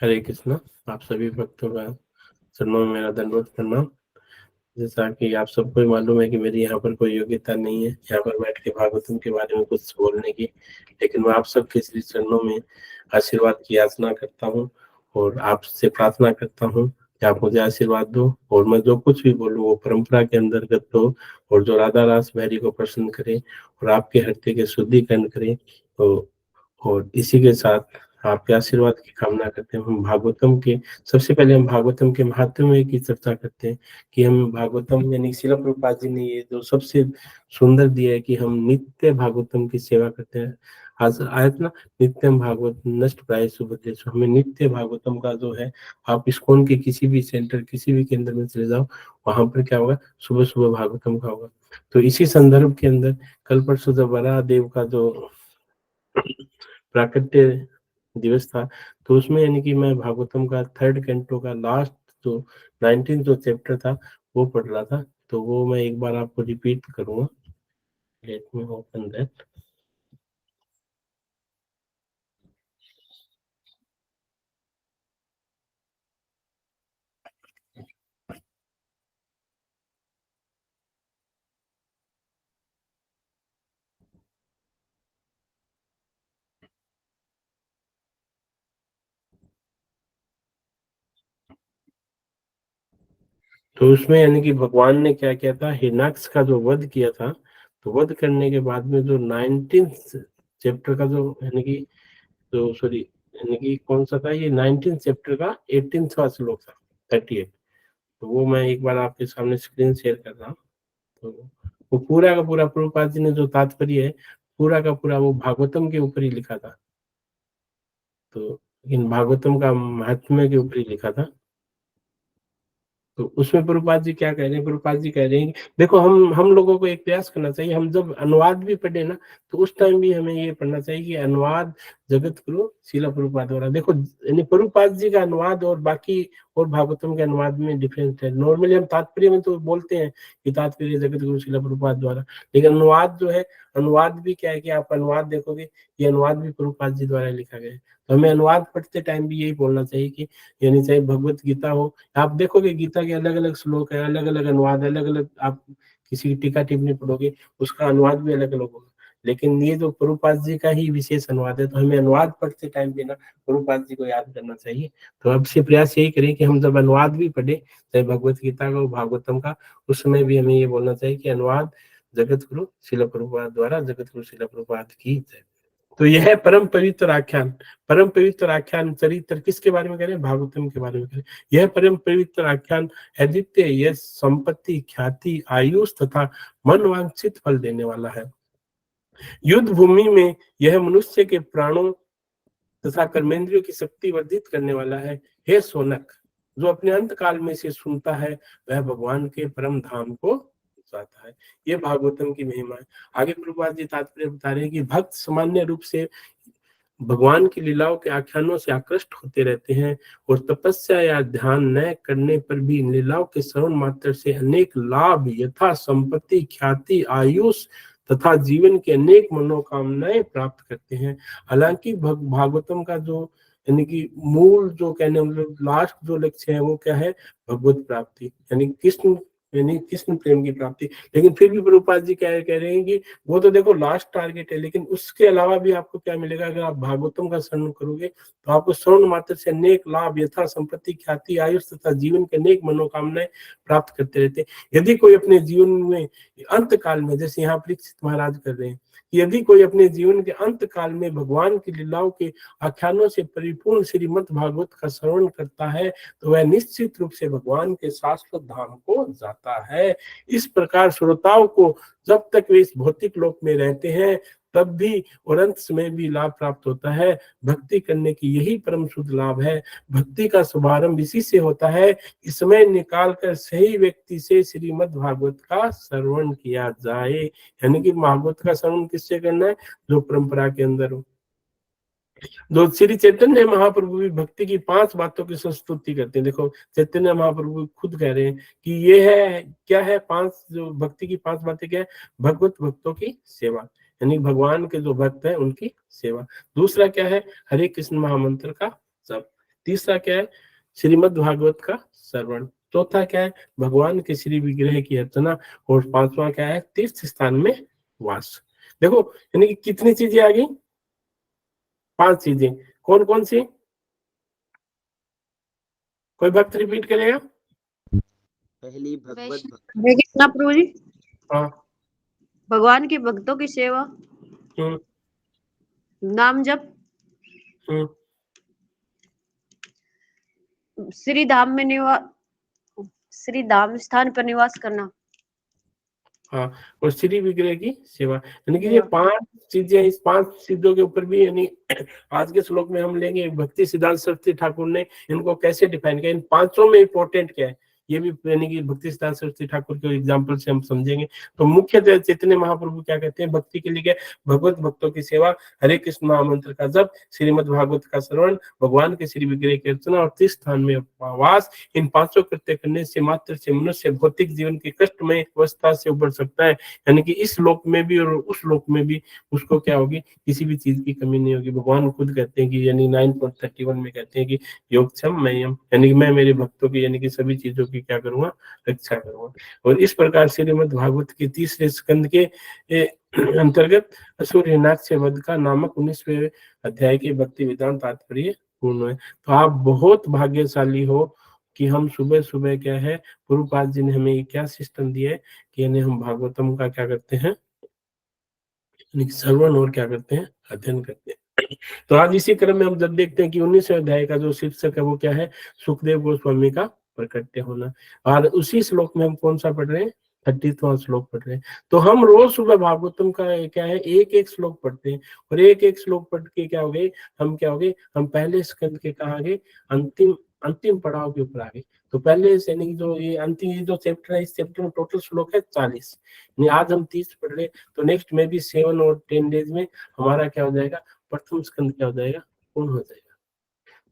हरे कृष्णा। आप सभी भक्तों का चरणों में मेरा दंडवत प्रणाम। जैसा कि आप सबको ही मालूम है कि मेरी यहाँ पर कोई योग्यता नहीं है यहाँ पर बैठ के भागवतम के बारे में कुछ बोलने की, लेकिन मैं आप सबके श्री चरणों में आशीर्वाद की याचना करता हूँ और आपसे प्रार्थना करता हूँ कि आप मुझे आशीर्वाद दो और मैं जो कुछ भी बोलूँ वो परंपरा के अंतर्गत हो और जो राधा रास बिहारी को प्रसन्न करे और आपके हृदय के शुद्धिकरण करे। और इसी के साथ आपके आशीर्वाद की कामना करते हैं। हम भागवतम के सबसे पहले हम भागवतम के महात्म्य की चर्चा करते हैं कि हम भागवतम यानी शिला प्रभुपाद जी ने ये जो सबसे सुंदर दिया है कि हम नित्य भागवतम की सेवा करते हैं। आज आयत ना, नित्यम भागवत नष्ट प्राय सुबह, हमें नित्य भागवतम का जो है, आप इस्कॉन के किसी भी सेंटर किसी भी केंद्र में चले जाओ, वहां पर क्या होगा, सुबह सुबह भागवतम का होगा। तो इसी संदर्भ के अंदर कल परसों जब वराह देव का जो प्राकट्य दिवस था, तो उसमें यानी कि मैं भागवतम का 3rd कैंटो का लास्ट जो 19 जो चैप्टर था वो पढ़ रहा था, तो वो मैं एक बार आपको रिपीट करूंगा। Let me open that. तो उसमें यानी कि भगवान ने क्या किया था, हिरण्याक्ष का जो वध किया था, तो वध करने के बाद में जो 19th चैप्टर का जो यानी कि जो सॉरी यानी कि कौन सा था ये, 19th चैप्टर का 18वां श्लोक था, 38। तो वो मैं एक बार आपके सामने स्क्रीन शेयर कर रहा हूँ। तो वो पूरा का पूरा प्रभुपाद जी ने जो तात्पर्य है पूरा का पूरा वो भागवतम के ऊपर ही लिखा था, तो इन भागवतम का महात्म्य के ऊपर ही लिखा था। तो उसमें प्रभुपाद जी क्या कह रहे हैं, प्रभुपाद जी कह रहे हैं कि देखो हम लोगों को एक प्रयास करना चाहिए, हम जब अनुवाद भी पढ़े ना तो उस टाइम भी हमें ये पढ़ना चाहिए कि अनुवाद जगत गुरु शिला प्रभुपाद द्वारा। देखो यानी प्रभुपाद जी का अनुवाद और बाकी और भागवतम के अनुवाद में डिफरेंस है। नॉर्मली हम तात्पर्य में तो बोलते हैं कि तात्पर्य जगत गुरु शिला प्रभुपाद द्वारा, लेकिन अनुवाद जो है, अनुवाद भी क्या है कि आप अनुवाद देखोगे, ये अनुवाद भी प्रभुपाद जी द्वारा लिखा गया है। तो हमें अनुवाद पढ़ते टाइम भी यही बोलना चाहिए कि यानी चाहे भगवत गीता हो, आप देखोगे गीता के अलग अलग श्लोक है, अलग अलग अनुवाद, अलग अलग आप किसी की टीका टिप्पणी पढ़ोगे उसका अनुवाद भी अलग अलग होगा, लेकिन ये जो प्रभुपाद जी का ही विशेष अनुवाद है, तो हमें अनुवाद पढ़ते टाइम भी ना प्रभुपाद जी को याद करना चाहिए। तो अब से प्रयास यही करें कि हम जब अनुवाद भी पढ़े चाहे भगवत गीता का भागवतम का, उस समय भी हमें ये बोलना चाहिए कि अनुवाद जगत गुरु शिला प्रभुपाद द्वारा, जगत गुरु शिला प्रभुपाद की जय। तो यह है परम पवित्र आख्यान। परम पवित्र आख्यान चरित्र किसके बारे में कह रहे हैं, भागवतम के बारे में कह रहे हैं। यह परम पवित्र आख्यान अद्वितीय यश संपत्ति ख्याति आयुष तथा मनवांछित फल देने वाला है। युद्ध भूमि में यह मनुष्य के प्राणों तथा कर्मेंद्रियों की शक्ति वर्धित करने वाला है। हे सोनक, जो अपने अंत काल में से सुनता है वह भगवान के परम धाम को जाता है। ये भागवतम की महिमा है। आगे प्रभुपाद जी तात्पर्य बता रहे हैं कि भक्त सामान्य रूप से भगवान की लीलाओं के आख्यानों से आकृष्ट होते रहते हैं और तपस्या या ध्यान न करने पर भी इन लीलाओं के श्रवण मात्र से अनेक लाभ यथा संपत्ति ख्याति आयुष तथा जीवन के अनेक मनोकामनाएं प्राप्त करते हैं। हालांकि भागवतम का जो यानी कि मूल जो कहने मतलब लास्ट जो लक्ष्य है वो क्या है, भगवत प्राप्ति यानी कृष्ण प्रेम की प्राप्ति। लेकिन फिर भी प्रभुपाद जी कह रहे हैं कि वो तो देखो लास्ट टारगेट है, लेकिन उसके अलावा भी आपको क्या मिलेगा, अगर आप भागवतम का श्रवण करोगे तो आपको श्रवण मात्र से अनेक लाभ यथा संपत्ति ख्याति आयुष तथा जीवन के अनेक मनोकामनाएं प्राप्त करते रहते हैं। यदि कोई अपने जीवन में अंत काल में, जैसे यहाँ परीक्षित महाराज कर रहे हैं, यदि कोई अपने जीवन के अंत काल में भगवान की लीलाओं के आख्यानों से परिपूर्ण श्रीमद् भागवत का श्रवण करता है तो वह निश्चित रूप से भगवान के शाश्वत धाम को जाता है। इस प्रकार श्रोताओं को जब तक वे इस भौतिक लोक में रहते हैं तब भी और अंत में भी लाभ प्राप्त होता है। भक्ति करने की यही परम शुद्ध लाभ है। भक्ति का शुभारंभ इसी से होता है कि समय निकाल कर सही व्यक्ति से श्रीमद् भागवत का श्रवण किया जाए। यानी कि भागवत का श्रवण किससे करना है, जो परंपरा के अंदर हो। जो श्री चैतन्य महाप्रभु भी भक्ति की 5 बातों की संस्तुति करते हैं। देखो चैतन्य महाप्रभु खुद कह रहे हैं कि ये है क्या है, 5 जो भक्ति की 5 बातें क्या है, भगवत भक्तों की सेवा, यानी भगवान के जो भक्त हैं उनकी सेवा। दूसरा क्या है, हरे कृष्ण महामंत्र का जप। तीसरा क्या है, श्रीमद् भागवत का श्रवण। चौथा क्या है, भगवान के श्री विग्रह की अर्चना। और पांचवा क्या है, तीर्थ स्थान में वास। देखो यानी कि कितनी चीजें आ गई, 5 चीजें। कौन कौन सी, कोई भक्त रिपीट करेगा? पहली भगवत भक्ति, हरे कृष्णा प्रभु जी। हाँ। भगवान के भक्तों की सेवा, हम्म नाम जप, हम्म श्री धाम में श्री धाम स्थान पर निवास करना। हाँ, और श्री विग्रह की सेवा। यानी कि ये 5 चीजें, इस 5 चीजों के ऊपर भी यानी आज के श्लोक में हम लेंगे भक्ति सिद्धांत सरस्वती ठाकुर ने इनको कैसे डिफाइन किया, इन 5 में इंपॉर्टेंट क्या है, ये भी यानी कि भक्ति सिद्धांत सरस्वती ठाकुर के एग्जाम्पल से हम समझेंगे। तो मुख्यतः चैतन्य महाप्रभु क्या कहते हैं भक्ति के लिए, भगवत भक्तों की सेवा, हरे कृष्ण महामंत्र का जप, श्रीमद् भागवत का श्रवण, भगवान के श्री विग्रह की अर्चना और तीर्थ स्थान में वास। इन 5 कृत्य करने से मात्र से मनुष्य भौतिक जीवन की कष्टमय अवस्था से उबर सकता है। यानी कि इस लोक में भी और उस लोक में भी उसको क्या होगी, किसी भी चीज की कमी नहीं होगी। भगवान खुद कहते हैं कि यानी 9.31 में कहते हैं कि योगक्षम मह्यम, यानी कि मैं मेरे भक्तों की यानी कि सभी चीजों की क्या करूंगा, रक्षा करूंगा। और इस प्रकार श्रीमद् भागवत के तीसरे स्कंद के अंतर्गत असुर हिरण्याक्ष वध का नामक 19वें अध्याय के भक्ति वेदांत तात्पर्य पूर्ण है। तो आप बहुत भाग्यशाली हो कि हम सुबह सुबह क्या है, गुरुपाद जी ने हमें क्या सिस्टम दिया है कि यानी हम भागवतम का क्या करते हैं, श्रवण और क्या करते हैं, अध्ययन करते हैं। तो आज इसी क्रम में हम जब देखते हैं कि 19वें अध्याय का जो शीर्षक है वो क्या है, सुखदेव गोस्वामी का प्रकट्य होना। और उसी श्लोक में हम कौन सा पढ़ रहे हैं, 30वां श्लोक पढ़ रहे हैं। तो हम रोज सुबह भागवतम का क्या है, एक एक श्लोक पढ़ते हैं। और एक एक श्लोक पढ़ के क्या हो गए, हम क्या हो गए, हम पहले स्कंद के कहा गए अंतिम पड़ाव के ऊपर आ गए। तो पहले यानी जो ये अंतिम ये जो चैप्टर है, इस चैप्टर में टोटल श्लोक है 40, आज हम 30 पढ़ रहे। तो नेक्स्ट में भी 7 और 10 डेज में हमारा क्या हो जाएगा, प्रथम स्कंद क्या हो जाएगा, पूर्ण हो जाएगा।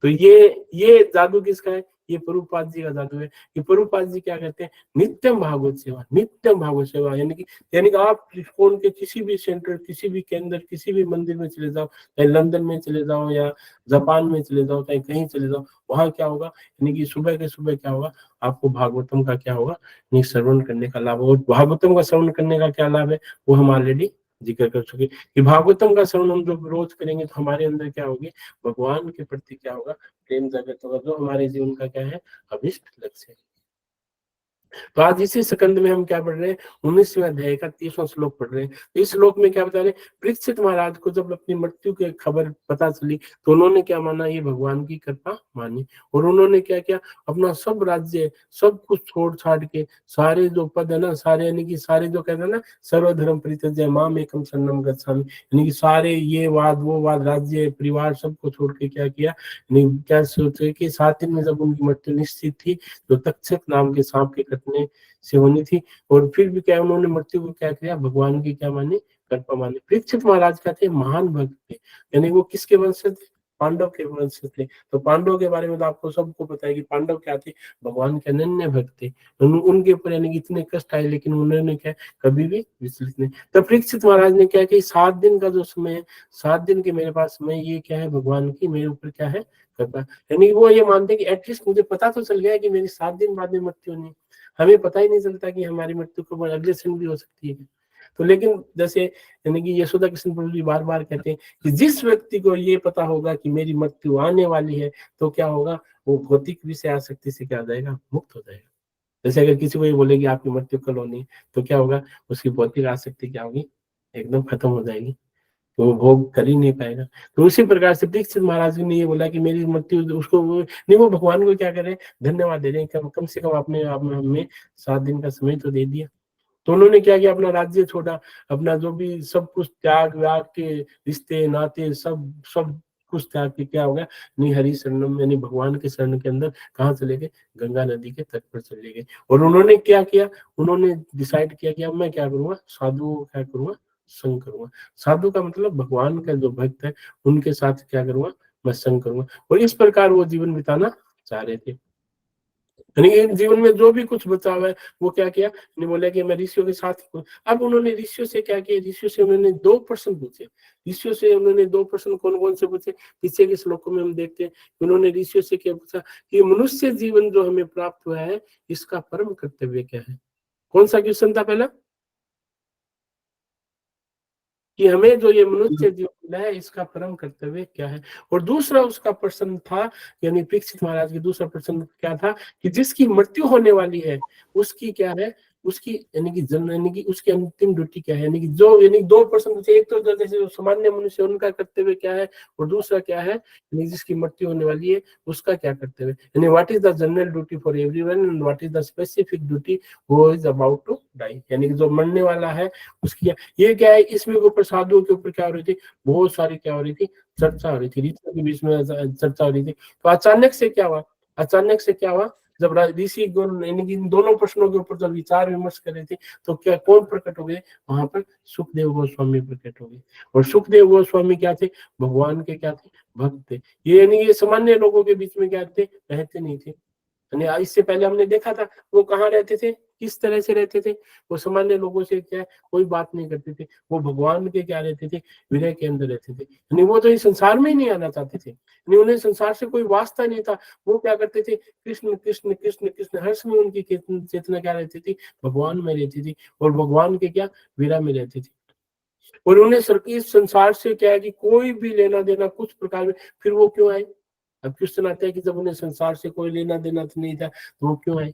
तो ये जादू किसका है, ये प्रभुपाद जी का जादू है। कि प्रभुपाद जी क्या कहते हैं, नित्यम भागवत सेवा, नित्यम भागवत सेवा। यानी कि आप फोन के किसी भी सेंटर, किसी भी केंद्र, किसी भी मंदिर में चले जाओ, चाहे लंदन में चले जाओ या जापान में चले जाओ, चाहे कहीं चले जाओ, वहां क्या होगा, यानी कि सुबह के सुबह क्या होगा, आपको भागवतम का क्या होगा, श्रवण करने का लाभ। और भागवतम का श्रवण करने का क्या लाभ है, वो हम ऑलरेडी जिक्र कर चुके कि भागवतम का श्रवण हम जब रोज करेंगे तो हमारे अंदर क्या होगी, भगवान के प्रति क्या होगा, प्रेम जागृत होगा, जो हमारे जीवन का क्या है, अभिष्ट लक्ष्य है। तो आज इसी स्कंद में हम क्या पढ़ रहे हैं, 19वें अध्याय का 30वां श्लोक पढ़ रहे हैं। इस श्लोक में क्या बता रहे हैं, परीक्षित महाराज को जब अपनी मृत्यु की खबर पता चली तो उन्होंने क्या माना, ये भगवान की कृपा मानी। और उन्होंने क्या किया, अपना सब राज्य, सब कुछ छोड़ छाड़ के, सारे जो पद है ना, सारे यानी कि सारे जो कहते हैं ना, सर्वधर्म परित्यज्य माम एकम शरणम गच्छामि, यानी कि सारे ये वाद वो वाद, राज्य परिवार सबको छोड़ के क्या किया, क्या सोचे कि 7 दिन में जब उनकी मृत्यु निश्चित थी, जो तक्षक नाम के सांप के कटने से होनी थी, और फिर भी क्या उन्होंने मृत्यु को क्या किया, भगवान की क्या मानी, कृपा मानी। परीक्षित महाराज क्या थे, महान भक्त थे। यानी वो किसके वंश थे, पांडव के वंश थे। तो पांडव के बारे में तो आपको सबको पता है कि पांडव क्या थे, भगवान के अनन्य भक्त थे। उनके ऊपर यानी इतने कष्ट आए लेकिन उन्होंने क्या कभी भी विचलित नहीं। तो परीक्षित महाराज ने क्या कि 7 दिन का जो समय है, 7 दिन के मेरे पास समय, ये क्या है, भगवान की मेरे ऊपर क्या है, कृपा। यानी वो ये मानते कि एटलीस्ट मुझे पता तो चल गया कि मेरी 7 दिन बाद में मृत्यु नहीं। हमें पता ही नहीं चलता कि हमारी मृत्यु को अगले क्षण भी हो सकती है। तो लेकिन जैसे यानी कि यशोदा कृष्ण प्रभु जी बार बार कहते हैं कि जिस व्यक्ति को ये पता होगा कि मेरी मृत्यु आने वाली है, तो क्या होगा, वो भौतिक विषय आसक्ति से क्या हो जाएगा, मुक्त हो जाएगा। जैसे अगर किसी को ये बोलेगी आपकी मृत्यु कल होनी, तो क्या होगा, उसकी भौतिक आसक्ति क्या होगी, एकदम खत्म हो जाएगी, तो वो भोग कर ही नहीं पाएगा। तो उसी प्रकार से परीक्षित महाराज ने ये बोला कि मेरी मृत्यु, उसको नहीं, वो भगवान को क्या करे, धन्यवाद दे रहे हैं, कम से कम आपने हमें 7 दिन का समय तो दे दिया। तो उन्होंने क्या किया, अपना राज्य छोड़ा, अपना जो भी सब कुछ त्याग व्याग के, रिश्ते नाते सब सब कुछ त्याग के क्या होगा, नहीं हरि शरणम, यानी भगवान के शरण के अंदर कहाँ चले गए, गंगा नदी के तट पर चले गए। और उन्होंने क्या किया, उन्होंने डिसाइड किया कि अब मैं क्या करूंगा, साधुओं को क्या करूंगा, संग करूंगा। साधु का मतलब भगवान का जो भक्त है, उनके साथ क्या करूंगा, मैं संग करूंगा। और इस प्रकार वो जीवन बिताना चाह रहे थे। यानी इन जीवन में जो भी कुछ बचा हुआ है वो क्या किया, ने बोला कि मैं ऋषियों के साथ हूँ। अब उन्होंने ऋषियों से क्या किया, ऋषियों से उन्होंने 2 प्रश्न पूछे। ऋषियों से उन्होंने 2 प्रश्न कौन कौन से पूछे, पीछे के श्लोकों में हम देखते हैं। उन्होंने ऋषियों से क्या पूछा कि मनुष्य जीवन जो हमें प्राप्त हुआ है इसका परम कर्तव्य क्या है। कौन सा क्वेश्चन था पहला, कि हमें जो ये मनुष्य जीवन मिला है इसका परम कर्तव्य क्या है। और दूसरा उसका प्रश्न था, यानी परीक्षित महाराज की दूसरा प्रश्न क्या था कि जिसकी मृत्यु होने वाली है उसकी क्या है, उसकी यानी कि जन्म यानी कि उसकी अंतिम ड्यूटी क्या है। यानी कि जो यानी 2 प्रश्न पूछे, एक तो जैसे जो सामान्य मनुष्य उनका कर्तव्य क्या है, और दूसरा क्या है यानी जिसकी मृत्यु होने वाली है उसका क्या कर्तव्य, यानी what is the general duty for everyone and what is the specific duty who is about to die. यानी कि जो मरने वाला है उसकी ये क्या है। इसमें ऊपर साधुओं के ऊपर क्या हो रही थी, बहुत सारी क्या हो रही थी, चर्चा हो रही थी, ऋषियों के बीच में चर्चा हो रही थी। तो अचानक से क्या हुआ, अचानक से क्या हुआ, जब ऋषि यानी कि इन दोनों प्रश्नों के ऊपर जब विचार विमर्श कर रहे थे तो क्या कौन प्रकट हो गए, वहां पर सुखदेव गोस्वामी प्रकट हो गए। और सुखदेव गोस्वामी क्या थे, भगवान के क्या थे, भक्त थे। ये यानी ये सामान्य लोगों के बीच में क्या थे, रहते नहीं थे। यानी इससे पहले हमने देखा था वो कहाँ रहते थे, किस तरह से रहते थे, वो सामान्य लोगों से क्या कोई बात नहीं करते थे, वो भगवान के क्या रहते थे, विनय के अंदर रहते थे। यानी वो तो इस संसार में ही नहीं आना चाहते थे, यानी उन्हें संसार से कोई वास्ता नहीं था। वो क्या करते थे, कृष्ण कृष्ण कृष्ण कृष्ण, हर्ष में उनकी चेतना क्या रहती थी, भगवान में रहती थी, और भगवान के क्या विरह में रहती थी। और उन्हें इस संसार से क्या है कि कोई भी लेना देना कुछ प्रकार में, फिर वो क्यों आए। अब क्वेश्चन आता है कि जब उन्हें संसार से कोई लेना देना तो नहीं था तो वो क्यों आए।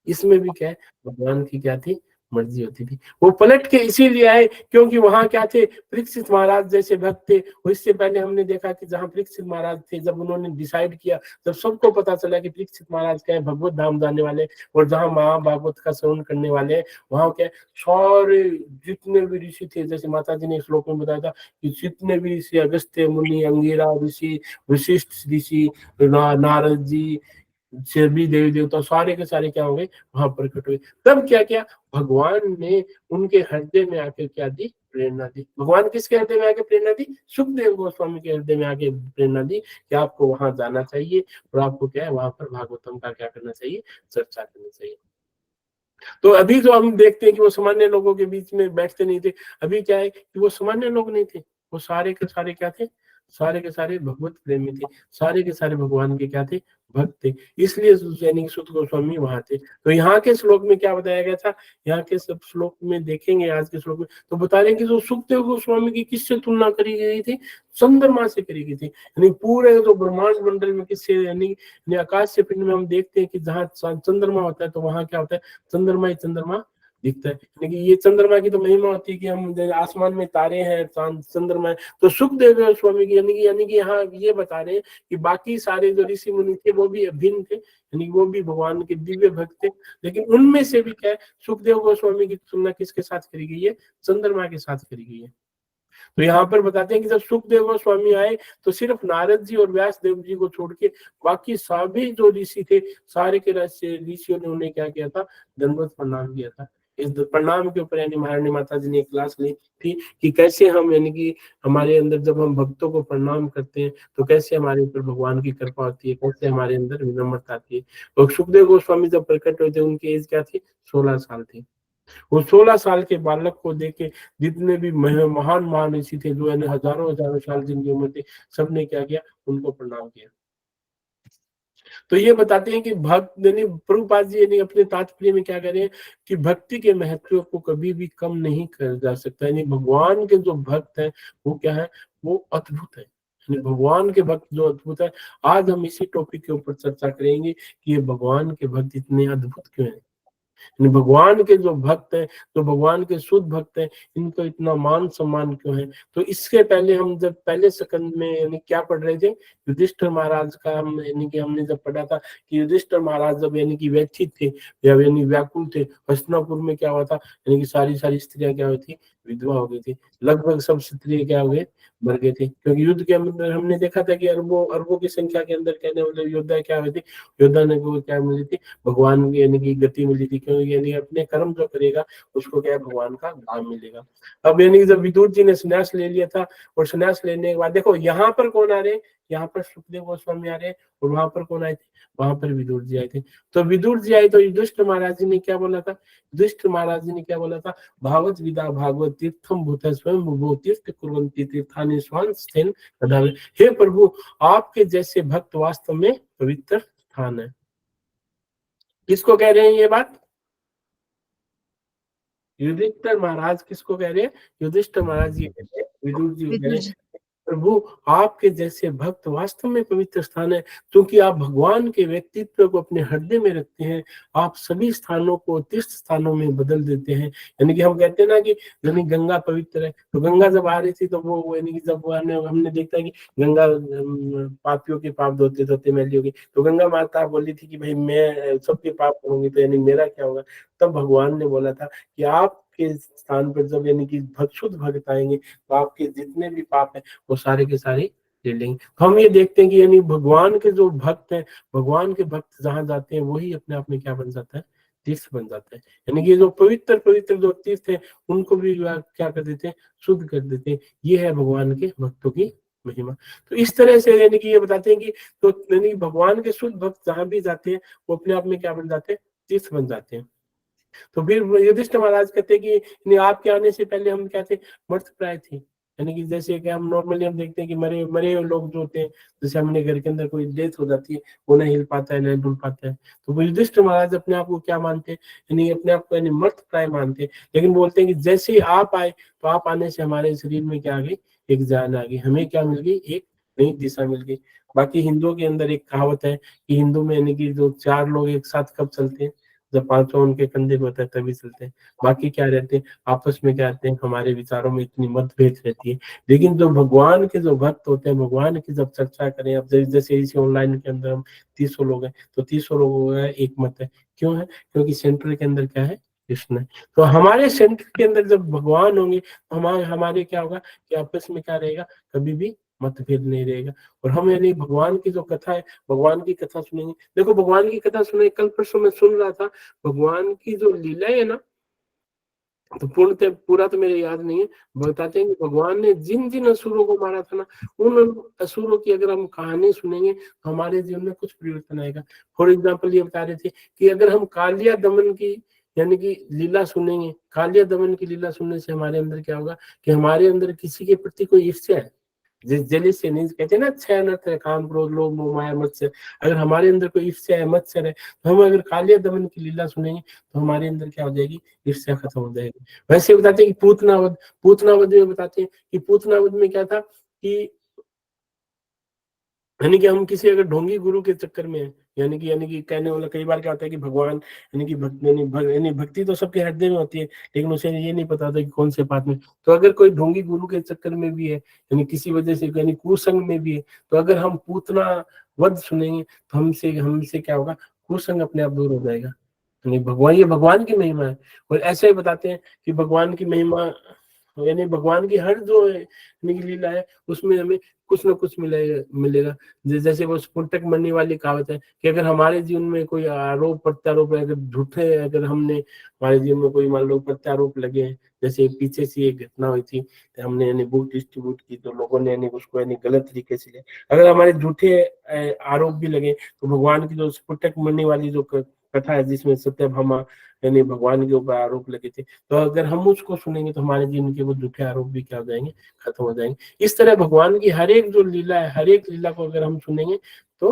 इसमें भी क्या है, भगवान की क्या थी, मर्जी होती थी। वो पलट के इसीलिए आए क्योंकि वहां क्या थे, परीक्षित महाराज जैसे भक्त थे। और इससे पहले हमने देखा कि जहां परीक्षित महाराज थे, जब उन्होंने डिसाइड किया, जब सबको पता चला कि परीक्षित महाराज क्या है, भगवत धाम जाने वाले, और जहां महाभागवत का श्रवण करने वाले हैं, वहां क्या है, सारे जितने भी ऋषि थे, जैसे माता जी ने श्लोक में बताया था कि जितने भी ऋषि, अगस्त्य मुनि, अंगिरा ऋषि, वशिष्ठ ऋषि, नारद जी, सभी देवी देवता सारे के सारे क्या हो गए, वहां प्रकट हुए। तब क्या किया, भगवान ने उनके हृदय में आके क्या दी, प्रेरणा दी। भगवान किसके हृदय में आके प्रेरणा दी, सुखदेव गोस्वामी के हृदय में आके प्रेरणा दी कि आपको वहां जाना चाहिए, और आपको क्या है, वहां पर भागवतम का क्या करना चाहिए, चर्चा करनी चाहिए। तो अभी जो हम देखते हैं कि वो सामान्य लोगों के बीच में बैठते नहीं थे, अभी क्या है कि वो सामान्य लोग नहीं थे, वो सारे के सारे क्या थे, सारे के सारे भगवत प्रेमी थे, सारे के सारे भगवान के क्या थे, भक्त थे। इसलिए सैनिक सुत गोस्वामी वहां थे। तो यहाँ के श्लोक में क्या बताया गया था, यहाँ के सब श्लोक में देखेंगे, आज के श्लोक में तो बता रहे हैं कि जो सुखदेव गोस्वामी की किससे तुलना करी गई थी, चंद्रमा से करी गई थी। यानी पूरे जो ब्रह्मांड मंडल में किससे, यानी आकाश से पिंड में हम देखते हैं कि जहाँ चंद्रमा होता है तो वहां क्या होता है, चंद्रमा ही चंद्रमा दिखता है। यानी कि ये चंद्रमा की तो महिमा होती है कि हम आसमान में तारे हैं, चांद चंद्रमा है। तो सुखदेव गोस्वामी की यानी कि यहाँ ये बता रहे हैं कि बाकी सारे जो ऋषि मुनि थे वो भी अभिन्न थे, यानी वो भी भगवान के दिव्य भक्त थे, लेकिन उनमें से भी क्या है, सुखदेव गोस्वामी की तुलना किसके साथ करी गई है, चंद्रमा के साथ करी गई है। तो यहाँ पर बताते हैं कि जब सुखदेव गोस्वामी आए तो सिर्फ नारद जी और व्यास देव जी को छोड़ के बाकी सभी जो ऋषि थे, सारे के ऋषियों ने उन्हें क्या किया था, दंडवत प्रणाम किया था। इस प्रणाम के ऊपर यानी महारानी माता जी ने एक क्लास ली थी कि कैसे हम यानी कि हमारे अंदर जब हम भक्तों को प्रणाम करते हैं तो कैसे हमारे ऊपर भगवान की कृपा होती है, कैसे हमारे अंदर विनम्रता आती है। और सुखदेव गोस्वामी जब प्रकट हुए थे उनकी एज क्या थी, 16 साल थी। वो 16 साल के बालक को देख के जितने भी महान महान ऋषि थे, जो यानी हजारों हजारों साल जिनकी उम्र थी, सबने क्या किया, उनको प्रणाम किया। तो ये बताते हैं कि भक्त यानी प्रभुपाद जी यानी अपने तात्पर्य में क्या करें कि भक्ति के महत्व को कभी भी कम नहीं कर जा सकता। यानी भगवान के जो भक्त हैं वो क्या है, वो अद्भुत है। यानी भगवान के भक्त जो अद्भुत है, आज हम इसी टॉपिक के ऊपर चर्चा करेंगे कि ये भगवान के भक्त इतने अद्भुत क्यों हैं। भगवान के जो भक्त हैं, जो भगवान के शुद्ध भक्त हैं, इनको इतना मान सम्मान क्यों है। तो इसके पहले हम जब पहले सेकंड में यानी क्या पढ़ रहे थे, युधिष्ठिर महाराज का हम यानी कि हमने जब पढ़ा था कि युधिष्ठिर महाराज जब यानी कि व्यथित थे या यानी व्याकुल थे, हस्तिनापुर में क्या हुआ था, यानी कि सारी सारी स्त्रियां क्या हुई थी, विधवा हो गई थी। लगभग सब स्त्रियां क्या हो गए, मर गए थे, क्योंकि युद्ध के अंदर हमने देखा था कि अरबों अरबों की संख्या के अंदर कहने वाले योद्धा क्या हुए थे, योद्धा ने को क्या मिली थी, भगवान की यानी कि गति मिली थी। क्योंकि यानी अपने कर्म जो करेगा उसको क्या है, भगवान का धाम मिलेगा। अब यानी जब विदुर जी ने संन्यास ले लिया था, और संन्यास लेने के बाद देखो यहाँ पर कौन आ रहे हैं, यहाँ पर सुखदेव गोस्वामी आ रहे हैं और वहां पर कौन आए थे, वहां पर विदुर जी आए थे। तो विदुर जी आए तो युधिष्ठिर महाराज जी ने क्या बोला था, युधिष्ठिर महाराज जी ने क्या बोला था, भागवत विदा भागवत तीर्थम भूत स्वयं भूभो तीर्थ कुर्वन्ति तीर्थानि स्वांस्थेन तदावे। हे प्रभु, आपके जैसे भक्त वास्तव में पवित्र स्थान है। किसको कह रहे हैं ये बात, युधिष्ठिर महाराज किसको कह रहे हैं, युधिष्ठिर महाराज ये कहते हैं, विदुर जी कह रहे हैं, प्रभु आपके जैसे भक्त वास्तव में पवित्र स्थान है, क्योंकि आप भगवान के व्यक्तित्व को अपने हृदय में रखते हैं, आप सभी स्थानों को तीर्थ स्थानों में बदल देते हैं। यानी कि हम कहते हैं ना कि यानी गंगा पवित्र है, तो गंगा जब आ रही थी तो वो यानी कि जब हमने देखा कि गंगा पापियों के पाप धोते धोते मैली होगी, तो गंगा माता बोली थी कि भाई मैं सबके पाप करूंगी तो यानी मेरा क्या होगा। तब भगवान ने बोला था कि आपके स्थान पर जब यानी कि शुद्ध भक्त आएंगे तो आपके जितने भी पाप है वो सारे के सारे ले लेंगे। तो हम ये देखते हैं कि यानी भगवान के जो भक्त हैं, भगवान के भक्त जहां जाते हैं वही अपने आप में क्या बन जाता है, तीर्थ बन जाता है। यानी कि जो पवित्र पवित्र जो तीर्थ है उनको भी क्या कर देते हैं, शुद्ध कर देते हैं। ये है भगवान के भक्तों की महिमा। तो इस तरह से यानी कि ये बताते हैं कि तो यानी भगवान के शुद्ध भक्त जहां भी जाते हैं वो अपने आप में क्या बन जाते हैं, तीर्थ बन जाते हैं। तो फिर युधिष्ठिर महाराज कहते हैं कि आपके आने से पहले हम क्या थे, मर्त प्राय थे। यानी कि जैसे कि हम नॉर्मली हम देखते हैं कि मरे मरे हुए लोग जो होते हैं, जैसे हमने घर के अंदर कोई डेथ हो जाती है, वो नहीं हिल पाता है, नहीं डुल पाता है, तो वो युधिष्ठिर महाराज अपने आप को क्या मानते हैं, यानी अपने आप को यानी मर्त प्राय मानते हैं। लेकिन बोलते हैं कि जैसे ही आप आए तो आप आने से हमारे शरीर में क्या आ गई, एक जान आ गई, हमें क्या मिल गई, एक नई दिशा मिल गई। बाकी हिंदुओं के अंदर एक कहावत है कि हिंदू में यानी कि जो चार लोग एक साथ कब चलते हैं, जब पांचों उनके कंधे पे होता है तभी चलते हैं। बाकी क्या रहते हैं, आपस में क्या रहते हैं, हमारे विचारों में इतनी मतभेद रहती है। लेकिन जो भगवान के जो भक्त होते हैं, भगवान की जब चर्चा करें, अब जैसे इसी ऑनलाइन के अंदर हम 300 लोग हैं, तो 300 लोगों का एक मत है। क्यों है, क्योंकि सेंटर के अंदर क्या है, कृष्ण है। तो हमारे सेंटर के अंदर जब भगवान होंगे तो हमारे हमारे क्या होगा कि आपस में क्या रहेगा, कभी भी मतभेद नहीं रहेगा। और हम यानी भगवान की जो कथा है, भगवान की कथा सुनेंगे। देखो भगवान की कथा सुने, कल परसों मैं सुन रहा था, भगवान की जो लीला है ना, तो पूरा तो मेरे याद नहीं है, बताते हैं कि भगवान ने जिन जिन असुरों को मारा था ना, उन असुरों की अगर हम कहानी सुनेंगे तो हमारे जीवन में कुछ परिवर्तन आएगा। फॉर एग्जाम्पल ये बता रहे थे कि अगर हम कालिया दमन की यानी कि लीला सुनेंगे, कालिया दमन की लीला सुनने से हमारे अंदर क्या होगा कि हमारे अंदर किसी के प्रति कोई ईर्ष्या है, जिस से नहीं कहते ना, छह अनर्थ है, काम क्रोध लोभ मोह माया मत्सर। अगर हमारे अंदर कोई ईर्ष्या है, मत्सर है, तो हम अगर कालिया दमन की लीला सुनेंगे तो हमारे अंदर क्या हो जाएगी, ईर्ष्या खत्म हो जाएगी। वैसे बताते हैं कि पूतनावध, पूतनावध में बताते हैं कि पूतनावध में क्या था कि यानी कि हम किसी अगर ढोंगी गुरु के चक्कर में है, यानी कि कहने वाला कई बार क्या होता है कि भगवान यानी कि यानी भक्ति तो सबके हृदय में होती है, लेकिन उसे ये नहीं पता होता कि कौन से पाठ में। तो अगर कोई ढोंगी गुरु के चक्कर में भी है, यानी किसी वजह से यानी कुसंग में भी है, तो अगर हम पूतना वध सुनेंगे तो हमसे हमसे क्या होगा, कुसंग अपने आप दूर हो जाएगा। यानी भगवान, ये भगवान की महिमा है। और ऐसे ही बताते हैं कि भगवान की महिमा यानी भगवान की हर जो लीला है उसमें हमें कुछ ना कुछ मिलेगा। जैसे वो स्फुटक मरने वाली कहावत है कि अगर हमारे जीवन में कोई आरोप प्रत्यारोप है, अगर झूठे अगर हमने हमारे जीवन में कोई मान लो प्रत्यारोप लगे हैं, जैसे पीछे से एक घटना हुई थी, तो हमने यानी बुक डिस्ट्रीब्यूट की तो लोगों ने यानी उसको यानी गलत तरीके से लिया, अगर हमारे झूठे आरोप भी लगे तो भगवान की जो स्फुटक मरने वाली जो कथा है जिसमें सत्यभामा यानी भगवान के ऊपर आरोप लगे थे, तो अगर हम उसको सुनेंगे तो हमारे जीवन के वो झूठे आरोप भी क्या हो जाएंगे, खत्म हो जाएंगे। इस तरह भगवान की हर एक जो लीला है, हर एक लीला को अगर हम सुनेंगे तो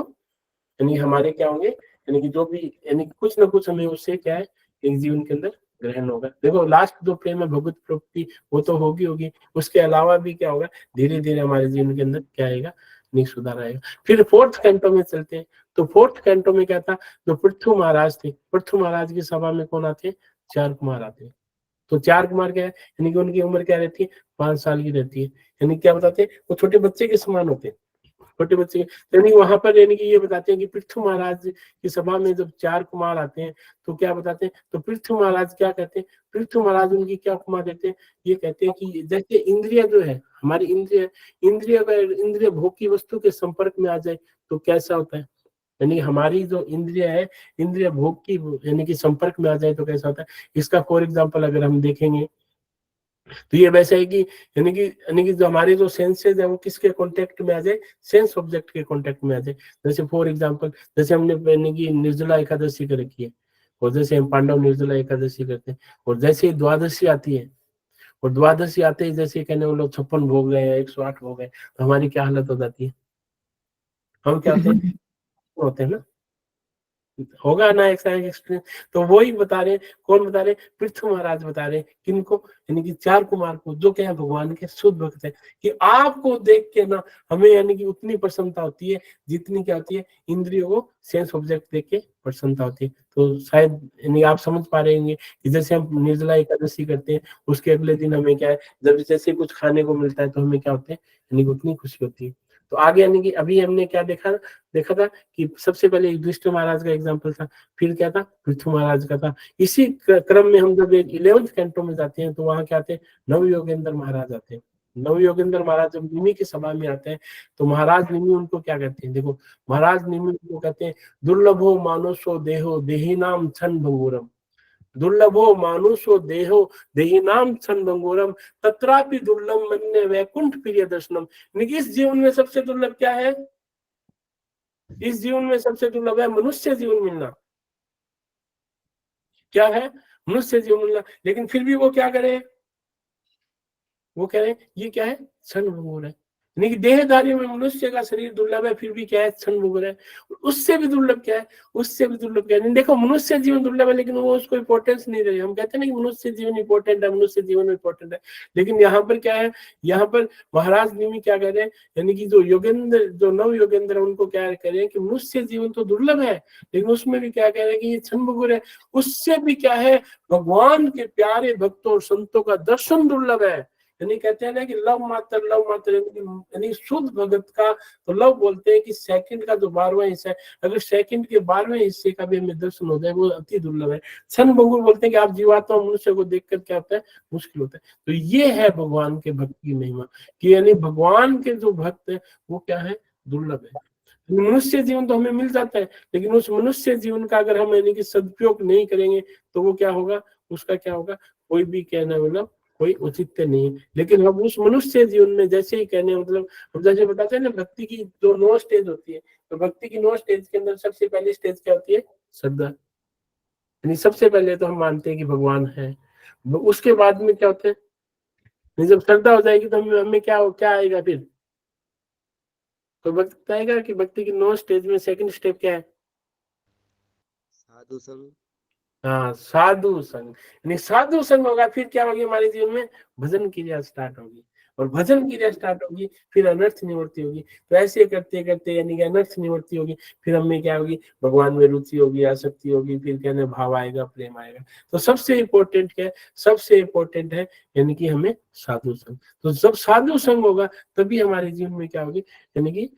यानी हमारे क्या होंगे, यानी कि जो भी यानी कुछ ना कुछ हमें उससे क्या है, एक जीवन के अंदर ग्रहण होगा। देखो लास्ट जो प्रेम है भगवत प्राप्ति, वो तो होगी होगी, उसके अलावा भी क्या होगा, धीरे धीरे हमारे जीवन के अंदर क्या आएगा, नहीं सुधार आएगा। फिर फोर्थ कैंटो में चलते हैं, तो फोर्थ कैंटो में क्या था, जो पृथु महाराज थे, पृथु महाराज की सभा में कौन आते, चार कुमार आते हैं। तो चार कुमार क्या है, यानी कि उनकी उम्र क्या रहती है, 5 साल की रहती है। यानी क्या बताते हैं, वो छोटे बच्चे के समान होते हैं, छोटे बच्चे के। यानी वहां पर यानी कि ये बताते हैं कि पृथु महाराज की सभा में जब चार कुमार आते हैं तो क्या बताते हैं, तो पृथु महाराज क्या कहते हैं, पृथु महाराज उनकी क्या उपमा देते हैं, ये कहते हैं कि जैसे इंद्रिया जो है हमारी इंद्रिय, इंद्रिय अगर इंद्रिय भोग की वस्तु के संपर्क में आ जाए तो कैसा होता है, यानी हमारी जो इंद्रिय है, इंद्रिय भोग की यानी कि संपर्क में आ जाए तो कैसा होता है। इसका फॉर एग्जाम्पल अगर हम देखेंगे तो ये वैसा है कि यानी कि जो हमारे जो सेंसेस है वो किसके कांटेक्ट में आ जाए, सेंस ऑब्जेक्ट के कांटेक्ट में आ जाए। जैसे फॉर एग्जांपल जैसे हमने यानी कि निर्जला एकादशी कर रखी है, और जैसे हम पांडव निर्जला एकादशी करते हैं, और जैसे ही द्वादशी आती है, और द्वादशी आते ही जैसे कहने वो लोग 56 भोग गए या 108 हो गए, तो हमारी क्या हालत हो जाती है, हम क्या होते हैं ना, होगा ना एक एक्सपीरियंस। तो वही बता रहे, कौन बता रहे, पृथ्वी महाराज बता रहे किनको, यानी कि 4 कुमार को, जो क्या है भगवान के शुद्ध भक्त है, कि आपको देख के ना हमें यानी कि उतनी प्रसन्नता होती है जितनी क्या होती है इंद्रियों को सेंस ऑब्जेक्ट देख के प्रसन्नता होती है। तो शायद यानी आप समझ पा रहे होंगे कि जैसे हम निर्जला एकादशी करते हैं, उसके अगले दिन हमें क्या है, जब जैसे कुछ खाने को मिलता है तो हमें क्या होता है, यानी कि उतनी खुशी होती है। तो आगे यानी कि अभी हमने क्या देखा था कि सबसे पहले युधिष्ठिर महाराज का एग्जाम्पल था, फिर क्या था, पृथ्वी महाराज का था। इसी क्रम में हम जब 11th कैंटो में जाते हैं तो वहां क्या आते हैं, नव योगेंद्र महाराज आते हैं। नव योगेंद्र महाराज जब निमि की सभा में आते हैं तो महाराज निमि उनको क्या कहते हैं, देखो महाराज निमि उनको कहते हैं, दुर्लभो मानुषो देहो देहिनाम क्षण भंगुरम, दुर्लभो मानुषो देहो देहिनाम क्षण भंगुरम, तत्रापि दुर्लभ मन्ये वैकुंठ प्रिय दर्शनम। इस जीवन में सबसे दुर्लभ क्या है, इस जीवन में सबसे दुर्लभ है मनुष्य जीवन मिलना। क्या है, मनुष्य जीवन मिलना। लेकिन फिर भी वो क्या करे, वो कह रहे हैं ये क्या है, क्षण भंगुर है। यानी कि देहधारी में मनुष्य का शरीर दुर्लभ है, फिर भी क्या है, क्षण भंगुर है। उससे भी दुर्लभ क्या है, उससे भी दुर्लभ क्या है, देखो मनुष्य जीवन दुर्लभ है लेकिन वो उसको इंपॉर्टेंस नहीं दे रहे। हम कहते हैं ना कि मनुष्य जीवन इंपॉर्टेंट है, मनुष्य जीवन इंपॉर्टेंट है, लेकिन यहाँ पर क्या है, यहाँ पर महाराज निमि क्या कह रहे हैं, यानी कि जो योगेंद्र, जो नव योगेंद्र है उनको क्या कह रहे हैं कि मनुष्य जीवन तो दुर्लभ है, लेकिन उसमें भी क्या कह रहे हैं कि ये क्षण भंगुर है। उससे भी क्या है, भगवान के प्यारे भक्तों और संतों का दर्शन दुर्लभ है। यानी कहते हैं ना कि लव मात्र यानी शुद्ध भगत का तो लव बोलते हैं कि सेकंड का जो 12वां हिस्सा है, अगर सेकंड के 12वें हिस्से का भी हमें दर्शन हो जाए वो अति दुर्लभ है। क्षण भंगुर बोलते हैं कि आप जीवात्मा मनुष्य को देखकर क्या होता है, मुश्किल होता है। तो ये है भगवान के भक्त की महिमा, कि यानी भगवान के जो भक्त है वो क्या है, दुर्लभ है। मनुष्य जीवन तो हमें मिल जाता है, लेकिन उस मनुष्य जीवन का अगर हम यानी कि सदुपयोग नहीं करेंगे तो वो क्या होगा, उसका क्या होगा, कोई भी कहना मतलब कोई औचित्य नहीं है। लेकिन हम उस मनुष्य जीवन में जैसे ही कहने मतलब हम जैसे बताते हैं ना, भक्ति की जो 9 स्टेज होती है, तो भक्ति की 9 स्टेज के अंदर सबसे पहली स्टेज क्या होती है, श्रद्धा। यानी सबसे पहले तो हम मानते हैं कि भगवान है, उसके बाद में क्या होता है, जब श्रद्धा हो जाएगी तो हमें क्या क्या आएगा फिर, तो भक्त बताएगा कि भक्ति की 9 स्टेज में सेकंड स्टेप क्या है, साधु संग। हाँ साधु संग। यानी साधु संग होगा, फिर क्या होगी हमारे जीवन में, भजन क्रिया स्टार्ट होगी, और भजन क्रिया स्टार्ट होगी फिर अनर्थ निवृत्ति होगी। तो ऐसे करते करते यानी कि अनर्थ निवृत्ति होगी, फिर हमें क्या होगी, भगवान में रुचि होगी, आसक्ति होगी, फिर कहने भाव आएगा, प्रेम आएगा। तो सबसे इम्पोर्टेंट क्या है, सबसे इम्पोर्टेंट है यानी कि हमें साधु संग। तो जब साधु संग होगा तभी हमारे जीवन में क्या होगी, यानी कि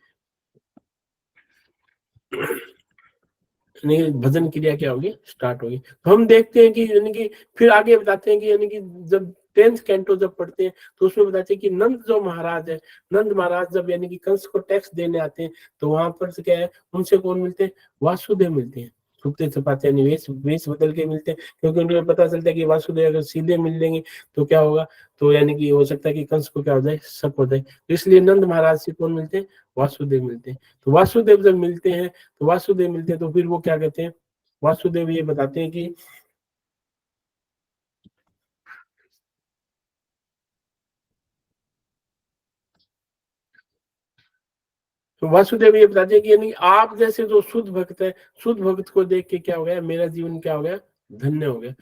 नहीं भजन क्रिया क्या होगी, स्टार्ट होगी। तो हम देखते हैं कि यानी कि फिर आगे बताते हैं कि यानी कि जब 10th कैंटो जब पढ़ते हैं तो उसमें बताते हैं कि नंद जो महाराज है, नंद महाराज जब यानी कि कंस को टैक्स देने आते हैं तो वहां पर से क्या है, उनसे कौन मिलते हैं, वासुदेव मिलते हैं। छुपते छुपाते यानी वेश बदल के मिलते हैं, क्योंकि उनको पता चलता है कि वासुदेव अगर सीधे मिल लेंगे तो क्या होगा, तो यानी कि हो सकता है कि कंस को क्या हो जाए, शक हो जाए। तो इसलिए नंद महाराज से कौन मिलते हैं, वासुदेव मिलते हैं। तो वासुदेव जब मिलते हैं तो वासुदेव मिलते हैं तो फिर वो क्या कहते हैं, वासुदेव ये बताते हैं कि तो वासुदेव ये बताते हैं कि यानी आप जैसे जो शुद्ध भक्त है, शुद्ध भक्त को देख के क्या हो गया, मेरा जीवन क्या हो गया, धन्य हो गया।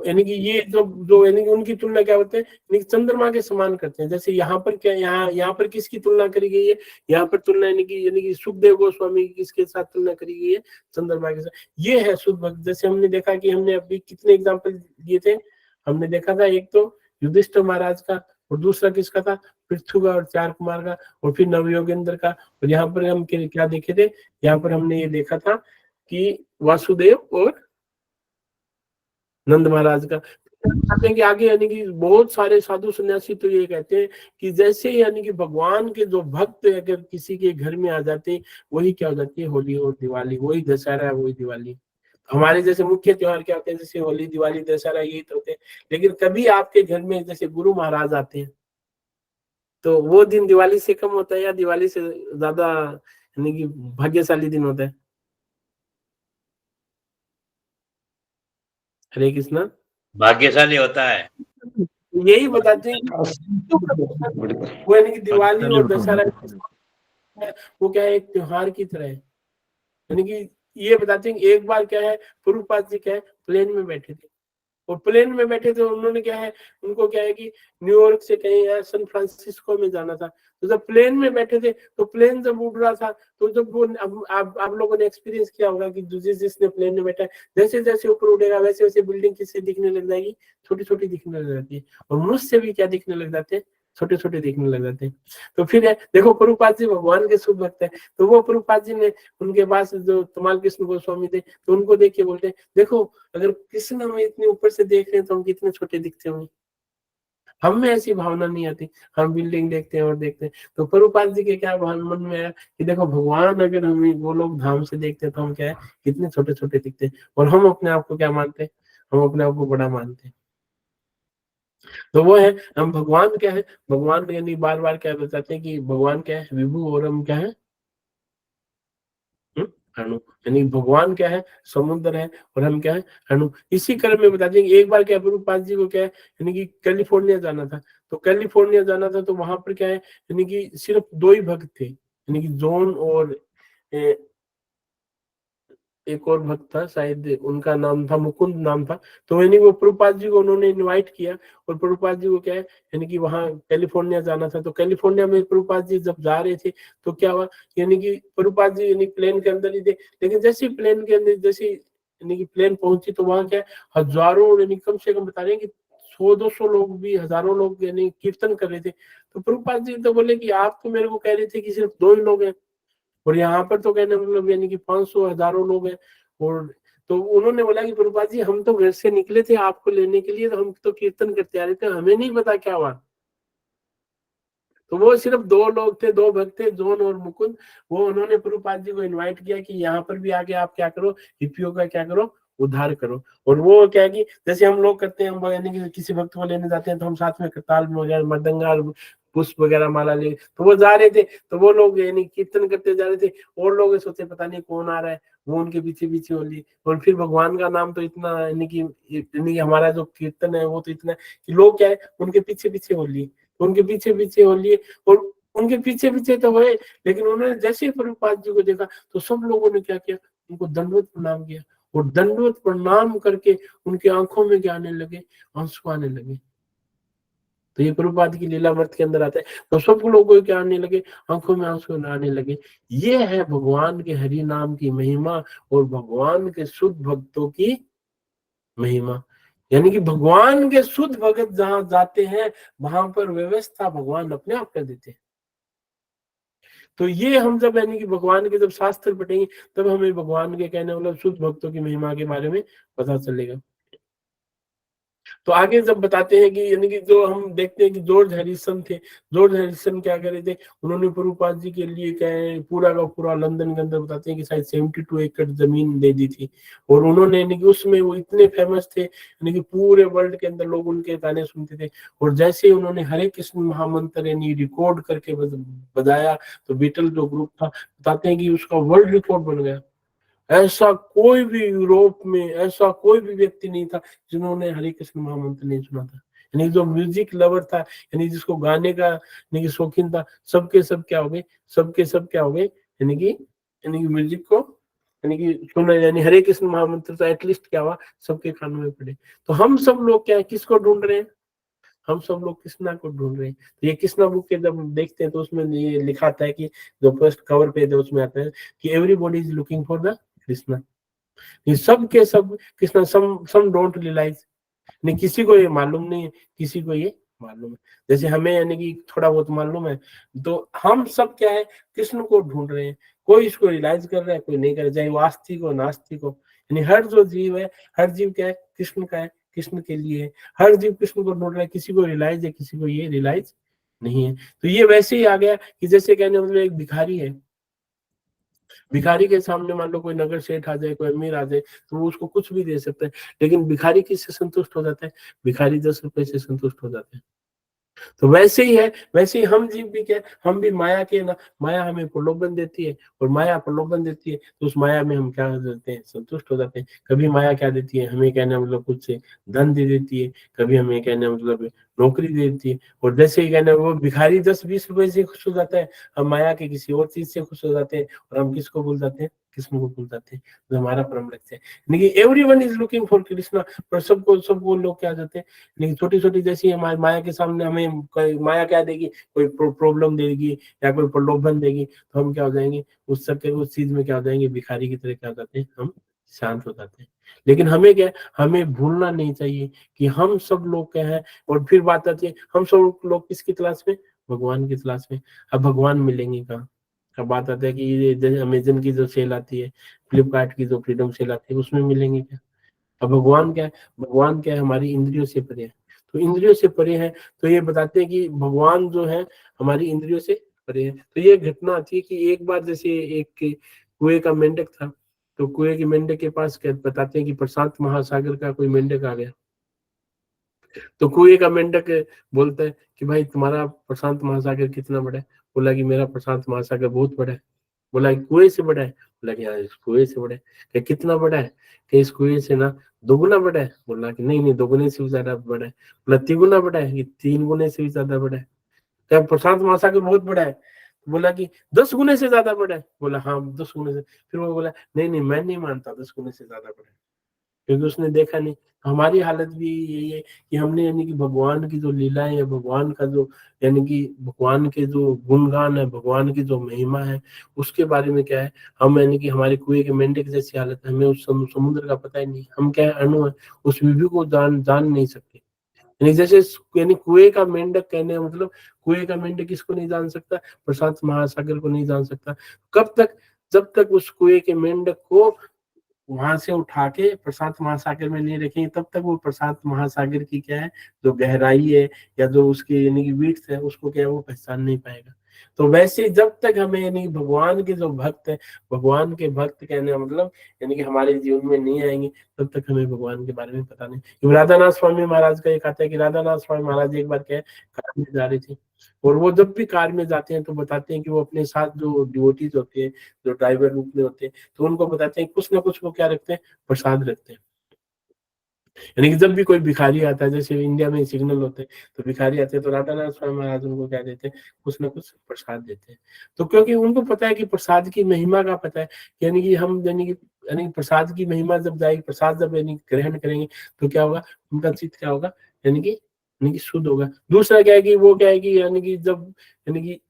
यानी कि ये जो जो यानी कि उनकी तुलना क्या होते हैं, यानी कि चंद्रमा के समान करते हैं। जैसे यहाँ पर क्या, यहाँ पर किसकी तुलना करी गई है, यहाँ पर तुलना यानी कि सुखदेव गोस्वामी की किसके साथ तुलना करी गई है, चंद्रमा के साथ। ये है शुद्ध भक्त। जैसे हमने देखा कि हमने अभी कितने एग्जाम्पल दिए थे, हमने देखा था एक तो युधिष्ठिर महाराज का, और दूसरा किसका था, पृथ्वी का और 4 कुमार का, और फिर नवयोगेंद्र का। और यहाँ पर हम क्या देखे थे, यहाँ पर हमने ये देखा था कि वासुदेव और नंद महाराज का। कहते हैं कि आगे यानी कि बहुत सारे साधु सन्यासी तो ये कहते हैं कि जैसे यानी कि भगवान के जो भक्त अगर किसी के घर में आ जाते हैं, वही क्या हो जाती है, होली और दिवाली, वही दशहरा है, वही दिवाली। हमारे जैसे मुख्य त्योहार क्या होते हैं, जैसे होली, दिवाली, दशहरा, ये तो होते हैं। लेकिन कभी आपके घर में जैसे गुरु महाराज आते हैं, तो वो दिन दिवाली से कम होता है या दिवाली से ज्यादा यानी कि भाग्यशाली दिन होता है? हरे कृष्णा। भाग्यशाली होता है। यही बताते हैं कि वो यानी कि दिवाली और दशहरा वो क्या है, एक त्योहार की तरह है। यानी कि ये बताते हैं कि एक बार क्या है, प्रभुपाद जी क्या है, प्लेन में बैठे थे, और प्लेन में बैठे थे, उन्होंने क्या है, उनको क्या है कि न्यूयॉर्क से कहीं या सैन फ्रांसिस्को में जाना था। तो जब प्लेन में बैठे थे, तो प्लेन जब उड़ रहा था, तो जब वो आप लोगों ने एक्सपीरियंस किया होगा कि जिसने प्लेन में बैठा है, जैसे जैसे ऊपर उड़ेगा वैसे वैसे बिल्डिंग किससे दिखने लग जाएगी, छोटी छोटी दिखने लग जाती है, और मनुष्य भी क्या दिखने लग जाते हैं, छोटे छोटे दिखने लग जाते हैं। तो फिर है, देखो प्रभुपाद जी भगवान के शुभ भक्त है, तो वो प्रभुपाद जी ने उनके पास जो तमाल कृष्ण गोस्वामी थे, तो उनको देख के बोलते हैं, देखो अगर कृष्ण हमें इतने ऊपर से देख रहे हैं तो हम कितने छोटे दिखते होंगे। हम में ऐसी भावना नहीं आती, हम बिल्डिंग देखते हैं और देखते हैं। तो प्रभुपाद जी के क्या मन में आया कि देखो भगवान अगर हमें वो लोग धाम से देखते हैं तो हम क्या है, कितने छोटे छोटे दिखते हैं, और हम अपने आप को क्या मानते हैं, हम अपने आप को बड़ा मानते हैं। तो वो है, हम भगवान क्या है, भगवान यानी बार बार क्या बताते हैं कि भगवान क्या है, विभु, और हम क्या है, अणु। यानी भगवान क्या है, समुद्र है, और हम क्या है, अणु। इसी क्रम में बताते हैं कि एक बार क्या प्रभुपाद जी को क्या है, यानी कि कैलिफोर्निया जाना था। तो कैलिफोर्निया जाना था, तो वहां पर क्या है, यानी कि सिर्फ 2 ही भक्त थे, यानी कि जॉन और एक और भक्त था, शायद उनका नाम था मुकुंद नाम था। तो यानी वो प्रभुपाद जी को उन्होंने इनवाइट किया, और प्रभुपाद जी को क्या है, यानी कि वहां कैलिफोर्निया जाना था। तो कैलिफोर्निया में प्रभुपाद जी जब जा रहे थे, तो क्या हुआ, यानी कि प्रभुपाद जी यानी प्लेन के अंदर ही थे, लेकिन जैसे प्लेन के अंदर जैसे यानी कि प्लेन पहुंची, तो वहां क्या है, हजारों यानी कम से कम बता रहे हैं कि 100-200 लोग भी, हजारों लोग यानी कीर्तन कर रहे थे। तो प्रभुपाद जी तो बोले कि आप तो मेरे को कह रहे थे कि सिर्फ 2 ही लोग हैं, और यहाँ पर तो कहने मतलब यानी कि 500 हजारों लोग हैं। और तो उन्होंने बोला कि प्रभुपाद जी हम तो घर से निकले थे आपको लेने के लिए, तो हम तो कीर्तन करते आ रहे थे, हमें नहीं पता क्या हुआ। तो वो सिर्फ 2 लोग थे, 2 भक्त थे, जॉन और मुकुंद। वो उन्होंने प्रभुपाद जी को इनवाइट किया कि यहाँ पर भी आके आप क्या करो, हिप्पियों का क्या करो, उद्धार करो। और वो क्या है कि जैसे हम लोग करते हैं, हम यानी कि किसी भक्त को लेने जाते हैं, तो हम साथ में करताल वगैरह, मृदंगा, पुष्प वगैरह, माला ले, तो वो जा रहे थे, तो वो लोग यानी कीर्तन करते जा रहे थे, और लोग सोचे पता नहीं कौन आ रहा है, वो उनके पीछे पीछे हो ली। और फिर भगवान का नाम तो इतना यानी कि हमारा जो कीर्तन है वो तो इतना है कि लोग क्या है, उनके पीछे पीछे हो लिए, उनके पीछे पीछे हो लिए, और उनके पीछे पीछे तो हुए, लेकिन उन्होंने जैसे ही प्रभुपाद जी को देखा, तो सब लोगों ने क्या किया, उनको दंडवत प्रणाम किया, और दंडवत प्रणाम करके उनकी आंखों में क्या आने लगे, आंसू आने लगे। तो ये प्रभुपाद की लीलामृत के अंदर आता है। तो सब लोगों को क्या आने लगे, आंखों में आंसू आने लगे। ये है भगवान के हरि नाम की महिमा, और भगवान के शुद्ध भक्तों की महिमा। यानी कि भगवान के शुद्ध भक्त जहां जाते हैं, वहां पर व्यवस्था भगवान अपने आप कर देते हैं। तो ये हम जब यानी कि भगवान के जब शास्त्र पढ़ेंगे, तब हमें भगवान के कहने मतलब शुद्ध भक्तों की महिमा के बारे में पता चलेगा। तो आगे जब बताते हैं कि यानी कि जो हम देखते हैं कि जॉर्ज हैरिसन थे, जॉर्ज हैरिसन क्या कर रहे थे, उन्होंने प्रभुपाद जी के लिए क्या है, पूरा का पूरा लंदन के अंदर बताते हैं कि शायद 72 एकड़ जमीन दे दी थी। और उन्होंने यानी कि उसमें वो इतने फेमस थे, यानी कि पूरे वर्ल्ड के अंदर लोग उनके गाने सुनते थे। और जैसे ही उन्होंने हरे कृष्ण महामंत्र यानी रिकॉर्ड करके बजाया, तो बीटल जो ग्रुप था, बताते हैं कि उसका वर्ल्ड रिकॉर्ड बन गया। ऐसा कोई भी यूरोप में ऐसा कोई भी व्यक्ति नहीं था जिन्होंने हरे कृष्ण महामंत्र नहीं सुना था। यानी जो म्यूजिक लवर था, यानी जिसको गाने का यानी कि शौकीन था, सबके सब क्या हो गए, सबके सब क्या हो गए, यानी कि म्यूजिक को यानी कि सुना, यानी हरे कृष्ण महामंत्र तो एटलीस्ट क्या हुआ, सबके कानों में पड़े। तो हम सब लोग क्या है, किसको ढूंढ रहे हैं, हम सब लोग कृष्णा को ढूंढ रहे हैं। तो ये कृष्णा बुक के जब हम देखते हैं, तो उसमें ये लिखा आता है कि जो फर्स्ट कवर पे उसमें आता है कि everybody is looking for the Krishna. ये सब के सब कृष्णा, सम डोंट रियलाइज, नहीं किसी को ये मालूम नहीं है, किसी को ये मालूम है। जैसे हमें यानी कि थोड़ा बहुत मालूम है, तो हम सब क्या है, कृष्ण को ढूंढ रहे हैं। कोई इसको रियलाइज कर रहा है, कोई नहीं कर रहा, चाहे वो आस्तिक हो नास्तिक हो। यानी हर जो जीव है, हर जीव क्या है, कृष्ण का है, कृष्ण के लिए है। हर जीव कृष्ण को ढूंढ रहा है, किसी को रियलाइज है, किसी को ये रियलाइज नहीं है। तो ये वैसे ही आ गया कि जैसे कहने मतलब एक भिखारी है, भिखारी के सामने मान लो कोई नगर सेठ आ जाए, कोई अमीर आ जाए, तो वो उसको कुछ भी दे सकता है, लेकिन भिखारी किससे संतुष्ट हो जाता है? भिखारी 10 रुपए से संतुष्ट हो जाते हैं। तो वैसे ही है, वैसे ही हम जीव भी क्या है, हम भी माया के ना, माया हमें प्रलोभन देती है, और माया प्रलोभन देती है तो उस माया में हम क्या हो जाते हैं? संतुष्ट हो जाते हैं। कभी माया क्या देती है हमें? कहने का मतलब कुछ से धन दे देती है, कभी हमें कहने का मतलब नौकरी दे देती है। और जैसे ही कहना वो भिखारी 10-20 रुपए से खुश हो जाता है, हम माया के किसी और चीज से खुश हो जाते हैं, और हम किसको भूल जाते हैं? कृष्ण को भूल जाते हैं, जो हमारा परम लक्ष्य है। यानी कि everyone is looking for Krishna, पर सबको लोग क्या जाते हैं? लेकिन छोटी छोटी जैसी हमारी माया के सामने हमें माया क्या देगी? कोई प्रॉब्लम देगी या कोई प्रलोभन देगी, तो हम क्या हो जाएंगे? उस सब के उस चीज में क्या हो जाएंगे? भिखारी की तरह क्या हो जाते हैं? हम शांत हो जाते हैं। लेकिन हमें क्या है? हमें भूलना नहीं चाहिए कि हम सब लोग क्या है। और फिर बात आती है, हम सब लोग किसकी तलाश में? भगवान की तलाश में। अब भगवान मिलेंगे कहाँ? अब बात आता है कि ये जैसे अमेजन की जो सेल आती है, फ्लिपकार्ट की जो फ्रीडम सेल आती है, उसमें मिलेंगे क्या? अब भगवान क्या है? भगवान क्या है? हमारी इंद्रियों से परे है। तो इंद्रियों से परे है, तो ये बताते हैं कि भगवान जो है हमारी इंद्रियों से परे है। तो ये घटना आती है कि एक बार जैसे एक कुएं का मेंढक था, तो कुएं के मेंढक के पास क्या बताते हैं कि प्रशांत महासागर का कोई मेंढक आ गया। तो कुएं का मेंढक बोलता है कि भाई तुम्हारा प्रशांत महासागर कितना बड़ा है? बोला कि मेरा प्रशांत महासागर बहुत बड़ा है। बोला कि कुएं से बड़ा है? बोला कि हाँ इस कुएं से बड़ा है। कि कितना बड़ा है? कि इस कुएं से ना दोगुना बड़ा है। बोला कि नहीं नहीं, दोगुने से भी ज्यादा बड़ा है। बोला तिगुना बड़ा है? कि 3 गुने से भी ज्यादा बड़ा है। क्या प्रशांत महासागर बहुत बड़ा है? बोला कि 10 गुने से ज्यादा बड़ा है। बोला हाँ 10 गुने से। फिर वो बोला नहीं नहीं, मैं नहीं मानता 10 गुने से ज्यादा बड़ा है, क्योंकि उसने देखा नहीं। हमारी हालत भी यही है कि हमने यानी कि भगवान की जो लीलाएं है, भगवान का जो यानी कि भगवान के जो गुणगान है, भगवान की जो महिमा है, उसके बारे में क्या है, हम यानी कि हमारे कुएं के मेंढक जैसी हालत है। हमें उस समुद्र का पता ही नहीं, हम क्या है? अणु है, उस विधि को जान नहीं सकते। यानी जैसे यानी कुएं का मेंढक कहने का मतलब, कुएं का मेंढक किसको नहीं जान सकता? प्रशांत महासागर को नहीं जान सकता। कब तक? जब तक उस कुएं के मेंढक को वहां से उठा के प्रशांत महासागर में नहीं रखेंगे, तब तक वो प्रशांत महासागर की क्या है, जो गहराई है या जो उसकी यानी कि विड्थ है, उसको क्या है वो पहचान नहीं पाएगा। तो वैसे जब तक हमें यानी भगवान के जो भक्त है, भगवान के भक्त कहने का मतलब यानी कि हमारे जीवन में नहीं आएंगे, तब तक हमें भगवान के बारे में पता नहीं। राधानाथ स्वामी महाराज का एक आता है कि राधानाथ स्वामी महाराज एक बार क्या है, कार में जा रहे थे, और वो जब भी कार में जाते हैं तो बताते हैं कि वो अपने साथ जो डिवोटीज होते हैं, जो ड्राइवर रूप में होते हैं, तो उनको बताते हैं कुछ ना कुछ वो क्या रखते हैं? प्रसाद रखते हैं। यानी कि जब भी कोई भिखारी आता है, जैसे इंडिया में सिग्नल होते हैं, तो भिखारी आते हैं तो राधानाथ स्वामी महाराज उनको क्या देते हैं? कुछ ना कुछ प्रसाद देते हैं। तो क्योंकि उनको पता है कि प्रसाद की महिमा का पता है, यानी कि हम यानी कि प्रसाद की महिमा जब जाएगी, प्रसाद जब यानी ग्रहण करेंगे, तो क्या होगा? उनका चित्त क्या होगा? यानी कि शुद्ध होगा। दूसरा क्या है कि वो क्या है कि यानी कि जब यानी कि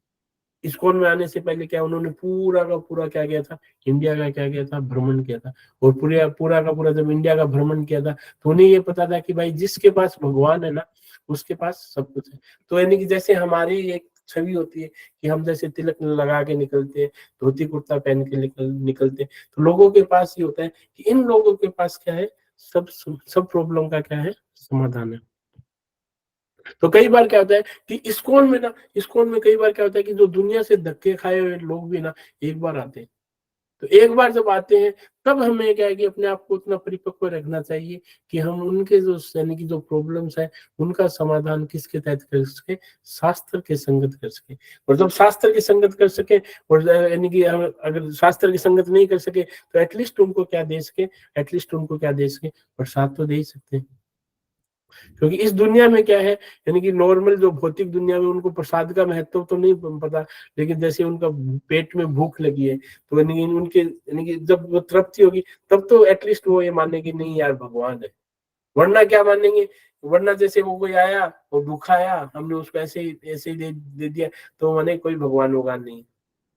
इस्कॉन में आने से पहले क्या उन्होंने पूरा का पूरा क्या किया था? इंडिया का क्या किया था? भ्रमण किया था। और पूरा पूरा का पूरा जब इंडिया का भ्रमण किया था, तो उन्हें ये पता था कि भाई जिसके पास भगवान है ना, उसके पास सब कुछ है। तो यानी कि जैसे हमारी एक छवि होती है कि हम जैसे तिलक लगा के निकलते हैं, धोती कुर्ता पहन के निकलते हैं, तो लोगों के पास ये होता है कि इन लोगों के पास क्या है? सब प्रॉब्लम का क्या है? समाधान है। तो कई बार क्या होता है कि इस्कॉन में कई बार क्या होता है कि जो दुनिया से धक्के खाए हुए लोग भी ना एक बार आते हैं। तो एक बार जब आते हैं, तब हमें क्या है कि अपने आप को उतना परिपक्व रखना चाहिए कि हम उनके जो यानी कि जो प्रॉब्लम्स है, उनका समाधान किसके तहत कर सके? शास्त्र के संगत कर सके। और जब शास्त्र की संगत कर सके, और यानी कि अगर शास्त्र की संगत नहीं कर सके, तो एटलीस्ट उनको क्या दे सके? एटलीस्ट उनको क्या दे सके? प्रसाद तो दे ही सकते हैं। क्योंकि इस दुनिया में क्या है, यानी कि नॉर्मल जो भौतिक दुनिया में उनको प्रसाद का महत्व तो नहीं पता, लेकिन जैसे उनका पेट में भूख लगी है, तो यानी कि उनके यानी कि जब वो तृप्ति होगी, तब तो एटलीस्ट वो ये माने कि नहीं यार भगवान है। वरना क्या मानेंगे? वरना जैसे वो कोई आया और भूखा आया, हमने उसको ऐसे ही दे दिया, तो माने कोई भगवान वगवान नहीं।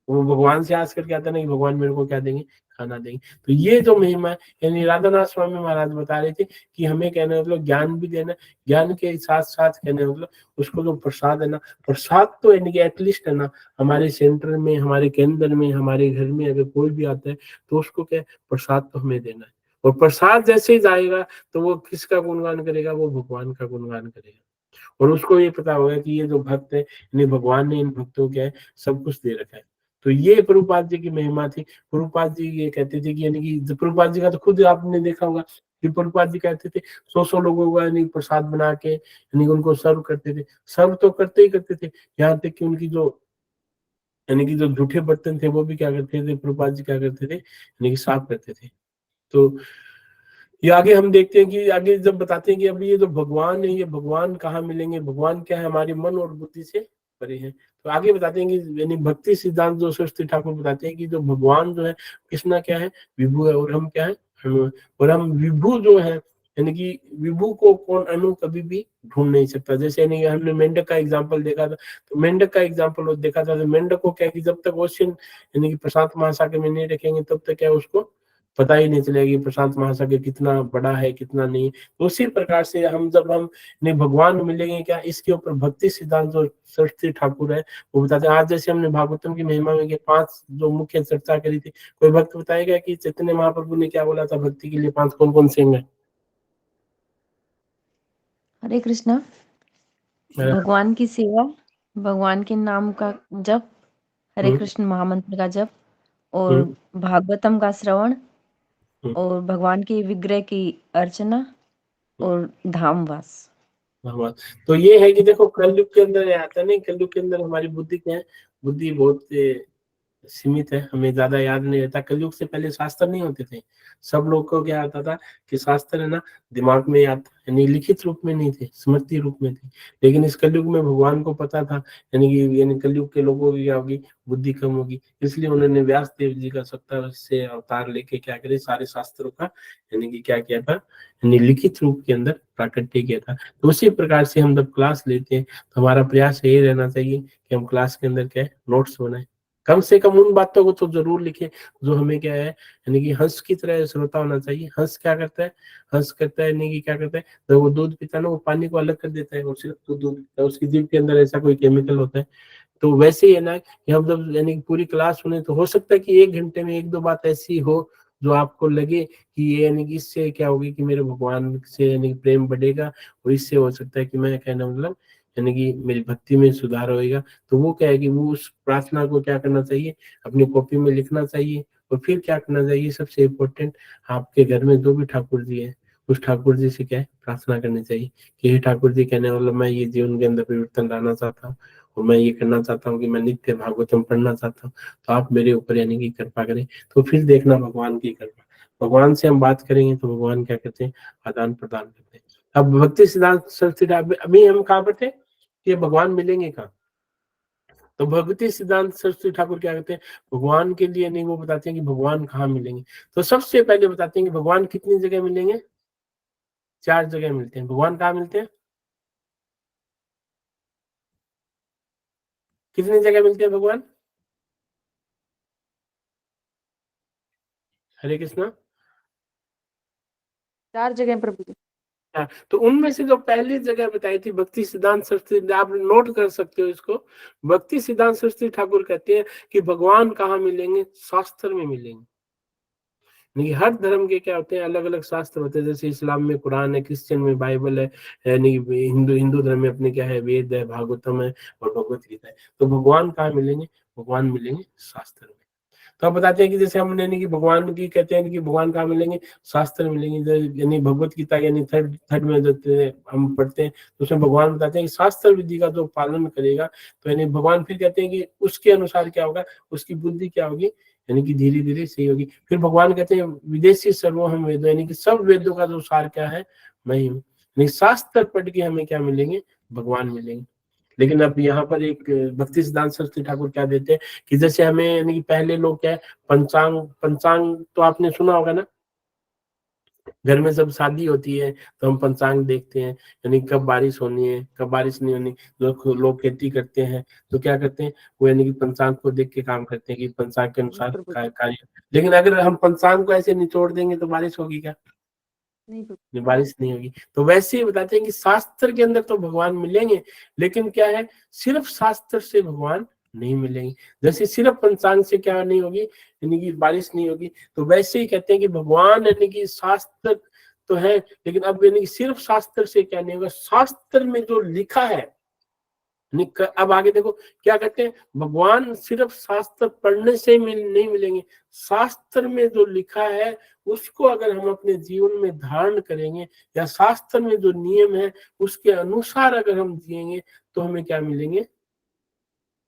वो भगवान से आस करके आता नहीं, भगवान मेरे को क्या देंगे? खाना देंगे। तो ये जो महिमा है, यानी राधानाथ स्वामी महाराज बता रहे थे कि हमें कहना मतलब ज्ञान भी देना, ज्ञान के साथ साथ कहना मतलब उसको जो प्रसाद है ना, प्रसाद तो यानी कि एटलीस्ट है ना, हमारे सेंटर में, हमारे केंद्र में, हमारे घर में अगर कोई भी आता है, तो उसको क्या प्रसाद तो हमें देना है। और प्रसाद जैसे ही जाएगा, तो वो किसका गुणगान करेगा? वो भगवान का गुणगान करेगा। और उसको ये पता होगा कि ये जो भक्त है, यानी भगवान ने इन भक्तों क्या है? सब कुछ दे रखा है। तो ये प्रभुपाद जी की महिमा थी। प्रभुपाद जी ये कहते थे कि यानी कि प्रभुपाद जी का तो खुद आपने देखा होगा कि प्रभुपाद जी कहते थे 100 लोगों का यानी प्रसाद बना के यानी उनको सर्व करते थे। सर्व तो करते ही करते थे, यहाँ तक कि उनकी जो यानी कि जो जूठे बर्तन थे वो भी क्या करते थे, प्रभुपाद जी क्या करते थे यानी कि साफ करते थे। तो ये आगे हम देखते हैं कि आगे जब बताते हैं कि अब ये जो भगवान है, ये भगवान कहाँ मिलेंगे, भगवान क्या है, हमारे मन और बुद्धि से परे हैं। तो आगे बताते हैं कि यानी भक्ति सिद्धांत जो सरस्वती ठाकुर बताते हैं कि जो भगवान जो है कृष्णा क्या है, विभु है, और हम क्या है, अणु है। और हम विभु जो है यानी कि विभु को कौन अणु कभी भी ढूंढ नहीं सकता। जैसे यानी कि हमने मेंढक का एग्जाम्पल देखा था, तो मेंढक का एग्जाम्पल देखा था, तो मेंढक को क्या कि जब तक ओशियन यानी कि प्रशांत महासागर में नहीं रखेंगे तब तक क्या उसको पता ही नहीं चलेगा कि प्रशांत महासागर कितना बड़ा है कितना नहीं। तो उसी प्रकार से हम जब हम ने भगवान मिलेंगे क्या, इसके ऊपर भक्ति सिद्धांत जो सरस्वती ठाकुर है वो बताते हैं। आज जैसे हमने भागवतम की महिमा में 5 जो मुख्य चर्चा करी थी, कोई भक्त बताएगा कि चैतन्य महाप्रभु ने क्या बोला था भक्ति के लिए 5 कौन कौन से अंग है? हरे कृष्णा। भगवान की सेवा, भगवान के नाम का जप, हरे कृष्ण महामंत्र का जप, और भागवतम का श्रवण, और भगवान के विग्रह की अर्चना, और धामवास। तो ये है कि देखो कलयुग के अंदर आता नहीं, कलयुग के अंदर हमारी बुद्धि क्या है, बुद्धि बहुत सीमित है, हमें ज्यादा याद नहीं रहता। कलयुग से पहले शास्त्र नहीं होते थे, सब लोग को क्या आता था कि शास्त्र है ना दिमाग में याद, यानी लिखित रूप में नहीं थे, स्मृति रूप में थे। लेकिन इस कलयुग में भगवान को पता था यानी कि यानी कलयुग के लोगों की क्या होगी, बुद्धि कम होगी, इसलिए उन्होंने व्यास देव जी का 70 से अवतार लेके क्या करे, सारे शास्त्रों का यानी कि क्या किया था, यानी लिखित रूप के अंदर प्राकट्य किया था। तो उसी प्रकार से हम जब क्लास लेते हैं तो हमारा प्रयास यही रहना चाहिए कि हम क्लास के अंदर क्या है, नोट्स बनाए, कम से कम उन बातों को तो जरूर लिखें जो हमें क्या है यानी कि हंस की तरह श्रोता होना चाहिए। हंस क्या करता है, हंस करता है यानी कि क्या करता है, जब वो दूध पीता है ना वो पानी को अलग कर देता है और सिर्फ दूध पीता है, उसकी जीभ के अंदर ऐसा कोई केमिकल होता है। तो वैसे ही है ना कि हम जब यानी कि पूरी क्लास सुने तो हो सकता है कि 1 घंटे में 1-2 बात ऐसी हो जो आपको लगे कि ये यानी कि इससे क्या होगी कि मेरे भगवान से यानी कि प्रेम बढ़ेगा, और इससे हो सकता है कि मैं कहना मतलब यानी कि मेरी भक्ति में सुधार होएगा। तो वो क्या है कि वो उस प्रार्थना को क्या करना चाहिए, अपनी कॉपी में लिखना चाहिए। और फिर क्या करना चाहिए, सबसे इम्पोर्टेंट, आपके घर में जो भी ठाकुर जी है उस ठाकुर जी से क्या है, प्रार्थना करनी चाहिए कि हे ठाकुर जी, कहने वाला मैं ये जीवन के अंदर परिवर्तन लाना चाहता हूँ और मैं ये करना चाहता हूँ कि मैं नित्य भागवतम पढ़ना चाहता हूँ, तो आप मेरे ऊपर यानी कि कृपा करें। तो फिर देखना भगवान की कृपा, भगवान से हम बात करेंगे तो भगवान क्या करते हैं, आदान प्रदान करते हैं। अब भक्ति सिद्धांत सरस्वती अभी हम कहाँ पर थे कि भगवान मिलेंगे कहाँ, तो भक्ति सिद्धांत सरस्वती ठाकुर क्या कहते हैं, भगवान के लिए नहीं, वो बताते हैं कि भगवान कहाँ मिलेंगे। तो सबसे पहले बताते हैं कि भगवान कितनी जगह मिलेंगे, 4 जगह मिलते हैं। भगवान कहाँ मिलते हैं, कितनी जगह मिलते हैं भगवान, हरे कृष्णा। 4 जगह प्रभु जी। हाँ, तो उनमें से जो पहली जगह बताई थी भक्ति सिद्धांत सरस्वती, आप नोट कर सकते हो इसको। भक्ति सिद्धांत सरस्वती ठाकुर कहते हैं कि भगवान कहाँ मिलेंगे, शास्त्र में मिलेंगे। नहीं, हर धर्म के क्या होते हैं, अलग अलग शास्त्र होते हैं। जैसे इस्लाम में कुरान है, क्रिश्चियन में बाइबल है, यानी हिंदू धर्म में अपने क्या है, वेद है, भागवतम है और भगवत गीता है। तो भगवान कहाँ मिलेंगे, भगवान मिलेंगे शास्त्र में। तो अब बताते हैं कि जैसे हमने यानी कि भगवान की कहते हैं कि भगवान कहाँ मिलेंगे, शास्त्र मिलेंगे। यानी भगवत गीता यानी थर्ड में जो हम पढ़ते हैं तो उसमें भगवान बताते हैं कि शास्त्र विधि का जो पालन करेगा, तो यानी भगवान फिर कहते हैं कि उसके अनुसार क्या होगा, उसकी बुद्धि क्या होगी, यानी कि धीरे धीरे सही होगी। फिर भगवान कहते हैं विदेशी सर्वोहम वेदो, यानी कि सब वेदों का जो सार क्या है, मैं ही हूँ। यानी शास्त्र पढ़ के हमें क्या मिलेंगे, भगवान मिलेंगे। लेकिन अब यहाँ पर एक भक्ति सिद्धांत सरस्वती ठाकुर क्या देते हैं कि जैसे हमें यानी कि पहले लोग क्या है, पंचांग पंचांग तो आपने सुना होगा ना, घर में जब शादी होती है तो हम पंचांग देखते हैं, यानी कब बारिश होनी है कब बारिश नहीं होनी। लोग खेती करते हैं तो क्या करते हैं, वो यानी कि पंचांग को देख के काम करते हैं कि पंचांग के अनुसार कार्य। लेकिन अगर हम पंचांग को ऐसे निचोड़ देंगे तो बारिश होगी क्या, नहीं, बारिश नहीं होगी। तो वैसे ही बताते हैं कि शास्त्र के अंदर तो भगवान मिलेंगे, लेकिन क्या है, सिर्फ शास्त्र से भगवान नहीं मिलेंगे। जैसे सिर्फ पंचांग से क्या नहीं होगी, यानी कि बारिश नहीं होगी, तो वैसे ही कहते हैं कि भगवान यानी कि शास्त्र तो है, लेकिन अब यानी कि सिर्फ शास्त्र से क्या नहीं होगा, शास्त्र में जो लिखा है अब आगे देखो क्या कहते हैं, भगवान सिर्फ शास्त्र पढ़ने से नहीं मिलेंगे, शास्त्र में जो लिखा है उसको अगर हम अपने जीवन में धारण करेंगे या शास्त्र में जो नियम है उसके अनुसार अगर हम जिएंगे तो हमें क्या मिलेंगे,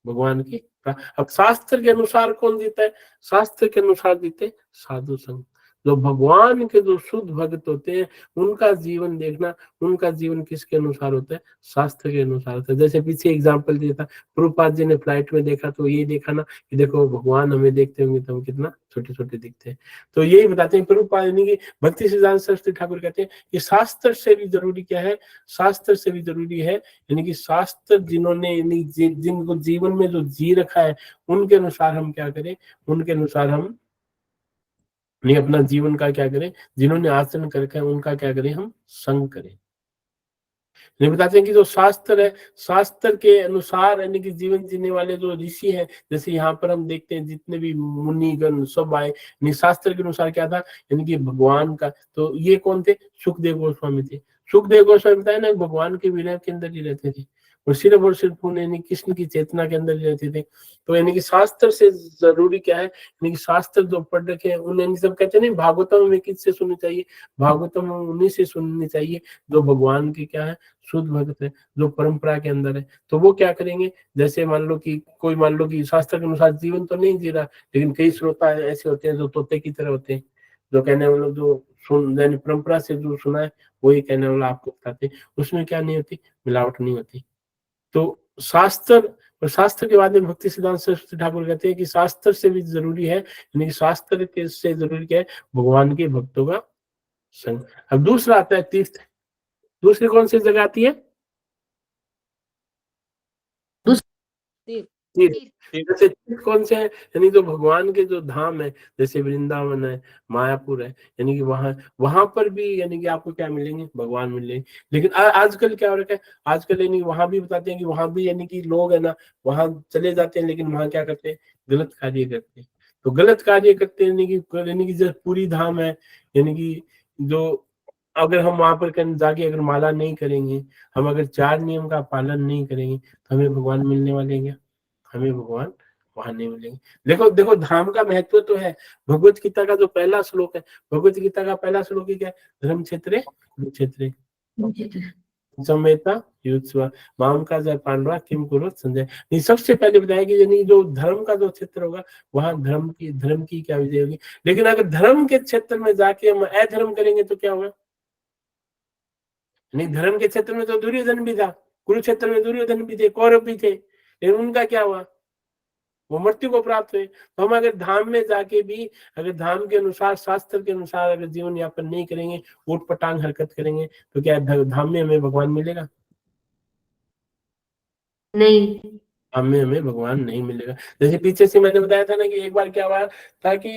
भगवान की। अब शास्त्र के अनुसार कौन जीता है, शास्त्र के अनुसार जीते साधु संग। जो भगवान के जो शुद्ध भक्त होते हैं उनका जीवन देखना, उनका जीवन किसके अनुसार होता है, शास्त्र के अनुसार होता है। जैसे पीछे एग्जांपल दिया था, प्रभुपाद जी ने फ्लाइट में देखा तो ये देखा ना कि देखो भगवान हमें देखते होंगे तो हम कितना छोटे छोटे दिखते हैं। तो यही बताते हैं प्रभुपाद यानी कि भक्ति सिद्धांत सरस्वती ठाकुर कहते हैं कि शास्त्र से भी जरूरी क्या है, शास्त्र से भी जरूरी है यानी कि शास्त्र जिन्होंने जिनको जीवन में जो जी रखा है उनके अनुसार हम क्या करें, उनके अनुसार हम नहीं अपना जीवन का क्या करें, जिन्होंने आचरण करके उनका क्या करें, हम संग करें। ये बताते हैं कि जो शास्त्र है, शास्त्र के अनुसार यानी कि जीवन जीने वाले जो ऋषि हैं, जैसे यहाँ पर हम देखते हैं जितने भी मुनिगण सब आए, शास्त्र के अनुसार क्या था यानी कि भगवान का। तो ये कौन थे, सुखदेव गोस्वामी थे। सुखदेव गोस्वामी बताया ना भगवान के विनय के अंदर ही रहते थे और सिर्फ यानी कृष्ण की चेतना के अंदर ही रहते थे। तो यानी कि शास्त्र से जरूरी क्या है, यानी कि शास्त्र जो पढ़ रखे हैं उन्हें सब कहते हैं नहीं, भागवतम में किससे सुननी चाहिए, भागवतम उन्हीं से सुननी चाहिए जो भगवान के क्या है, शुद्ध भक्त है, जो परंपरा के अंदर है। तो वो क्या करेंगे, जैसे मान लो कि शास्त्र के अनुसार जीवन तो नहीं जी रहा, लेकिन कई श्रोता ऐसे होते हैं जो तोते की तरह होते हैं, जो कहने वाले जो सुन यानी परंपरा से जो सुना है वही कहने वाला आपको बताते हैं, उसमें क्या नहीं होती, मिलावट नहीं होती। तो शास्त्र और शास्त्र के बाद में भक्ति सिद्धांत सरस्वती ठाकुर कहते हैं कि शास्त्र से भी जरूरी है, यानी शास्त्र के से जरूरी क्या है, भगवान के भक्तों का संग। अब दूसरा आता है तीर्थ। दूसरी कौन सी जगह आती है, तीर्थ। जैसे तीर्थ कौन से है, यानी जो भगवान के जो धाम है, जैसे वृंदावन है, मायापुर है, यानी कि वहां पर भी यानी कि आपको क्या मिलेंगे, भगवान मिलेंगे। लेकिन आजकल क्या हो रखा है, आजकल यानी वहां भी बताते हैं कि वहां भी यानी कि लोग है ना वहां चले जाते हैं, लेकिन वहां क्या करते हैं, गलत कार्य करते हैं। तो गलत कार्य करते हैं यानी कि जो पूरी धाम है, यानी कि जो अगर हम वहां पर जाके अगर माला नहीं करेंगे, हम अगर 4 नियम का पालन नहीं करेंगे तो हमें भगवान मिलने वाले हैं क्या, हमें भगवान वहां नहीं मिलेंगे। देखो देखो धाम का महत्व तो है। भगवत गीता का जो पहला श्लोक है, भगवत गीता का पहला श्लोक क्या है, धर्म क्षेत्रे कुरुक्षेत्रे समेता युत्स्वा माम का जय पांडवा किम कुरुत संजय। ये सबसे पहले बताया कि यानी जो धर्म का जो क्षेत्र होगा वहां धर्म की क्या विजय होगी। लेकिन अगर धर्म के क्षेत्र में जाके हम अधर्म करेंगे तो क्या होगा, नहीं धर्म के क्षेत्र में तो दुर्योधन भी था, कुरुक्षेत्र में दुर्योधन भी थे, कौरव भी थे, लेकिन उनका क्या हुआ, वो मृत्यु को प्राप्त हुए। तो हम अगर धाम में जाके भी अगर धाम के अनुसार शास्त्र के अनुसार अगर जीवन यापन नहीं करेंगे, ऊट पटांग हरकत करेंगे, तो क्या धाम में हमें भगवान मिलेगा, नहीं, धाम में हमें भगवान नहीं मिलेगा। जैसे पीछे से मैंने बताया था ना कि एक बार क्या हुआ था कि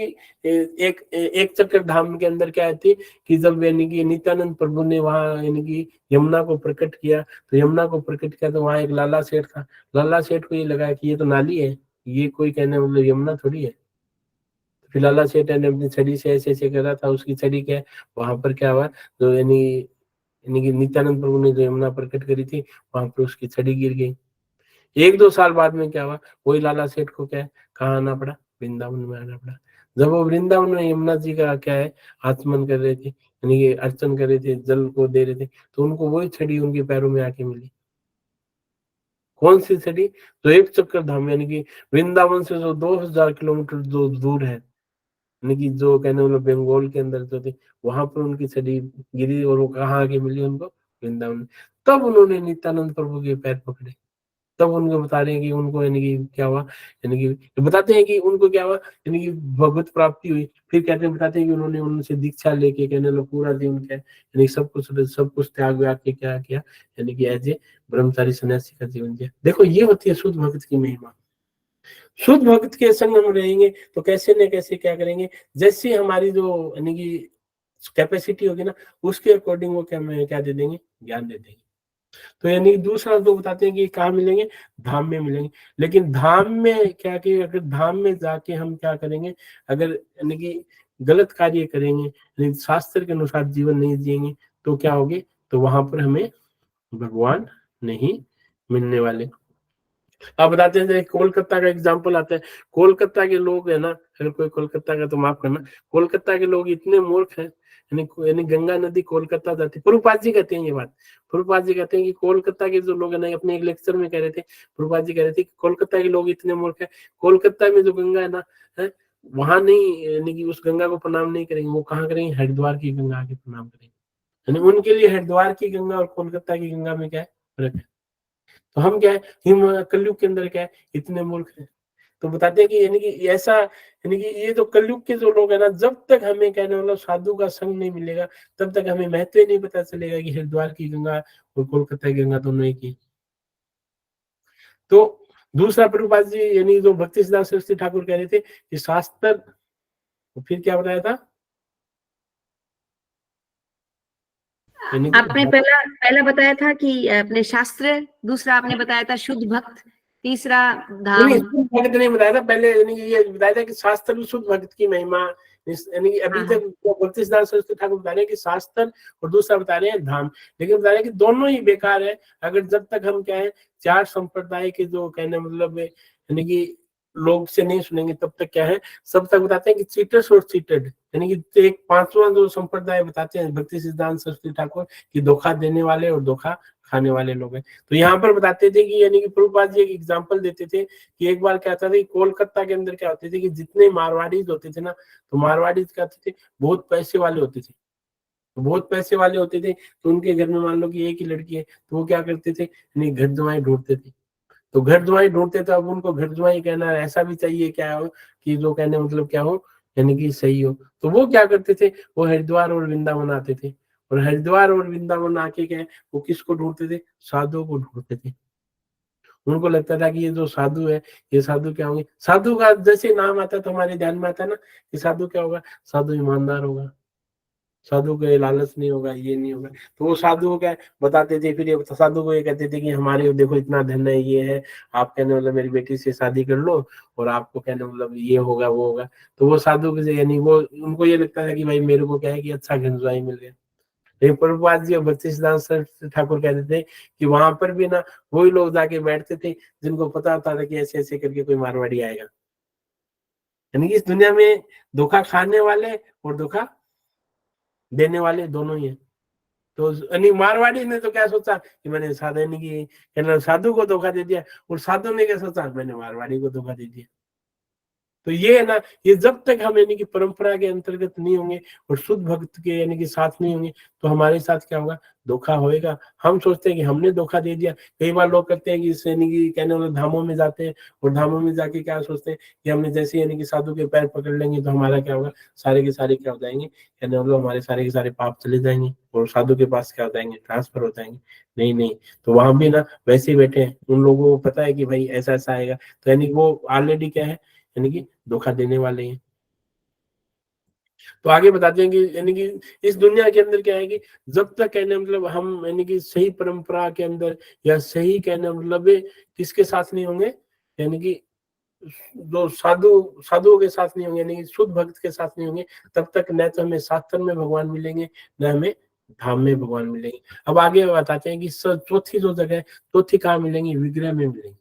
एक चक्कर धाम के अंदर क्या थी कि जब यानी कि नित्यानंद प्रभु ने वहां यानी कि यमुना को प्रकट किया, तो यमुना को प्रकट किया तो वहां एक लाला सेठ था। लाला सेठ को ये लगा कि ये तो नाली है, ये कोई कहने मतलब यमुना थोड़ी है। फिर लाला सेठ ने अपनी छड़ी से ऐसे ऐसे करा था, उसकी छड़ी क्या वहां पर क्या हुआ, जो यानी कि नित्यानंद प्रभु ने जो यमुना प्रकट करी थी वहां पर उसकी छड़ी गिर गई। 1-2 साल बाद में क्या हुआ, वही लाला सेठ को क्या है, कहाँ आना पड़ा, वृंदावन में आना पड़ा। जब वो वृंदावन में यमुना जी का क्या है आचमन कर रहे थे, यानी कि अर्चन कर रहे थे, जल को दे रहे थे, तो उनको वही छड़ी उनके पैरों में आके मिली। कौन सी छड़ी, तो एक चक्कर धाम यानी कि वृंदावन से जो 2000 किलोमीटर जो दूर है, यानी कि जो कहने वाले बंगाल के अंदर जो थे, वहां पर उनकी छड़ी गिरी और वो कहाँ आके मिली उनको, वृंदावन में। तब उन्होंने नित्यानंद प्रभु के पैर पकड़े, तब उनको बता रहे हैं कि उनको यानी कि क्या हुआ, यानी कि बताते हैं कि उनको क्या हुआ, यानी कि भगवत प्राप्ति हुई। फिर कहते हैं बताते हैं कि उन्होंने उनसे दीक्षा लेके कहने लो पूरा जीवन क्या यानी सब कुछ त्याग व्याग के क्या किया, यानी कि एज ए ब्रह्मचारी सन्यासी का जीवन दिया। देखो ये होती है शुद्ध भक्त की महिमा। शुद्ध भक्त के संग हम रहेंगे तो कैसे न कैसे क्या करेंगे, जैसी हमारी जो यानी कि कैपेसिटी होगी ना उसके अकॉर्डिंग वो क्या दे देंगे, ज्ञान दे देंगे। तो यानी दूसरा जो बताते हैं कि कहाँ मिलेंगे, धाम में मिलेंगे। लेकिन धाम में क्या कि अगर धाम में जाके हम क्या करेंगे, अगर यानी कि गलत कार्य करेंगे, यानी शास्त्र के अनुसार जीवन नहीं जिएंगे, तो क्या होगे, तो वहां पर हमें भगवान नहीं मिलने वाले। आप बताते हैं कोलकाता का एग्जाम्पल आता है। कोलकाता के लोग है ना, अगर कोई कोलकाता का तो माफ करना, कोलकाता के लोग इतने मूर्ख हैं, यानी गंगा नदी कोलकाता जाती। प्रभुपाद जी कहते हैं ये बात, प्रभुपाद जी कहते हैं कि कोलकाता के जो लोग है ना, अपने एक लेक्चर में कह रहे थे, प्रभुपाद जी कह रहे थे कि कोलकाता के लोग इतने मूर्ख है, कोलकाता में जो गंगा है ना, है वहां नहीं, यानी कि उस गंगा को प्रणाम नहीं करेंगे, वो कहाँ करेंगे, हरिद्वार की गंगा आके प्रणाम करेंगे। यानी उनके लिए हरिद्वार की गंगा और कोलकाता की गंगा में क्या है, फर्क है। तो हम क्या है, हिम कलयुग के अंदर क्या है, इतने मूर्ख हैं। तो बताते हैं कि यानी कि ऐसा, यानी कि ये जो कलयुग के जो लोग है ना, जब तक हमें कहने मतलब साधु का संग नहीं मिलेगा, तब तक हमें महत्व ही नहीं पता चलेगा कि हरिद्वार की गंगा और कोलकाता की गंगा दोनों एक ही। तो दूसरा प्रभुपाद जी यानी जो भक्ति सिद्धांत सरस्वती ठाकुर कह रहे थे कि शास्त्र, फिर क्या बताया था, यानी कि आपने पहला बताया था कि अपने शास्त्र, दूसरा आपने बताया था शुद्ध भक्त, तीसरा धाम। नहीं, शुद्ध भक्त नहीं बताया था पहले, यानी कि ये बताया था कि शास्त्र में शुद्ध भक्त की महिमा, यानी कि अभी तक भक्ति सिद्धांत सरस्वती ठाकुर बता रहे हैं कि शास्त्र, और दूसरा बता रहे हैं धाम। लेकिन बता रहे हैं कि दोनों ही बेकार है, अगर जब तक हम क्या है, चार संप्रदाय के जो कहने मतलब यानी कि लोग से नहीं सुनेंगे, तब तक क्या है, सब तक बताते हैं कि चीटर्स और चीटेड, यानी कि एक पांचवा जो संप्रदाय बताते हैं भक्ति सिद्धांत सरस्वती ठाकुर कि धोखा देने वाले और धोखा खाने वाले लोग हैं। तो यहाँ पर बताते थे कि यानी कि प्रभुपाद जी एक एग्जांपल देते थे कि एक बार क्या था, कोलकाता के अंदर क्या होते थे कि जितने मारवाड़ीज होते थे ना, तो मारवाड़ीज क्या होते थे, बहुत पैसे वाले होते थे। तो बहुत पैसे वाले होते थे, तो उनके घर में मान लो कि एक ही लड़की है, तो वो क्या करते थे, यानी घर जमाई ढूंढते थे। तो घर जुआई ढूंढते, तो अब उनको घर जुआई कहना ऐसा भी चाहिए क्या हो कि जो कहने मतलब क्या हो, यानी कि सही हो। तो वो क्या करते थे, वो हरिद्वार और वृंदावन आते थे, और हरिद्वार और वृंदावन आके क्या है, वो किसको ढूंढते थे, साधुओं को ढूंढते थे। उनको लगता था कि ये जो साधु है, ये साधु क्या होंगे, साधु का जैसे नाम आता है तो हमारे ध्यान में आता है ना कि साधु क्या होगा, साधु ईमानदार होगा, साधु को ये लालच नहीं होगा, ये नहीं होगा। तो वो साधु को क्या बताते थे, फिर ये साधु को ये कहते थे कि हमारे देखो इतना धन है, ये है, आप कहने मतलब मेरी बेटी से शादी कर लो और आपको कहने मतलब ये होगा वो होगा। तो वो साधु के यानी वो उनको ये लगता था कि भाई मेरे को क्या है कि अच्छा घनश्वाई मिल गया। लेकिन प्रभुपाद जी और भक्ति सिद्धांत सरस्वती ठाकुर कहते थे कि वहां पर भी ना वही लोग जाके बैठते थे जिनको पता होता था कि ऐसे ऐसे करके कोई मारवाड़ी आएगा। यानी कि इस दुनिया में धोखा खाने वाले और धोखा देने वाले दोनों ही है। तो मारवाड़ी ने तो क्या सोचा कि मैंने साधु की साधु को धोखा दे दिया, और साधु ने क्या सोचा, मैंने मारवाड़ी को धोखा दे दिया। तो ये है ना, ये जब तक हम यानी कि परंपरा के अंतर्गत नहीं होंगे और शुद्ध भक्त के यानी कि साथ नहीं होंगे, तो हमारे साथ क्या होगा, धोखा होएगा। हम सोचते हैं कि हमने धोखा दे दिया। कई बार लोग करते हैं कि यानी कि कहने वाले धामों में जाते हैं, और धामों में जाके क्या सोचते हैं कि हमने जैसे यानी कि साधु के पैर पकड़ लेंगे तो हमारा क्या होगा, सारे के सारे क्या हो जाएंगे, कहने वाले हमारे सारे के सारे पाप चले जाएंगे और साधु के पास क्या हो जाएंगे, ट्रांसफर हो जाएंगे। नहीं नहीं, तो वहां भी ना वैसे ही बैठे हैं, उन लोगों को पता है कि भाई ऐसा ऐसा आएगा, तो यानी वो ऑलरेडी क्या है, यानी कि धोखा देने वाले हैं। तो आगे बताते हैं कि यानी कि इस दुनिया के अंदर क्या है कि जब तक कहने मतलब हम यानी कि सही परंपरा के अंदर या सही कहने मतलब किसके साथ नहीं होंगे, यानी कि जो साधुओं के साथ नहीं होंगे, यानी कि शुद्ध भक्त के साथ नहीं होंगे, तब तक न तो हमें शास्त्र में भगवान मिलेंगे, न हमें धाम में भगवान मिलेंगे। अब आगे बताते हैं कि चौथी जो जगह, चौथी कहाँ मिलेंगी, विग्रह में मिलेंगे।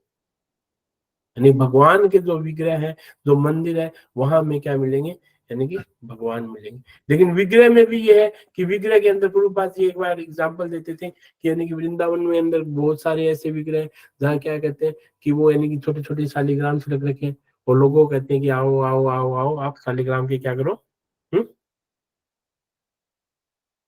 यानी भगवान के जो विग्रह है, जो मंदिर है, वहां में क्या मिलेंगे, यानी कि भगवान मिलेंगे। लेकिन विग्रह में भी ये है कि विग्रह के अंदर प्रभुपाद जी एक बार एग्जांपल देते थे कि यानी कि वृंदावन में अंदर बहुत सारे ऐसे विग्रह हैं जहाँ क्या कहते हैं कि वो यानी कि छोटे छोटे शालिग्राम से रख रखे हैं, और लोगों को कहते हैं कि आओ आओ आओ आओ आप शालिग्राम के क्या करो,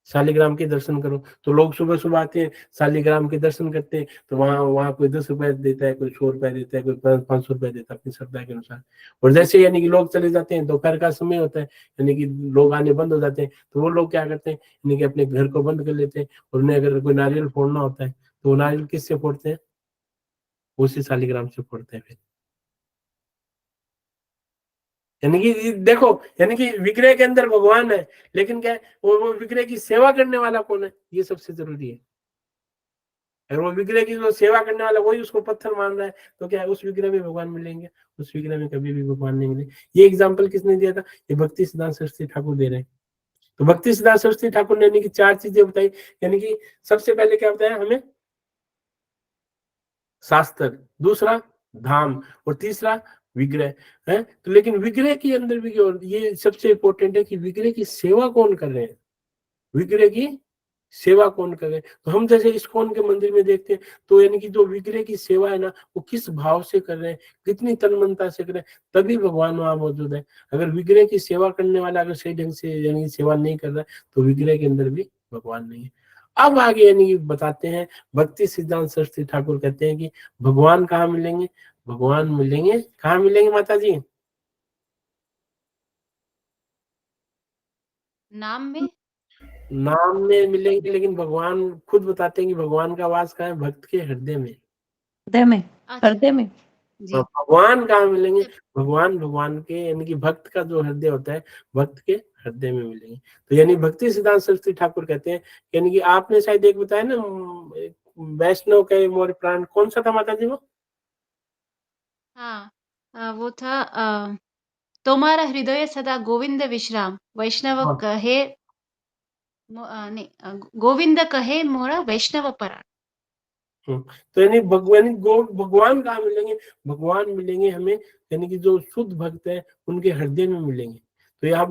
शालिग्राम के दर्शन करो। तो लोग सुबह सुबह आते हैं, शालिग्राम के दर्शन करते हैं, तो वहाँ कोई 10 रुपए देता है, कोई 100 रुपए देता है, कोई 500 रुपए देता है अपनी श्रद्धा के अनुसार। और जैसे यानी कि लोग चले जाते हैं, दोपहर का समय होता है, यानी कि लोग आने बंद हो जाते हैं, तो वो लोग क्या करते हैं, यानी कि अपने घर को बंद कर लेते हैं, और उन्हें अगर कोई नारियल फोड़ना होता है तो वो नारियल किससे फोड़ते हैं, उसी शालिग्राम से फोड़ते हैं। फिर यानी कि देखो, यानी कि विग्रह के अंदर भगवान है, लेकिन क्या है, वो विग्रह की सेवा करने वाला कौन है, ये सबसे जरूरी है। अगर वो विग्रह की जो सेवा करने वाला वही उसको पत्थर मान रहा है, तो क्या है, उस विग्रह में भगवान मिलेंगे, उस विग्रह में कभी भी भगवान नहीं मिले। ये एग्जाम्पल किसने दिया था, ये भक्ति सिद्धांत सरस्वती ठाकुर दे रहे हैं। तो भक्ति सिद्धांत सरस्वती ठाकुर ने यानी कि 4 चीजें बताई, यानी कि सबसे पहले क्या बताया हमें, शास्त्र, दूसरा धाम, और तीसरा विग्रह है। तो लेकिन विग्रह के अंदर भी, और ये सबसे इंपॉर्टेंट है कि विग्रह की सेवा कौन कर रहे हैं, विग्रह की सेवा कौन करे। तो हम जैसे इस्कॉन के मंदिर में देखते हैं, तो यानी कि जो विग्रह की सेवा है ना, वो किस भाव से कर रहे हैं, कितनी तन्मयता से कर रहे हैं, तभी भगवान वहां मौजूद है। अगर विग्रह की सेवा करने वाला अगर सही ढंग से यानी कि सेवा नहीं कर रहा है, तो विग्रह के अंदर भी भगवान नहीं है। अब आगे यानी कि बताते हैं, भक्ति सिद्धांत सरस्वती ठाकुर कहते हैं कि भगवान कहाँ मिलेंगे, भगवान मिलेंगे कहाँ मिलेंगे माता जी, नाम में। नाम में मिलेंगे, लेकिन भगवान खुद बताते हैं कि भगवान का वास कहाँ है, भक्त के हृदय में, हृदय में, अच्छा हृदय में। जी। और भगवान कहाँ मिलेंगे, भगवान के यानी कि भक्त का जो हृदय होता है, भक्त के हृदय में मिलेंगे। तो यानी भक्ति सिद्धांत सरस्वती ठाकुर कहते हैं, यानी कि आपने शायद एक बताया ना, वैष्णव के मोर प्राण, कौन सा था माता जी वो? हाँ वो था तुम्हारा हृदय सदा गोविंद विश्राम, वैष्णव हाँ। कहे नहीं गोविंद कहे मोरा वैष्णव पराण। तो यानी भगवान कहाँ मिलेंगे, भगवान मिलेंगे हमें यानी कि जो शुद्ध भक्त है उनके हृदय में मिलेंगे। तो यहाँ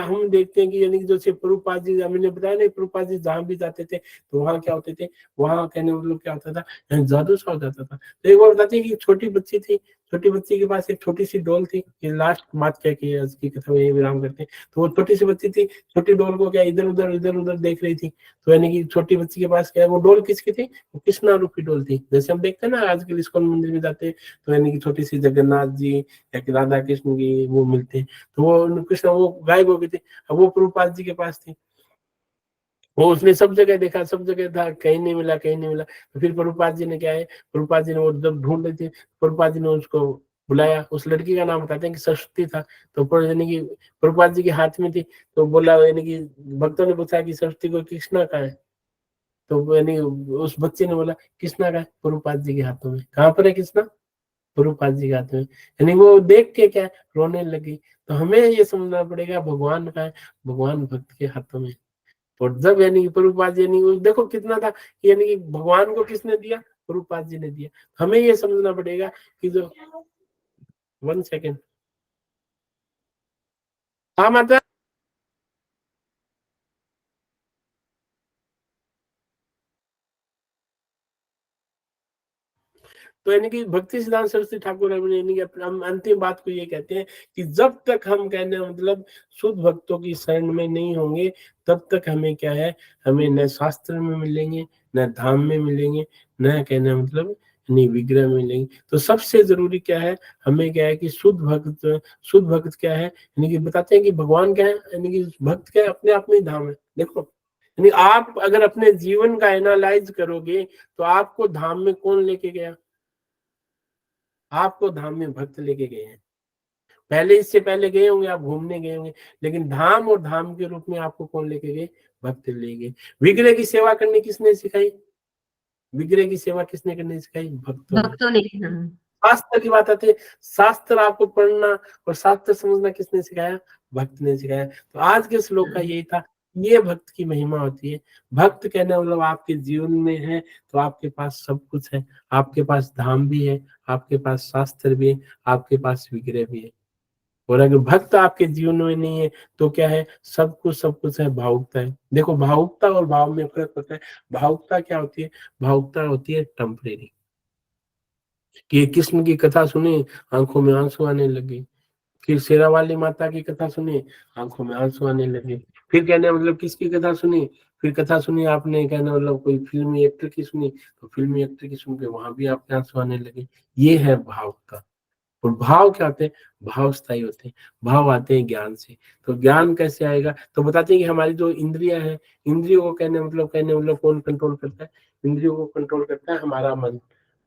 हम देखते हैं कि यानी कि जैसे प्रभुपाद जी, मैंने बताया ना, प्रभुपाद जी जहाँ भी जाते थे तो वहाँ क्या होते थे, वहाँ कहने मतलब क्या होता था, जादू सा हो जाता था। तो एक बार बताते हैं कि छोटी बच्ची थी, छोटी बच्ची के पास एक छोटी सी डॉल थी, ये लास्ट बात क्या की आज की कथा में ये विराम करते हैं। तो वो छोटी सी बच्ची थी, छोटी डॉल को क्या इधर उधर देख रही थी। तो यानी कि छोटी बच्ची के पास क्या है, वो डॉल किसकी थी, वो कृष्णा रूपी डॉल थी। जैसे हम देखते हैं ना आजकल इस्कॉन मंदिर में जाते हैं, तो यानी कि छोटी सी जगन्नाथ जी या कि राधा कृष्ण की वो मिलते हैं, तो वो कृष्ण वो गायब हो गए थे। अब वो प्रभुपाद जी के पास थी, वो उसने सब जगह देखा, सब जगह था, कहीं नहीं मिला, कहीं नहीं मिला। तो फिर प्रभुपाद जी ने क्या है, प्रभुपाद जी ने वो जब ढूंढ रहे थे, प्रभुपाद जी ने उसको बुलाया। उस लड़की का नाम बताते हैं कि सरस्वती था। तो यानी कि प्रभुपाद जी के हाथ में थी, तो बोला, यानी कि भक्तों ने पूछा कि सरस्वती को कृष्णा का है, तो यानी उस बच्चे ने बोला कृष्णा का है, प्रभुपाद जी के हाथों में। कहाँ पर है कृष्णा, प्रभुपाद जी के हाथ में। यानी वो देख के क्या रोने लगी। तो हमें ये समझना पड़ेगा भगवान का है, भगवान भक्त के हाथों में। और जब यानी कि प्रभुपाद यानी देखो कितना था, यानी कि भगवान को किसने दिया, प्रभुपाद जी ने दिया। हमें ये समझना पड़ेगा कि जो 1 सेकेंड, हाँ माता। तो यानी कि भक्ति सिद्धांत सरस्वती ठाकुर यानी कि हम अंतिम बात को ये कहते हैं कि जब तक हम कहने मतलब शुद्ध भक्तों की शरण में नहीं होंगे, तब तक हमें क्या है, हमें न शास्त्र में मिलेंगे, न धाम में मिलेंगे, न कहने मतलब नहीं विग्रह में मिलेंगे। तो सबसे जरूरी क्या है, हमें क्या है कि शुद्ध भक्त क्या है, यानी कि बताते हैं कि भगवान क्या है, यानी कि भक्त क्या है, अपने आप में धाम है। देखो यानी आप अगर अपने जीवन का एनालाइज करोगे, तो आपको धाम में कौन लेके गया, आपको धाम में भक्त लेके गए हैं। पहले इससे पहले गए होंगे, आप घूमने गए होंगे, लेकिन धाम और धाम के रूप में आपको कौन लेके गए, भक्त ले गए। विग्रह की सेवा करनी किसने सिखाई, विग्रह की सेवा किसने करनी सिखाई, भक्तों ने। भक्तों ने। हाँ। शास्त्र की बात आती है, शास्त्र आपको पढ़ना और शास्त्र समझना किसने सिखाया, भक्त ने सिखाया। तो आज के श्लोक का यही था, ये भक्त की महिमा होती है। भक्त कहने मतलब आपके जीवन में है तो आपके पास सब कुछ है, आपके पास धाम भी है, आपके पास शास्त्र भी है, आपके पास विग्रह भी है। और अगर भक्त आपके जीवन में नहीं है तो क्या है, सब कुछ है, भावुकता है। देखो भावुकता और भाव में फर्क होता है। भावुकता क्या होती है, भावुकता होती है टेम्परेरी, कि कृष्ण की कथा सुनी, आंखों में आंसू आने लगे। फिर शेरा वाली माता की कथा सुनी, आंखों में आंसू आने लगे। फिर कहने मतलब किसकी कथा सुनी, फिर कथा सुनी आपने, कहने मतलब कोई फिल्मी एक्टर की सुनी, तो फिल्मी एक्टर की सुन के वहां भी आपके आंसू आने लगे। ये है भावुकता। और भाव क्या होते हैं, भाव स्थायी होते हैं, भाव आते हैं ज्ञान से। तो ज्ञान कैसे आएगा, तो बताते हैं कि हमारी जो इंद्रियां हैं, इंद्रियों को कहने मतलब कौन कंट्रोल करता है, इंद्रियों को कंट्रोल करता है हमारा मन।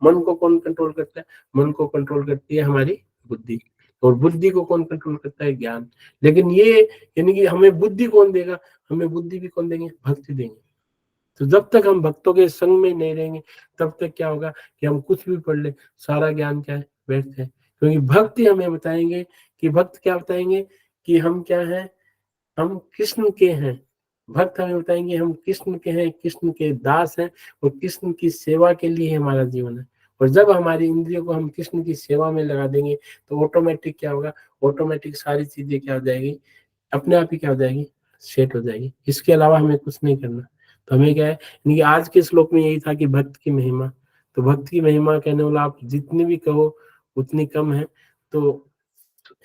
मन को कौन कंट्रोल करता है, मन को कंट्रोल करती है हमारी बुद्धि। और बुद्धि को कौन कंट्रोल करता है, ज्ञान। लेकिन ये यानी कि हमें बुद्धि कौन देगा, हमें बुद्धि भी कौन देंगे, भक्ति देंगे। तो जब तक हम भक्तों के संग में नहीं रहेंगे, तब तक क्या होगा कि हम कुछ भी पढ़ ले, सारा ज्ञान क्या है, व्यर्थ है। क्योंकि भक्त ही हमें बताएंगे कि भक्त क्या बताएंगे कि हम क्या हैं, हम कृष्ण के हैं। भक्त हमें बताएंगे हम कृष्ण के हैं, कृष्ण के दास हैं, और कृष्ण की सेवा के लिए हमारा जीवन है। और जब हमारी इंद्रियों को हम कृष्ण की सेवा में लगा देंगे तो ऑटोमेटिक क्या होगा, ऑटोमेटिक सारी चीजें क्या हो जाएगी, अपने आप ही क्या हो जाएगी, सेट हो जाएगी। इसके अलावा हमें कुछ नहीं करना। तो हमें क्या है, यानी कि आज के श्लोक में यही था कि भक्त की महिमा, तो भक्त की महिमा कहने वाला आप जितनी भी कहो उतनी कम है। तो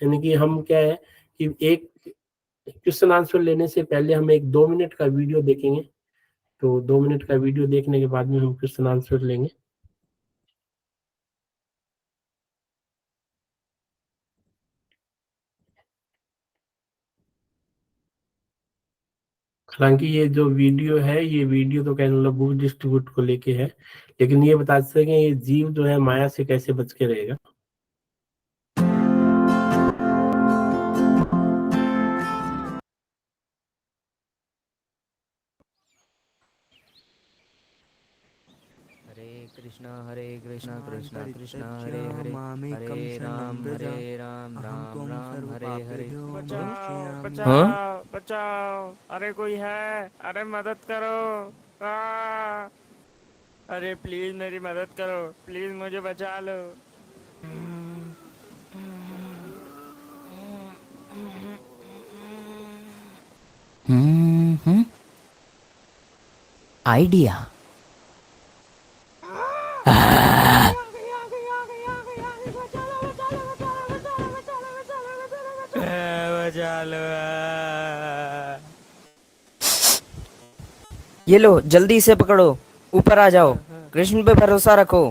यानी कि हम क्या है कि एक क्वेश्चन आंसर लेने से पहले हम एक 2 मिनट का वीडियो देखेंगे। तो 2 मिनट का वीडियो देखने के बाद में हम क्वेश्चन आंसर लेंगे। हालांकि ये जो वीडियो है, ये वीडियो तो कहने वाला बुक डिस्ट्रीब्यूट को लेके है, लेकिन ये बता सकें ये जीव जो है माया से कैसे बच के रहेगा। हरे कृष्णा कृष्णा कृष्णा हरे हरे, हरे राम राम राम हरे हरे। बचाओ हाँ? बचाओ बचाओ, अरे कोई है, अरे मदद करो, अरे प्लीज मेरी मदद करो, प्लीज मुझे बचा लो। आइडिया। बचा लो। ये लो, जल्दी से पकड़ो, ऊपर आ जाओ, कृष्ण पे भरोसा रखो।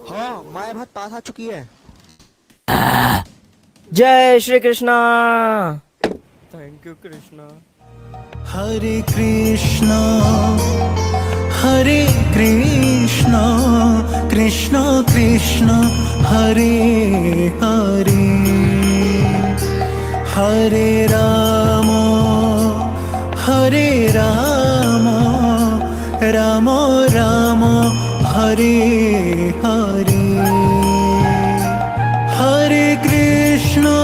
हाँ, माया बहुत पास आ चुकी है। जय Shri Krishna. Thank you Krishna. Hare Krishna Krishna Krishna Hare Hare, Hare Ram Ram Ram Hare Hare, Hare Krishna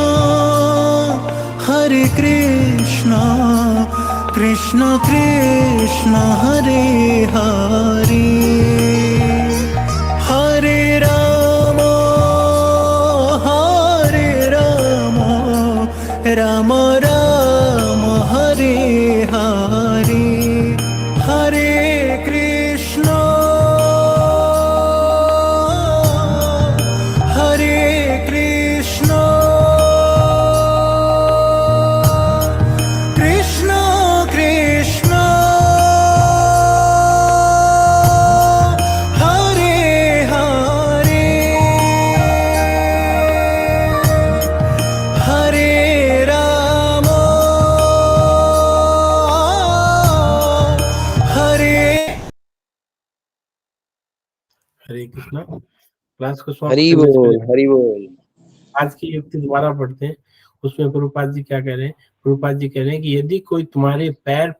Krishna Krishna Hare Hare, Hare Ram Ram Ram Hare Hare, Hare Krishna Krishna Krishna Hare Hare, Hare Ram Hare Krishna. Class को समाप्त हरि करने से बोल, पहले हरि बोल। आज की युक्ति दोबारा पढ़ते हैं। उसमें प्रभुपाद जी क्या कह रहे हैं, प्रभुपाद जी कह रहे हैं कि यदि कोई तुम्हारे पैर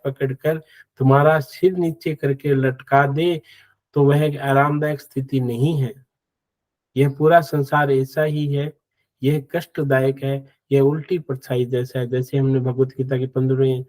पकड़कर तुम्हारा सिर नीचे करके लटका दे तो वह एक आरामदायक स्थिति नहीं है। यह पूरा संसार ऐसा ही है, यह कष्टदायक है, यह उल्टी परछाई जैसा है। जैसे हमने भगवत गीता के 15वें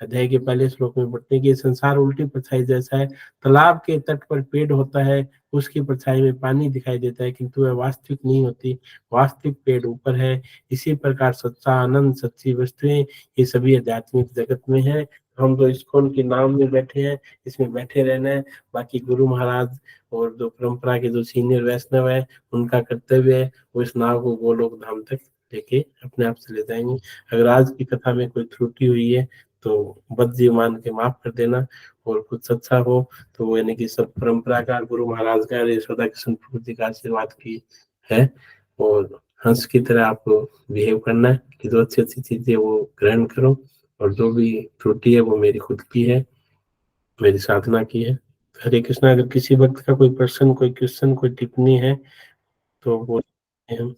अध्याय के पहले श्लोक में पढ़ते हैं कि यह संसार उल्टी परछाई जैसा है। तालाब के तट पर पेड़ होता है, उसकी परछाई में पानी दिखाई देता है, किंतु वह वास्तविक नहीं होती। वास्तविक पेड़ ऊपर है। इसी प्रकार सच्चा आनंद, सच्ची वस्तुएं, ये सभी आध्यात्मिक जगत में है। हम तो इस्कॉन के नाम में बैठे हैं, इसमें बैठे रहना है। बाकी गुरु महाराज और जो परंपरा के जो सीनियर वैष्णव है, उनका कर्तव्य है वो इस नाव को गोलोक धाम तक लेके अपने आप से ले जाएंगे। अगर आज की कथा में कोई त्रुटि हुई है तो बद्जी मान के माफ कर देना, और कुछ अच्छा हो तो वो यानी कि सब परंपरा का, गुरु महाराज का, यशोदा कृष्ण प्रभु जी का आशीर्वाद की है। और हंस की तरह आपको बिहेव करना है कि जो अच्छी अच्छी चीजें वो ग्रहण करो, और जो भी त्रुटि है वो मेरी खुद की है, मेरी साधना की है। हरे कृष्णा। अगर किसी वक्त का कोई प्रश्न, कोई क्वेश्चन, कोई टिप्पणी है तो वो हम।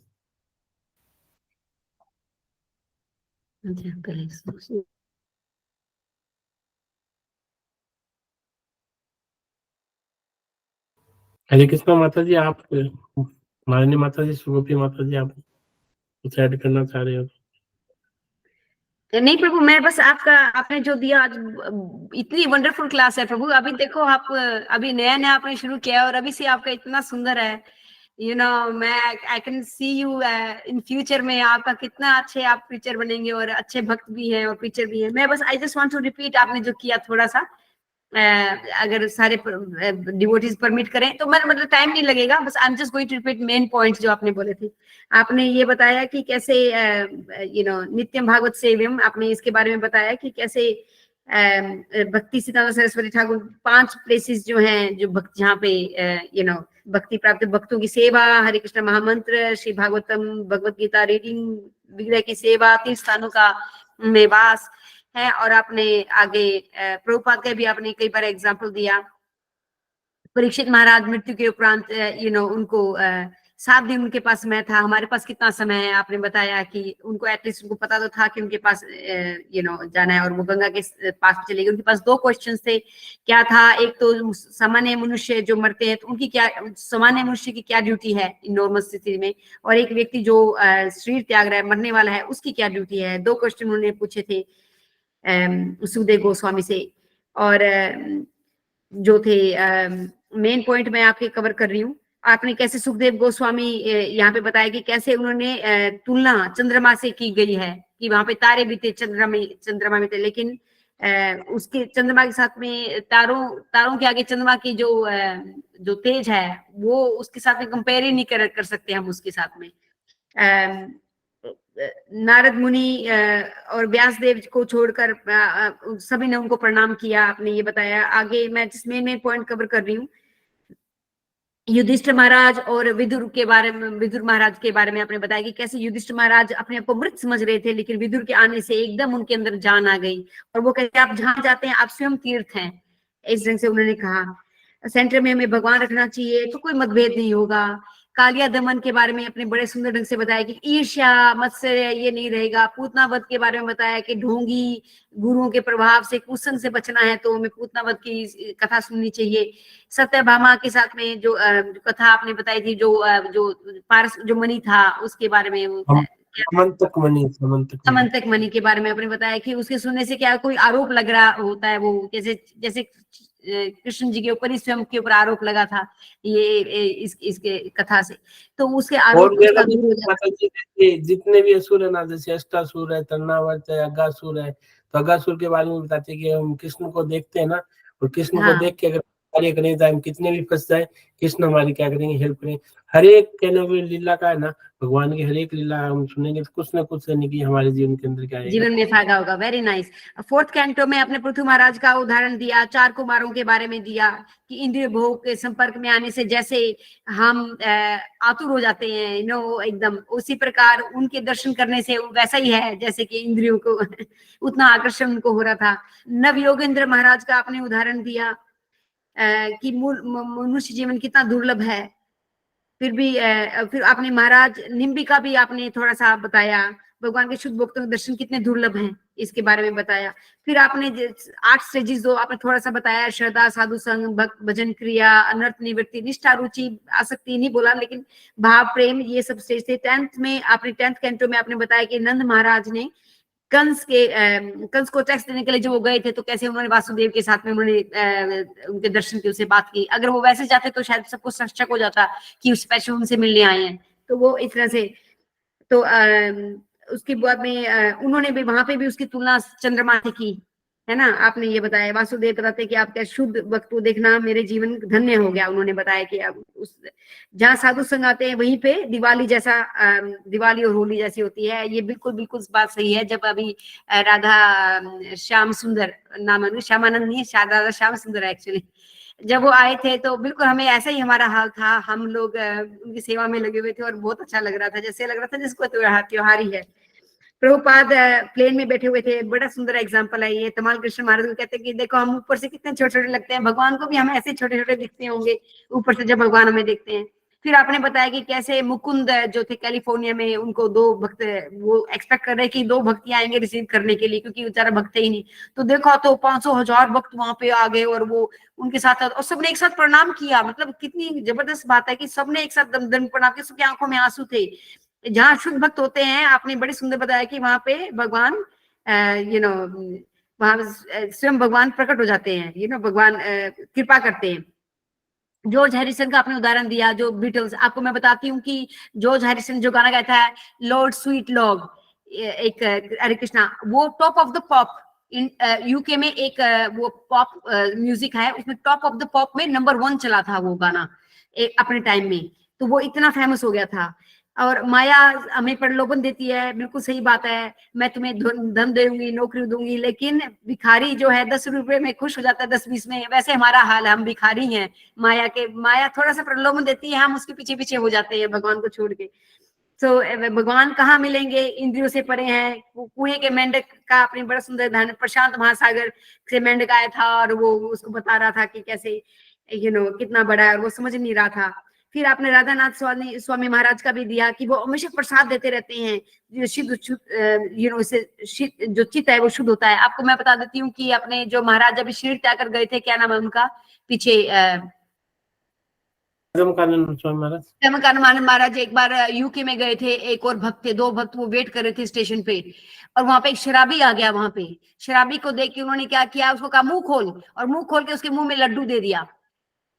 हरे कृष्णा माता जी, आप माननीय माता जी, स्वरूपी माता जी, आप कुछ ऐड करना चाह रहे हो? नहीं प्रभु, मैं बस आपका, आपने जो दिया आज इतनी वंडरफुल क्लास है प्रभु। अभी देखो आप, अभी नया नया आपने शुरू किया और अभी से आपका इतना सुंदर है। मैं I can see you in future में, आपका कितना अच्छे आप टीचर बनेंगे और अच्छे भक्त भी हैं और टीचर भी हैं। मैं बस I just want to repeat आपने जो किया थोड़ा सा, अगर सारे डिवोटीज परमिट करें तो मैं, मतलब टाइम नहीं लगेगा, बस I am just going to repeat main points जो आपने बोले थे। आपने ये बताया कि कैसे नित्यम भागवत सेव्यम, आपने इसके बारे में बताया कि कैसे भक्ति सिद्धांत सरस्वती ठाकुर 5 प्लेसेस जो हैं, जो भक्त जहाँ पे भक्ति प्राप्त भक्तों की सेवा, हरे कृष्ण महामंत्र, श्री भागवतम, भगवत गीता रीडिंग, विग्रह की सेवा, 3 स्थानों का में वास है। और आपने आगे प्रभुपाद का भी आपने कई बार एग्जाम्पल दिया। परीक्षित महाराज मृत्यु के उपरांत उनको 7 दिन उनके पास समय था, हमारे पास कितना समय है, आपने बताया कि उनको एटलीस्ट उनको पता तो था कि उनके पास जाना है और वो गंगा के पास चले गए। उनके पास 2 क्वेश्चन थे, क्या था, एक तो सामान्य मनुष्य जो मरते हैं तो उनकी क्या, सामान्य मनुष्य की क्या ड्यूटी है नॉर्मल स्थिति में, और एक व्यक्ति जो शरीर त्याग रहा है, मरने वाला है, उसकी क्या ड्यूटी है। 2 क्वेश्चन उन्होंने पूछे थे सुखदेव गोस्वामी से। और जो थे मेन पॉइंट मैं आपके कवर कर रही हूँ। आपने कैसे सुखदेव गोस्वामी यहाँ पे बताया कि कैसे उन्होंने तुलना चंद्रमा से की गई है कि वहां पे तारे भी थे, चंद्रमा में थे, लेकिन उसके चंद्रमा के साथ में तारों के आगे चंद्रमा की जो तेज है वो उसके साथ में कंपेयर ही नहीं कर सकते हम उसके साथ में। नारद मुनि और व्यास देव को छोड़कर सभी ने उनको प्रणाम किया, आपने ये बताया। आगे मैं जिस मेन पॉइंट कवर कर रही हूँ, युधिष्ठिर महाराज और विदुर के बारे में, विदुर महाराज के बारे में आपने बताया कि कैसे युधिष्ठिर महाराज अपने आप को मृत समझ रहे थे, लेकिन विदुर के आने से एकदम उनके अंदर जान आ गई और वो कहते आप जहां जाते हैं आप स्वयं तीर्थ हैं, इस ढंग से उन्होंने कहा। सेंटर में हमें भगवान रखना चाहिए तो कोई मतभेद नहीं होगा। कालिया दमन के बारे में अपने बड़े सुंदर ढंग से बताया कि ईर्ष्या मत्सर्य ये नहीं रहेगा। पूतनावध के बारे में बताया कि ढोंगी गुरुओं के प्रभाव से, कुसंग से बचना है तो हमें पूतनावध की कथा सुननी चाहिए। सत्यभामा के साथ में जो कथा आपने बताई थी, जो पारस जो मणि था उसके बारे में, समंतक मणि के बारे में आपने बताया कि उसके सुनने से क्या कोई आरोप लग रहा होता है, वो जैसे कृष्ण जी के ऊपर ही स्वयं के ऊपर आरोप लगा था ये इसके कथा से, तो उसके आरोप उसका दूर हो जाता है। जितने भी असुर है ना, जैसे अष्टासुर है, तन्नावर्त है, अगासुर है, तो अगासुर के बारे में बताते हैं कि हम कृष्ण को देखते हैं ना, और कृष्ण को देख के अगर कार्य करें तो हम कितने भी फंस जाए, कृष्ण हमारी क्या करेंगे, हेल्प करेंगे। हर एक कहने वाली लीला का है ना, भगवान की हर एक लीला हम सुनेंगे तो कुछ ना कुछ यानी कि हमारे जीवन के अंदर क्या है, जीवन में फायदा होगा। Very nice. 4th कैंटो में आपने पृथु महाराज का उदाहरण दिया, 4 कुमारों के बारे में दिया कि इंद्रिय भोग के संपर्क में आने से जैसे हम आतुर हो जाते हैं, एकदम उसी प्रकार उनके दर्शन करने से वैसा ही है जैसे कि इंद्रियों को उतना आकर्षण उनको हो रहा था। नव योगेंद्र महाराज का आपने उदाहरण दिया कि मनुष्य जीवन कितना दुर्लभ है, फिर आपने महाराज निम्बी का भी आपने थोड़ा सा बताया, भगवान के शुद्ध भक्तों के दर्शन कितने दुर्लभ हैं इसके बारे में बताया। फिर आपने 8 स्टेजेस जो आपने थोड़ा सा बताया, श्रद्धा, साधु संग, भक्त, भजन क्रिया, अनर्थ निवृत्ति, निष्ठा, रुचि, आसक्ति नहीं बोला लेकिन भाव, प्रेम, ये सब स्टेज थे। 10th कैंटो में आपने बताया कि नंद महाराज ने कंस को टैक्स देने के लिए जो वो गए थे, तो कैसे उन्होंने वासुदेव के साथ में उन्होंने उनके दर्शन की उससे बात की। अगर वो वैसे जाते तो शायद सबको शक हो जाता कि स्पेशल उनसे मिलने आए हैं, तो वो इस तरह से। तो उसके बाद में उन्होंने भी वहां पे भी उसकी तुलना चंद्रमा से की, है ना। आपने ये बताया, वासुदेव बताते कि आपका शुद्ध भक्त को देखना मेरे जीवन धन्य हो गया। उन्होंने बताया कि अब जहाँ साधु संग आते हैं वहीं पे दिवाली और होली जैसी होती है। ये बिल्कुल बात सही है। जब अभी राधा श्याम सुंदर नाम, श्यामानंद नहीं, राधा श्याम सुंदर एक्चुअली, जब वो आए थे तो बिल्कुल हमें ऐसा ही हमारा हाल था। हम लोग उनकी सेवा में लगे हुए थे और बहुत अच्छा लग रहा था, जैसे लग रहा था जिसको त्योहार ही है। प्रभुपाद प्लेन में बैठे हुए थे, बड़ा सुंदर एग्जांपल है ये। तमाल कृष्ण महाराज को कहते हैं कि देखो हम ऊपर से कितने छोटे छोटे लगते हैं, भगवान को भी हम ऐसे छोटे छोटे दिखते होंगे ऊपर से जब भगवान हमें देखते हैं। फिर आपने बताया कि कैसे मुकुंद जो थे कैलिफोर्निया में, उनको 2 भक्त, वो एक्सपेक्ट कर रहे कि 2 भक्त आएंगे रिसीव करने के लिए, क्योंकि बेचारा भक्त ही नहीं। तो देखो तो 500,000 भक्त वहां पे आ गए और वो उनके साथ, और सबने एक साथ प्रणाम किया। मतलब कितनी जबरदस्त बात है कि सबने एक साथ दंड प्रणाम किया, सबकी आंखों में आंसू थे। जहाँ शुद्ध भक्त होते हैं, आपने बड़े सुंदर बताया कि वहां पे भगवान यू नो वहां स्वयं भगवान प्रकट हो जाते हैं, यू नो भगवान कृपा करते हैं। जॉर्ज हैरिसन का आपने उदाहरण दिया, जो बीटल्स, आपको मैं बताती हूँ कि जॉर्ज हैरिसन जो गाना गाता है लॉर्ड स्वीट लॉग, एक हरे कृष्णा, वो top of the pop in UK में एक वो पॉप म्यूजिक है, उसमें टॉप ऑफ द पॉप में नंबर 1 चला था वो गाना अपने टाइम में, तो वो इतना फेमस हो गया था। और माया हमें प्रलोभन देती है, बिल्कुल सही बात है, मैं तुम्हें धन दूंगी, नौकरी दूंगी, लेकिन भिखारी जो है 10 रुपए में खुश हो जाता है, 10-20 में, वैसे हमारा हाल है, हम भिखारी हैं माया थोड़ा सा प्रलोभन देती है, हम उसके पीछे पीछे हो जाते हैं भगवान को छोड़ के। तो भगवान कहाँ मिलेंगे, इंद्रियों से परे हैं। कुएं के मेंढक का आपने बड़ा सुंदर उदाहरण, प्रशांत महासागर से मेंढक आया था और वो उसको बता रहा था कि कैसे कितना बड़ा है, और वो समझ नहीं रहा था। फिर आपने राधानाथ स्वामी महाराज का भी दिया कि वो हमेशा प्रसाद देते रहते हैं, जो जो चित्त है वो शुद्ध होता है। आपको मैं बता देती हूँ कि अपने जो महाराज अभी शिरडी त्याग कर गए थे, क्या नाम है उनका, पीछे कानन महाराज एक बार यूके में गए थे, एक और भक्त थे, 2 भक्त वो वेट कर रहे थे स्टेशन पे, और वहां पे एक शराबी आ गया। वहां पे शराबी को देख के उन्होंने क्या किया, उसको कहा मुंह खोल, और मुंह खोल के उसके मुंह में लड्डू दे दिया।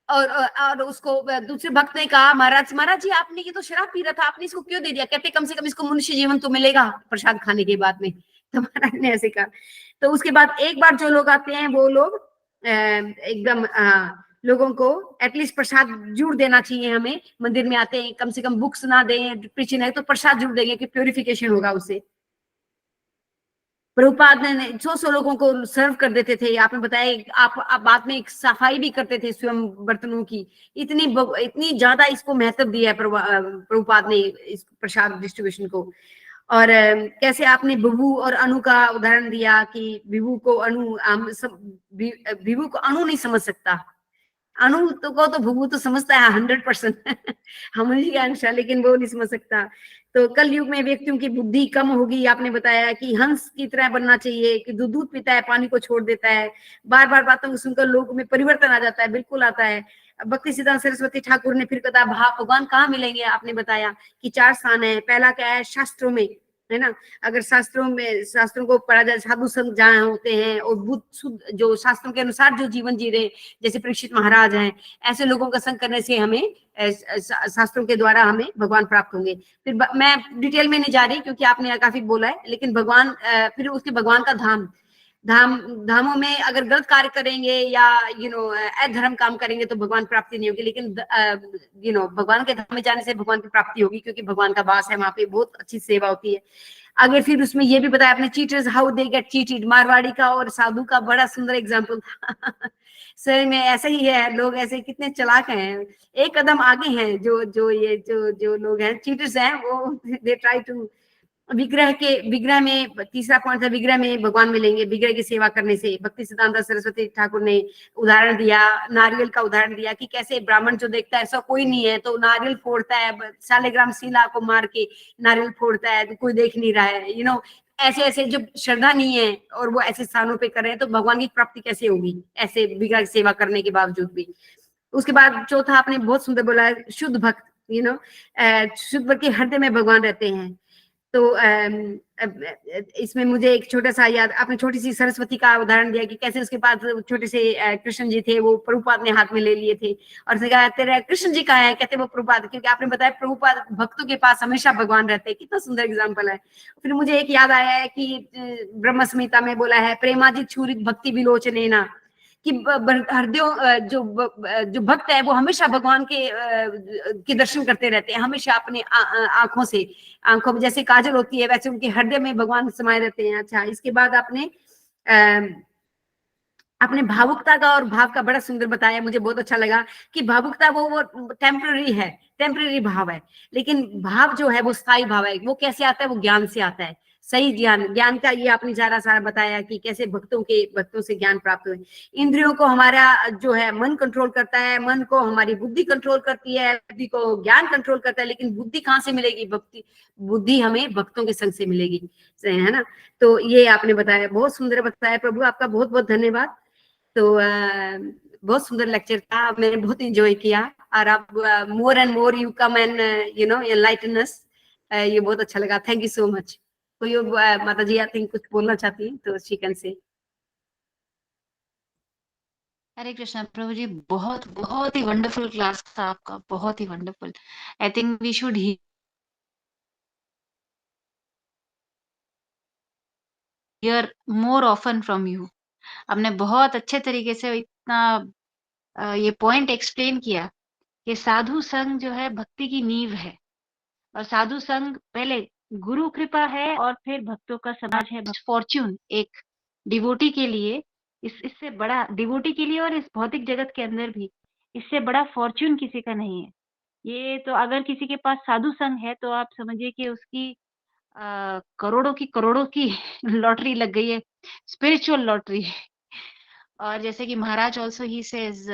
और उसको दूसरे भक्त ने कहा, महाराज जी आपने ये तो शराब पी रहा था, आपने इसको क्यों दे दिया? कहते कम से कम इसको मनुष्य जीवन तो मिलेगा प्रसाद खाने के बाद में। तो महाराज ने ऐसे कहा। तो उसके बाद एक बार जो लोग आते हैं वो लोग एकदम लोगों को एटलीस्ट प्रसाद जरूर देना चाहिए। हमें मंदिर में आते हैं, कम से कम बुक्स ना दें, प्रीचिंग है तो प्रसाद जरूर देंगे कि प्योरिफिकेशन होगा उससे। प्रभुपाद ने 100 लोगों को सर्व कर देते थे। आपने बताया आप बाद में एक सफाई भी करते थे स्वयं बर्तनों की। इतनी ज्यादा इसको महत्व दिया है प्रभुपाद ने इस प्रसाद डिस्ट्रीब्यूशन को। और कैसे आपने विभू और अणु का उदाहरण दिया कि विभू को अणु नहीं समझ सकता, अणु तो को तो भूभू तो समझता है 100% हम उन्हीं का अंश है, लेकिन वो नहीं समझ सकता। तो कल युग में व्यक्तियों की बुद्धि कम होगी। आपने बताया कि हंस की तरह बनना चाहिए, कि दूध पीता है पानी को छोड़ देता है, बार बार बातों को सुनकर लोग में परिवर्तन आ जाता है, बिल्कुल आता है। भक्ति सिद्धांत सरस्वती ठाकुर ने फिर कहा भगवान कहाँ मिलेंगे? आपने बताया कि 4 स्थान है। पहला क्या है? शास्त्रों में, है ना। अगर शास्त्रों को पढ़ा जाए, साधु संत जहाँ होते हैं और बुद्ध शुद्ध जो शास्त्रों के अनुसार जो जीवन जी रहे, जैसे परीक्षित महाराज हैं, ऐसे लोगों का संग करने से हमें शास्त्रों के द्वारा हमें भगवान प्राप्त होंगे। फिर मैं डिटेल में नहीं जा रही क्योंकि आपने काफी बोला है, लेकिन भगवान फिर उसके भगवान का धामों में अगर गलत कार्य करेंगे या अधर्म काम करेंगे तो भगवान प्राप्ति नहीं होगी, लेकिन भगवान के धाम में जाने से भगवान की प्राप्ति होगी, क्योंकि भगवान का वास है वहां पे, बहुत अच्छी सेवा होती है। अगर फिर उसमें ये भी बताया आपने, cheaters how they get cheated, Marwari का और साधु का बड़ा सुंदर एग्जाम्पल था सर में ऐसा ही है, लोग ऐसे कितने चालाक हैं, एक कदम आगे हैं जो लोग हैं चीटर्स हैं, वो दे ट्राई टू विग्रह में तीसरा पॉइंट था, विग्रह में भगवान मिलेंगे विग्रह की सेवा करने से। भक्ति सिद्धांत सरस्वती ठाकुर ने उदाहरण दिया, नारियल का उदाहरण दिया कि कैसे ब्राह्मण जो देखता है ऐसा कोई नहीं है तो नारियल फोड़ता है, शालिग्राम शिला को मार के नारियल फोड़ता है, तो कोई देख नहीं रहा है। ऐसे जो श्रद्धा नहीं है और वो ऐसे स्थानों पे कर रहे हैं, तो भगवान की प्राप्ति कैसे होगी ऐसे विग्रह की सेवा करने के बावजूद भी। उसके बाद चौथा आपने बहुत सुंदर बोला, शुद्ध भक्त, शुद्ध भक्त के हृदय में भगवान रहते हैं। तो इसमें मुझे एक छोटा सा याद, आपने छोटी सी सरस्वती का उदाहरण दिया कि कैसे उसके पास छोटे से कृष्ण जी थे, वो प्रभुपाद ने हाथ में ले लिए थे और उसने कहा तेरा कृष्ण जी कहाँ है? कहते वो प्रभुपाद, क्योंकि आपने बताया प्रभुपाद भक्तों के पास हमेशा भगवान रहते हैं। कितना सुंदर एग्जाम्पल है। फिर मुझे एक याद आया है कि ब्रह्म संहिता में बोला है, प्रेमाजित छूरित भक्ति विलोचने ना, कि हृदयों जो भक्त है वो हमेशा भगवान के दर्शन करते रहते हैं, हमेशा अपने आंखों में जैसे काजल होती है वैसे उनके हृदय में भगवान समाये रहते हैं। अच्छा, इसके बाद आपने भावुकता का और भाव का बड़ा सुंदर बताया, मुझे बहुत अच्छा लगा कि भावुकता वो टेम्पररी है, टेम्पररी भाव है, लेकिन भाव जो है वो स्थायी भाव है। वो कैसे आता है? वो ज्ञान से आता है, सही ज्ञान का ये आपने सारा बताया कि कैसे भक्तों से ज्ञान प्राप्त हुए। इंद्रियों को हमारा जो है मन कंट्रोल करता है, मन को हमारी बुद्धि कंट्रोल करती है, बुद्धि को ज्ञान कंट्रोल करता है, लेकिन बुद्धि कहाँ से मिलेगी? बुद्धि हमें भक्तों के संग से मिलेगी, है ना। तो ये आपने बताया, बहुत सुंदर बताया प्रभु, आपका बहुत बहुत धन्यवाद। तो बहुत सुंदर लेक्चर था, मैंने बहुत एंजॉय किया, और आप more and more you come and enlighten अस, ये बहुत अच्छा लगा। Thank you so much. कोई और माता जी आई थिंक कुछ बोलना चाहती है तो शी कैन से। हरे कृष्णा प्रभु जी, बहुत बहुत ही वंडरफुल क्लास था आपका, बहुत ही wonderful. I think we should hear more often from you. आपने बहुत अच्छे तरीके से इतना ये पॉइंट एक्सप्लेन किया कि साधु संघ जो है भक्ति की नींव है, और साधु संघ पहले गुरु कृपा है और फिर भक्तों का समाज है। फॉर्च्यून एक डिवोटी के लिए, इससे बड़ा डिवोटी के लिए और इस भौतिक जगत के अंदर भी इससे बड़ा फॉर्च्यून किसी का नहीं है। ये तो अगर किसी के पास साधु संघ है तो आप समझिए कि उसकी करोड़ों की लॉटरी लग गई है, स्पिरिचुअल लॉटरी। और जैसे कि महाराज ऑल्सो ही सेज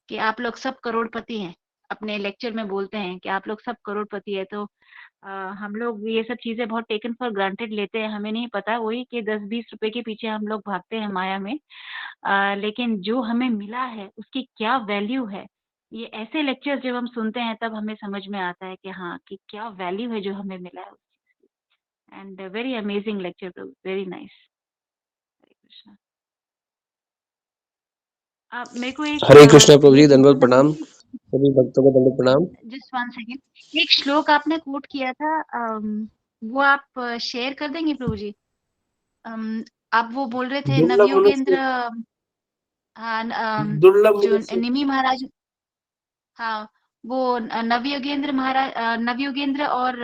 कि आप लोग सब करोड़पति हैं, अपने लेक्चर में बोलते हैं कि आप लोग सब करोड़पति है। तो हम लोग ये सब चीजें बहुत टेकन फॉर ग्रांटेड लेते हैं, हमें नहीं पता वही कि 10-20 रुपए के पीछे हम लोग भागते हैं माया में। लेकिन जो हमें मिला है उसकी क्या वैल्यू है, ये ऐसे लेक्चर जब हम सुनते हैं तब हमें समझ में आता है कि हाँ कि क्या वैल्यू है जो हमें मिला है। And very amazing lecture, very nice. Hare Krishna. मेरे को एक हरे कृष्णा प्रभु ये जी, पूछना दंडवत था प्रणाम, सभी भक्तों को दंडवत प्रणाम। जस्ट 1 सेकेंड, एक श्लोक आपने कोट किया था, वो आप शेयर कर देंगे प्रभु जी? आप वो बोल रहे थे दुर्लभ नवयोगेंद्र, मनुष्य, हाँ दुर्लभ जो मनुष्य। निमी महाराज, हाँ वो नवयोगेंद्र महाराज, नवयोगेंद्र और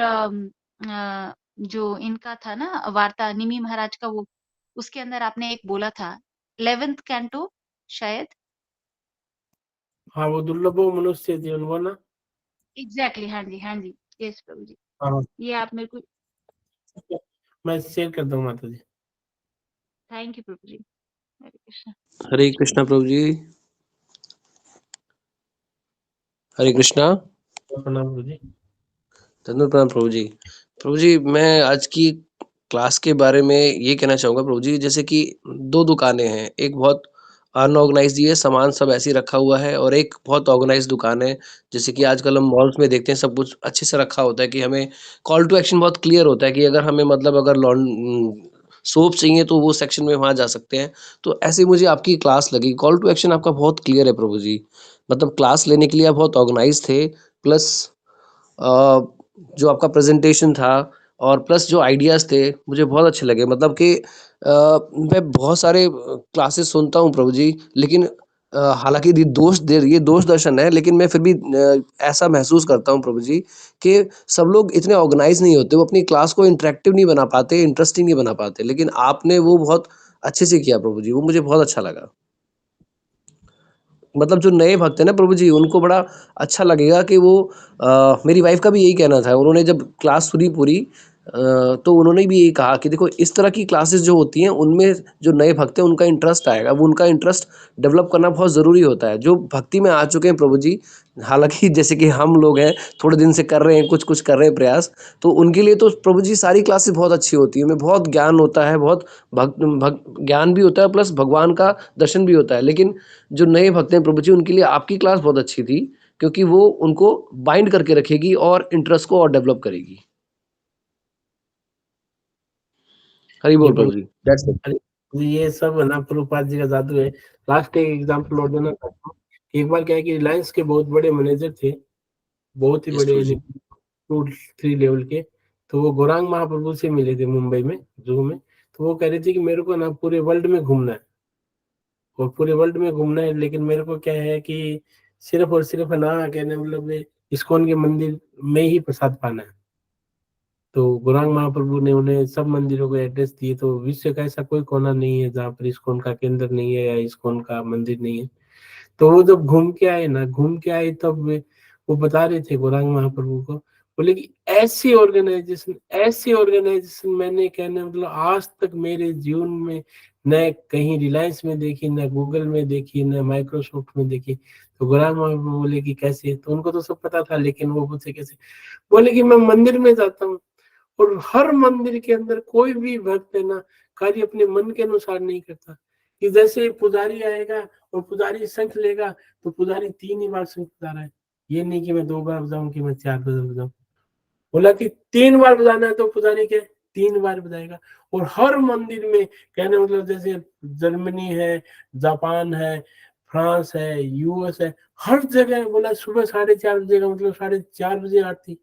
जो इनका था ना वार्ता निमी महाराज का, वो उसके अंदर आपने एक बोला था 11th कैंटो शायद। हाँ, वो दुर्लभ मनुष्य जीवन वो ना। एग्जैक्टली, हाँ जी हाँ जी, यस प्रभु जी, हाँ, ये आप मेरे को, मैं शेयर कर दूँ माता जी। थैंक यू प्रभु जी। हरे कृष्णा। हरे कृष्णा प्रभु जी, हरे कृष्णा। प्रणाम प्रभु जी। धन्यवाद प्रणाम प्रभु जी। प्रभु जी, मैं आज की क्लास के बारे में ये कहना चाहूँगा प्रभु जी, जैसे कि 2 दुकानें हैं, एक बहुत अनऑर्गनाइज़्ड ही है, सामान सब ऐसे ही रखा हुआ है, और एक बहुत ऑर्गनाइज़्ड दुकान है। जैसे कि आजकल हम मॉल्स में देखते हैं सब कुछ अच्छे से रखा होता है कि हमें कॉल टू एक्शन बहुत क्लियर होता है कि अगर हमें मतलब अगर सोप चाहिए तो वो सेक्शन में वहाँ जा सकते हैं। तो ऐसे ही मुझे आपकी क्लास लगी, कॉल टू एक्शन आपका बहुत क्लियर है प्रभु जी। मतलब क्लास लेने के लिए आप बहुत ऑर्गनाइज़्ड थे, प्लस अ, जो आपका प्रेजेंटेशन था और प्लस जो आइडियाज़ थे मुझे बहुत अच्छे लगे। मतलब कि मैं बहुत सारे क्लासेस सुनता हूँ प्रभु जी, लेकिन हालाँकि ये दोष दर्शन है, लेकिन मैं फिर भी ऐसा महसूस करता हूँ प्रभु जी कि सब लोग इतने ऑर्गनाइज़ नहीं होते, वो अपनी क्लास को इंटरेक्टिव नहीं बना पाते, इंटरेस्टिंग नहीं बना पाते, लेकिन आपने वो बहुत अच्छे से किया प्रभु जी, वो मुझे बहुत अच्छा लगा। मतलब जो नए भक्त हैं ना प्रभु जी, उनको बड़ा अच्छा लगेगा कि वो मेरी वाइफ़ का भी यही कहना था। उन्होंने जब क्लास सुनी पूरी, तो उन्होंने भी यही कहा कि देखो इस तरह की क्लासेस जो होती हैं उनमें जो नए भक्त हैं उनका इंटरेस्ट आएगा। वो उनका इंटरेस्ट डेवलप करना बहुत ज़रूरी होता है। जो भक्ति में आ चुके हैं प्रभु जी, हालाँकि जैसे कि हम लोग हैं, थोड़े दिन से कर रहे हैं, कुछ-कुछ कर रहे हैं प्रयास, तो उनके लिए तो प्रभु जी सारी क्लासेस बहुत अच्छी होती हैं। उनमें बहुत ज्ञान होता है, बहुत ज्ञान भी होता है, प्लस भगवान का दर्शन भी होता है। लेकिन जो नए भक्त हैं प्रभु जी, उनके लिए आपकी क्लास बहुत अच्छी थी, क्योंकि वो उनको बाइंड करके रखेगी और इंटरेस्ट को और डेवलप करेगी। हरि ये बोल प्रभु जी, दैट्स इट। अरे ये सब है ना प्रभुपाद जी का जादू है। लास्ट एक एग्जांपल और देना चाहता हूँ। एक बार क्या है कि रिलायंस के बहुत बड़े मैनेजर थे, बहुत ही यस प्रभु जी। बड़े 2-3 लेवल के। तो वो गौरांग महाप्रभु से मिले थे मुंबई में जू में। तो वो कह रहे थे कि मेरे को ना पूरे वर्ल्ड में घूमना है, और पूरे वर्ल्ड में घूमना है, लेकिन मेरे को क्या है कि सिर्फ और सिर्फ है ना कहने मतलब इस्कॉन के मंदिर में ही प्रसाद पाना है। तो गौरांग महाप्रभु ने उन्हें सब मंदिरों को एड्रेस दिए। तो विश्व का ऐसा कोई कोना नहीं है जहाँ पर इस्कॉन का केंद्र नहीं है या इस्कॉन का मंदिर नहीं है। तो वो जब घूम के आए तब वो बता रहे थे गौरांग महाप्रभु को, बोले कि ऐसी ऑर्गेनाइजेशन मैंने कहने मतलब आज तक मेरे जीवन में न कहीं रिलायंस में देखी, न गूगल में देखी, न माइक्रोसॉफ्ट में देखी। तो गौरांग महाप्रभु बोले कि कैसे? तो उनको तो सब पता था, लेकिन वो पूछे कैसे? बोले कि मैं मंदिर में जाता हूँ और हर मंदिर के अंदर कोई भी भक्त है ना कार्य अपने मन के अनुसार नहीं करता। कि जैसे पुजारी आएगा और पुजारी शंख लेगा तो पुजारी 3 ही बार शंख बजा रहा है, ये नहीं कि मैं 2 बार बजाऊं कि मैं 4 बार बजाऊं। बोला कि 3 बार बजाना है तो पुजारी के 3 बार बजाएगा। और हर मंदिर में कहने मतलब जैसे जर्मनी है, जापान है, फ्रांस है, यूएस है, हर जगह बोला सुबह 4:30 बजे का मतलब 4:30 बजे आरती।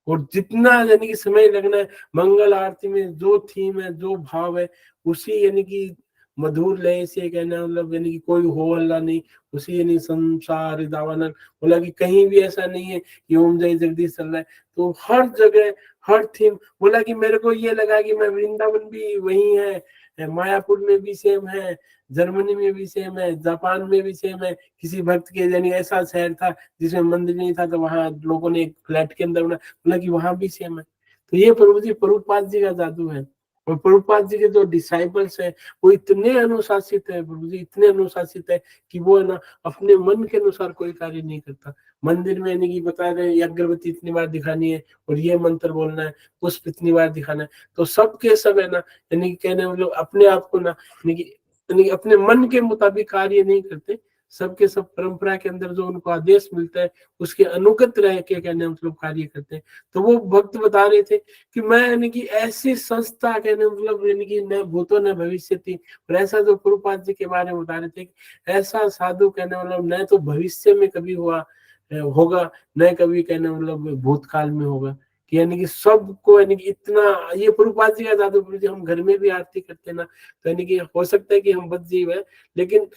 और जितना यानी कि समय लगना है मंगल आरती में, जो थीम है, जो भाव है, उसी यानी कि मधुर लय से कहना मतलब यानी कि कोई हो हल्ला नहीं, उसी यानी संसार दावानल बोला कि कहीं भी ऐसा नहीं है कि ओम जय जगदीश चल रहा है। तो हर जगह हर थीम बोला कि मेरे को ये लगा कि मैं वृंदावन भी वही है, मायापुर में भी सेम है, जर्मनी में भी सेम है, जापान में भी सेम है। किसी भक्त के यानी ऐसा शहर था जिसमें मंदिर नहीं था, तो वहां लोगों ने एक फ्लैट के अंदर बना, बोला कि वहां भी सेम है। तो ये प्रभु जी प्रभुपाद जी का जादू है। और प्रभुपाद जी के जो डिसाइपल्स है वो इतने अनुशासित है प्रभु जी, इतने अनुशासित है कि वो है ना अपने मन के अनुसार कोई कार्य नहीं करता। मंदिर में यानी कि बता रहे अगरबत्ती इतनी बार दिखानी है और ये मंत्र बोलना है, पुष्प इतनी बार दिखाना है, तो सबके सब है ना यानी कि कहने मतलब अपने आप को ना यानी कि अपने मन के मुताबिक कार्य नहीं करते। सबके सब परंपरा के अंदर जो उनको आदेश मिलता है उसके अनुगत रह के कहने मतलब कार्य करते हैं। तो वो भक्त बता रहे थे कि मैं यानी कि ऐसी संस्था कहने मतलब यानी कि न भूतो न भविष्य थी, और ऐसा जो प्रभुपाद जी के बारे में बता रहे थे कि ऐसा साधु कहने मतलब न तो भविष्य में कभी होगा, न कभी कहने मतलब भूतकाल में होगा। कि यानी कि सबको यानी कि इतना ये प्रभुपाद जी का जादू। प्रभु जी हम घर में भी आरती करते ना, तो यानी कि हो सकता है कि हम बद जीव है, लेकिन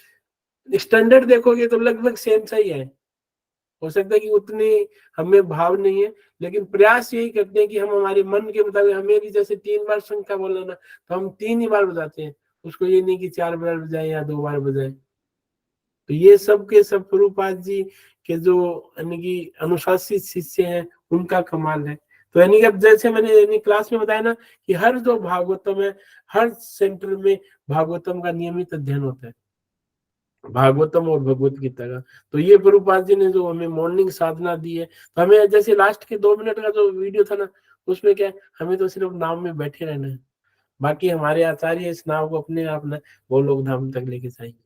स्टैंडर्ड देखोगे तो लगभग सेम सा ही है। हो सकता है कि उतनी हमें भाव नहीं है, लेकिन प्रयास यही करते हैं कि हम हमारे मन के मुताबिक, हमें भी जैसे 3 बार संख्या बोला ना, तो हम 3 ही बार बजाते हैं उसको, ये नहीं कि 4 बार बजाए या 2 बार बजाए। तो ये सब के सब प्रभुपाद जी के जो यानी कि अनुशासित शिष्य हैं उनका कमाल है। तो यानी कि अब जैसे मैंने यानी क्लास में बताया ना कि हर जो भागवतम है, हर सेंटर में भागवतम का नियमित अध्ययन होता है, भागवतम और भगवत गीता का। तो ये प्रभुपाद जी ने जो हमें मॉर्निंग साधना दी है, तो हमें जैसे लास्ट के 2 मिनट का जो वीडियो था ना, उसमें क्या है, हमें तो सिर्फ नाम में बैठे रहना है, बाकी हमारे आचार्य इस नाव को अपने आप ना वो लोग धाम तक लेके जाएंगे।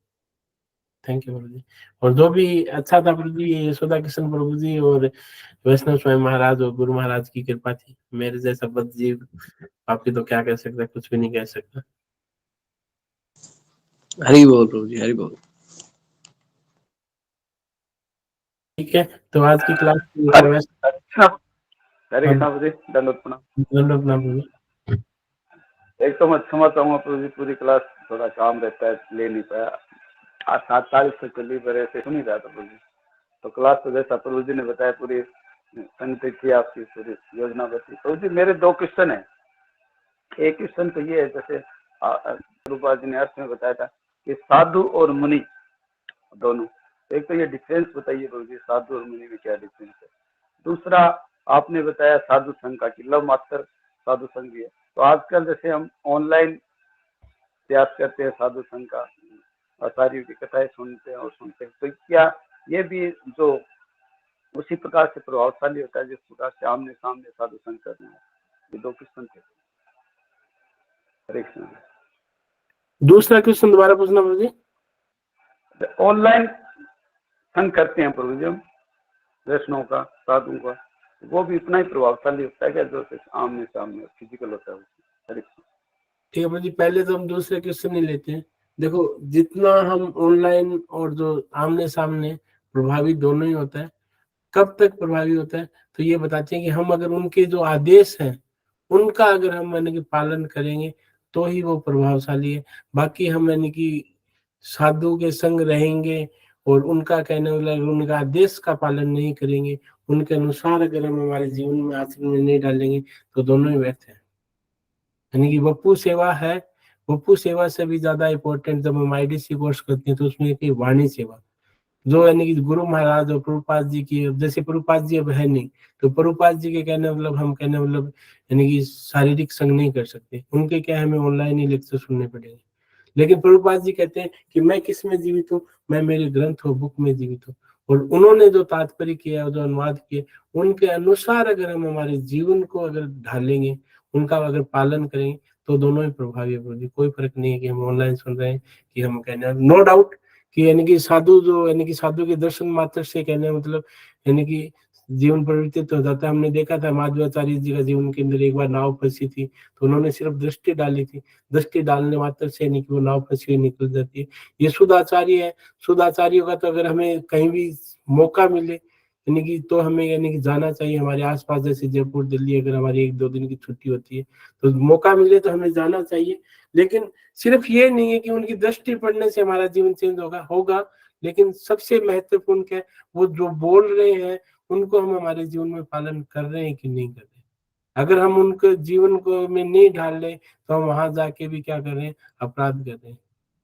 थैंक यू प्रभु जी। और जो भी अच्छा था प्रभु जी, ये यशोदा कृष्ण प्रभु जी और वैष्णव स्वयं महाराज और गुरु महाराज की कृपा थी। मेरे जैसा बद जीव आपकी तो क्या कह सकता, कुछ भी नहीं कह सकता। हरि बोल प्रभु जी, हरि बोल। ठीक है, तो आज की क्लास हरे कृष्णा प्रभु जी, दंडवत प्रणाम। एक तो मैं क्षमा चाहूंगा प्रभु जी, पूरी क्लास थोड़ा काम रहता है ले नहीं पाया। आज 7:40 से चली पर ऐसे सुन ही रहा था प्रभु जी। तो क्लास तो जैसा प्रभु जी ने बताया पूरी संगति की, आपकी पूरी योजना बताई। प्रभु जी मेरे 2 क्वेश्चन है। एक क्वेश्चन तो ये है, जैसे प्रभुपाद जी ने अर्थ में बताया था कि साधु और मुनि दोनों, एक तो ये डिफरेंस बताइए प्रभु जी, साधु और मुनि में क्या डिफरेंस है। दूसरा आपने बताया साधु संघ का, कि लव मात्र साधु संघ है। तो आजकल जैसे हम ऑनलाइन प्रयास करते हैं साधु संघ का, आचार्यों की कथाएं सुनते हैं, तो क्या ये भी जो उसी प्रकार से प्रभावशाली होता है जिस प्रकार से आमने सामने साधु संघ करना है? ये 2 क्वेश्चन थे। हरे कृष्ण। दूसरा क्वेश्चन दोबारा पूछना प्रभु जी। ऑनलाइन संघ करते हैं प्रभु जी हम वैष्णव का, साधु का, वो भी इतना ही प्रभावशाली होता है क्या जो आमने सामने फिजिकल होता है? हरे कृष्ण। ठीक है प्रभु जी, पहले तो हम दूसरे क्वेश्चन नहीं लेते हैं। देखो जितना हम ऑनलाइन और जो आमने सामने प्रभावी दोनों ही होता है, कब तक प्रभावी होता है, तो ये बताते हैं कि हम अगर उनके जो आदेश हैं उनका अगर हम यानी कि पालन करेंगे तो ही वो प्रभावशाली है। बाकी हम यानी कि साधु के संग रहेंगे और उनका कहने मतलब उनका आदेश का पालन नहीं करेंगे, उनके अनुसार अगर हम हमारे जीवन में आचरण में नहीं डालेंगे तो दोनों ही व्यर्थ है। यानी कि वपु सेवा है, वपु सेवा से भी ज्यादा इम्पोर्टेंट जब हम IDC कोर्स करते हैं तो उसमें एक वाणी सेवा, जो यानी कि गुरु महाराज और प्रभुपाद जी की, जैसे प्रभुपाद जी अब है नहीं, तो प्रभुपाद जी के कहने मतलब हम कहने मतलब यानी कि शारीरिक संग नहीं कर सकते, उनके क्या है हमें ऑनलाइन ही लेक्चर सुनने पड़ेंगे। लेकिन प्रभुपाद जी कहते हैं कि मैं किस में जीवित हूँ, मैं मेरे ग्रंथ और बुक में जीवित हूँ, और उन्होंने जो तात्पर्य किया, जो अनुवाद किए, उनके अनुसार अगर हम हमारे जीवन को अगर ढालेंगे, उनका अगर पालन करेंगे तो दोनों ही प्रभावी है। कोई फर्क नहीं है कि हम ऑनलाइन सुन रहे हैं कि हम कहने, नो डाउट कि यानी कि साधु जो यानी कि साधु के दर्शन मात्र से कहने मतलब यानी कि जीवन परिवर्तित हो जाता है। हमने देखा था माधवाचार्य जी का जीवन के अंदर एक बार नाव फंसी थी, तो उन्होंने सिर्फ दृष्टि डाली थी, दृष्टि डालने मात्र से नहीं कि वो नाव फंसी हुई निकल जाती है। ये शुद्धाचार्य है, शुद्धाचार्यों का तो अगर हमें कहीं भी मौका मिले यानी कि तो हमें यानी कि जाना चाहिए। हमारे आस-पास जैसे जयपुर, दिल्ली अगर हमारी 1-2 दिन की छुट्टी होती है, तो मौका मिले तो हमें जाना चाहिए। लेकिन सिर्फ ये नहीं है कि उनकी दृष्टि पड़ने से हमारा जीवन चेंज होगा, लेकिन सबसे महत्वपूर्ण क्या है, वो जो बोल रहे हैं, उनको हम हमारे जीवन में पालन कर रहे हैं कि नहीं कर रहे हैं। अगर हम उनके जीवन को में नहीं ढाल रहे, तो हम वहाँ जाके भी क्या कर रहे हैं, अपराध कर रहे हैं।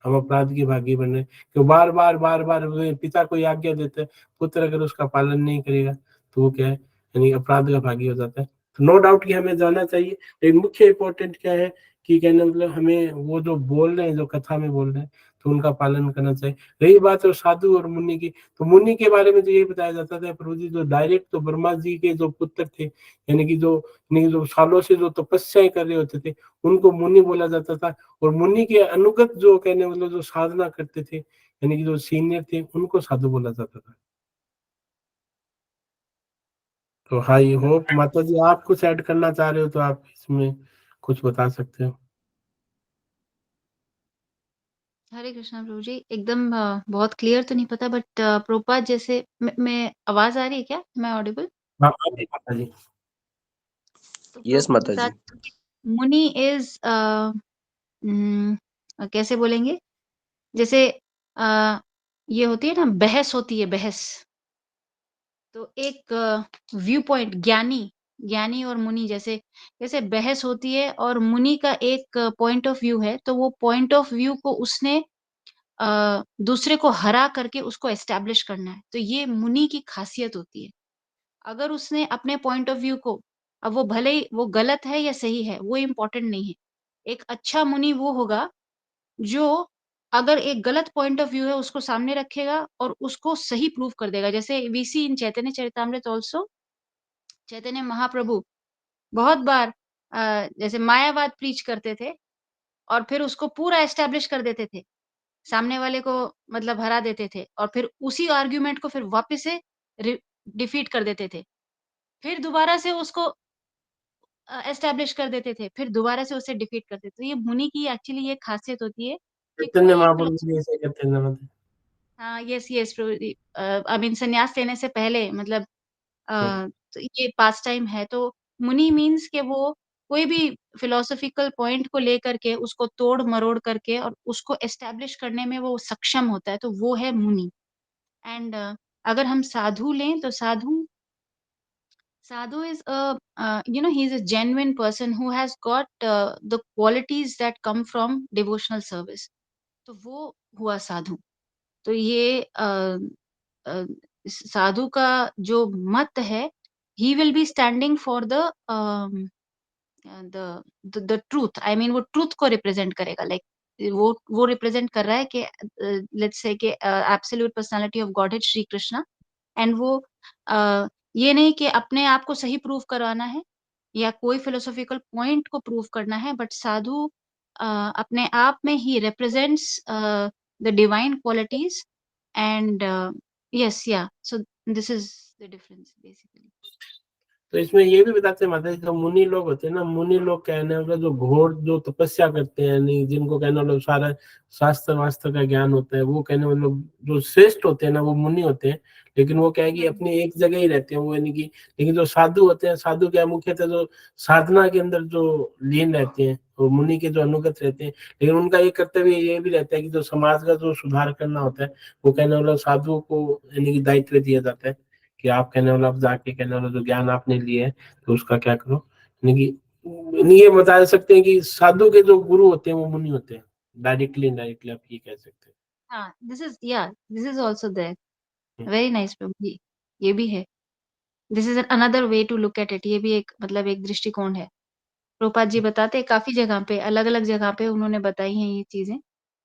हम अपराध के भागी बन रहे हैं। तो बार-बार वे पिता कोई आज्ञा देता है, पुत्र अगर उसका पालन नहीं करेगा, तो वो क्या है, यानी अपराध का भागी हो जाता है। तो नो डाउट कि हमें जाना चाहिए, लेकिन मुख्य इम्पोर्टेंट क्या है कि कहने मतलब हमें वो जो बोल रहे हैं, जो कथा में बोल रहे हैं, तो उनका पालन करना चाहिए। रही बात और साधु और मुनि की, तो मुनि के बारे में तो यही बताया जाता था प्रभु जी, जो डायरेक्ट तो ब्रह्मा जी के जो पुत्र थे, यानी कि जो सालों से जो तपस्याएं कर रहे होते थे, उनको मुनि बोला जाता था। और मुनि के अनुगत जो कहने मतलब जो साधना करते थे, यानी कि जो सीनियर थे, उनको साधु बोला जाता था। तो आई होप माता जी आप कुछ ऐड करना चाह रहे हो तो आप इसमें कुछ बता सकते हो। हरे कृष्णा प्रभु जी, एकदम बहुत क्लियर तो नहीं पता, बट प्रभुपाद जैसे मैं आवाज आ रही है क्या? मैं ऑडिबल? हाँ, हाँ जी, माता जी। तो यस प्रभुपाद माता जी। बताते हैं कि मुनि इज कैसे बोलेंगे, जैसे ये होती है ना, बहस होती है, बहस। तो एक व्यू पॉइंट, ज्ञानी और मुनि, जैसे जैसे बहस होती है और मुनि का एक पॉइंट ऑफ व्यू है, तो वो पॉइंट ऑफ व्यू को उसने दूसरे को हरा करके उसको एस्टैब्लिश करना है। तो ये मुनि की खासियत होती है। अगर उसने अपने पॉइंट ऑफ व्यू को, अब वो भले ही वो गलत है या सही है, वो इम्पोर्टेंट नहीं है। एक अच्छा मुनि वो होगा जो अगर एक गलत पॉइंट ऑफ व्यू है उसको सामने रखेगा और उसको सही प्रूव कर देगा। जैसे we C in Chaitanya Charitamrita also, Chaitanya Mahaprabhu बहुत बार जैसे मायावाद प्रीच करते थे और फिर उसको पूरा एस्टैब्लिश कर देते थे, सामने वाले को मतलब हरा देते थे, और फिर उसी आर्ग्यूमेंट को फिर वापस से डिफीट कर देते थे, फिर दोबारा से उसको एस्टैब्लिश कर देते थे, फिर दोबारा से उसे डिफीट करते थे। तो ये मुनि की एक्चुअली ये खासियत होती है कि चैतन्य कोई एक महाप्रभु जी ऐसे करते हैं ना माता जी। हाँ, यस यस प्रभु जी। आई मीन संन्यास लेने से पहले मतलब तो ये पास टाइम है। तो मुनि मीन्स कि वो कोई भी फिलोसॉफिकल पॉइंट को लेकर के उसको तोड़-मरोड़ करके और उसको एस्टैब्लिश करने में वो सक्षम होता है, तो वो है मुनि। एंड अगर हम साधु लें तो Sadhu is he's a genuine person who has got the qualities that come from devotional service. तो वो हुआ साधु। तो ये अ, साधु का जो मत है, he will be standing for the truth. I mean वो ट्रूथ को रिप्रेजेंट करेगा, लाइक वो रिप्रेजेंट कर रहा है कि लेट्स से कि absolute personality of godhead Shri Krishna. And वो ये नहीं कि अपने आप को सही प्रूव करवाना है या कोई फिलोसॉफिकल पॉइंट को प्रूव करना है, बट साधु अपने आप में ही represents the divine qualities. And yes yeah so this is the difference basically. तो इसमें ये भी बताते हैं माता जी, जो मुनि लोग होते हैं ना, मुनि लोग कहने मतलब जो घोर जो तपस्या करते हैं, नहीं जिनको कहने मतलब सारा शास्त्र वास्त्र का ज्ञान होता है, वो कहने मतलब जो श्रेष्ठ होते हैं ना, वो मुनि होते हैं। लेकिन वो क्या है कि अपनी एक जगह ही रहते हैं वो, यानी कि लेकिन जो साधु होते हैं, साधु क्या मुख्यतः जो साधना के अंदर जो लीन रहते हैं, और मुनि के जो अनुगत रहते हैं। लेकिन उनका एक कर्तव्य ये भी रहता है कि जो समाज का जो सुधार करना होता है, वो कहने मतलब साधुओं को यानी कि दायित्व दिया जाता है कि आप कहने वाला आप जाके कहने वाला जो ज्ञान आपने लिया है, तो उसका क्या करो, यानी कि नहीं ये बता सकते हैं कि साधु के जो गुरु होते हैं वो मुनि होते हैं, डायरेक्टली इनडायरेक्टली आप ये कह सकते हैं। हाँ, this is also there. Very nice प्रभु जी, ये भी है। This is another way to look at it. ये भी एक मतलब एक दृष्टिकोण है। प्रभुपाद जी बताते हैं काफी जगह पे, अलग-अलग जगह पे उन्होंने बताई हैं ये चीजें।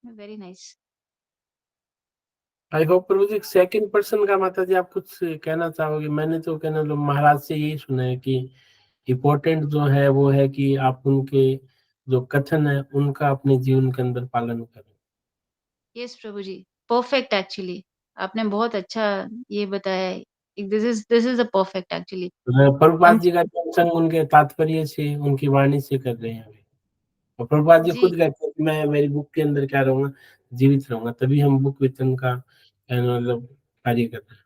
Very nice. आई होप प्रभु जी सेकंड पर्सन का माता जी आप कुछ कहना चाहोगे। मैंने तो कहना लो महाराज से यही सुना है कि इम्पोर्टेंट जो है वो है कि आप उनके जो कथन है उनका अपने जीवन के अंदर पालन करें। यस प्रभु जी, परफेक्ट एक्चुअली। आपने बहुत अच्छा ये बताया है this is the perfect actually. Prabhupada ji का सत्संग उनके तात्पर्य से, उनकी वाणी से कर रहे हैं अभी। और प्रभुपाद जी खुद कहते हैं कि मैं मेरी बुक के अंदर क्या रहूंगा, जीवित रहूंगा, तभी हम बुक वितरण का मतलब कार्य कर रहे हैं।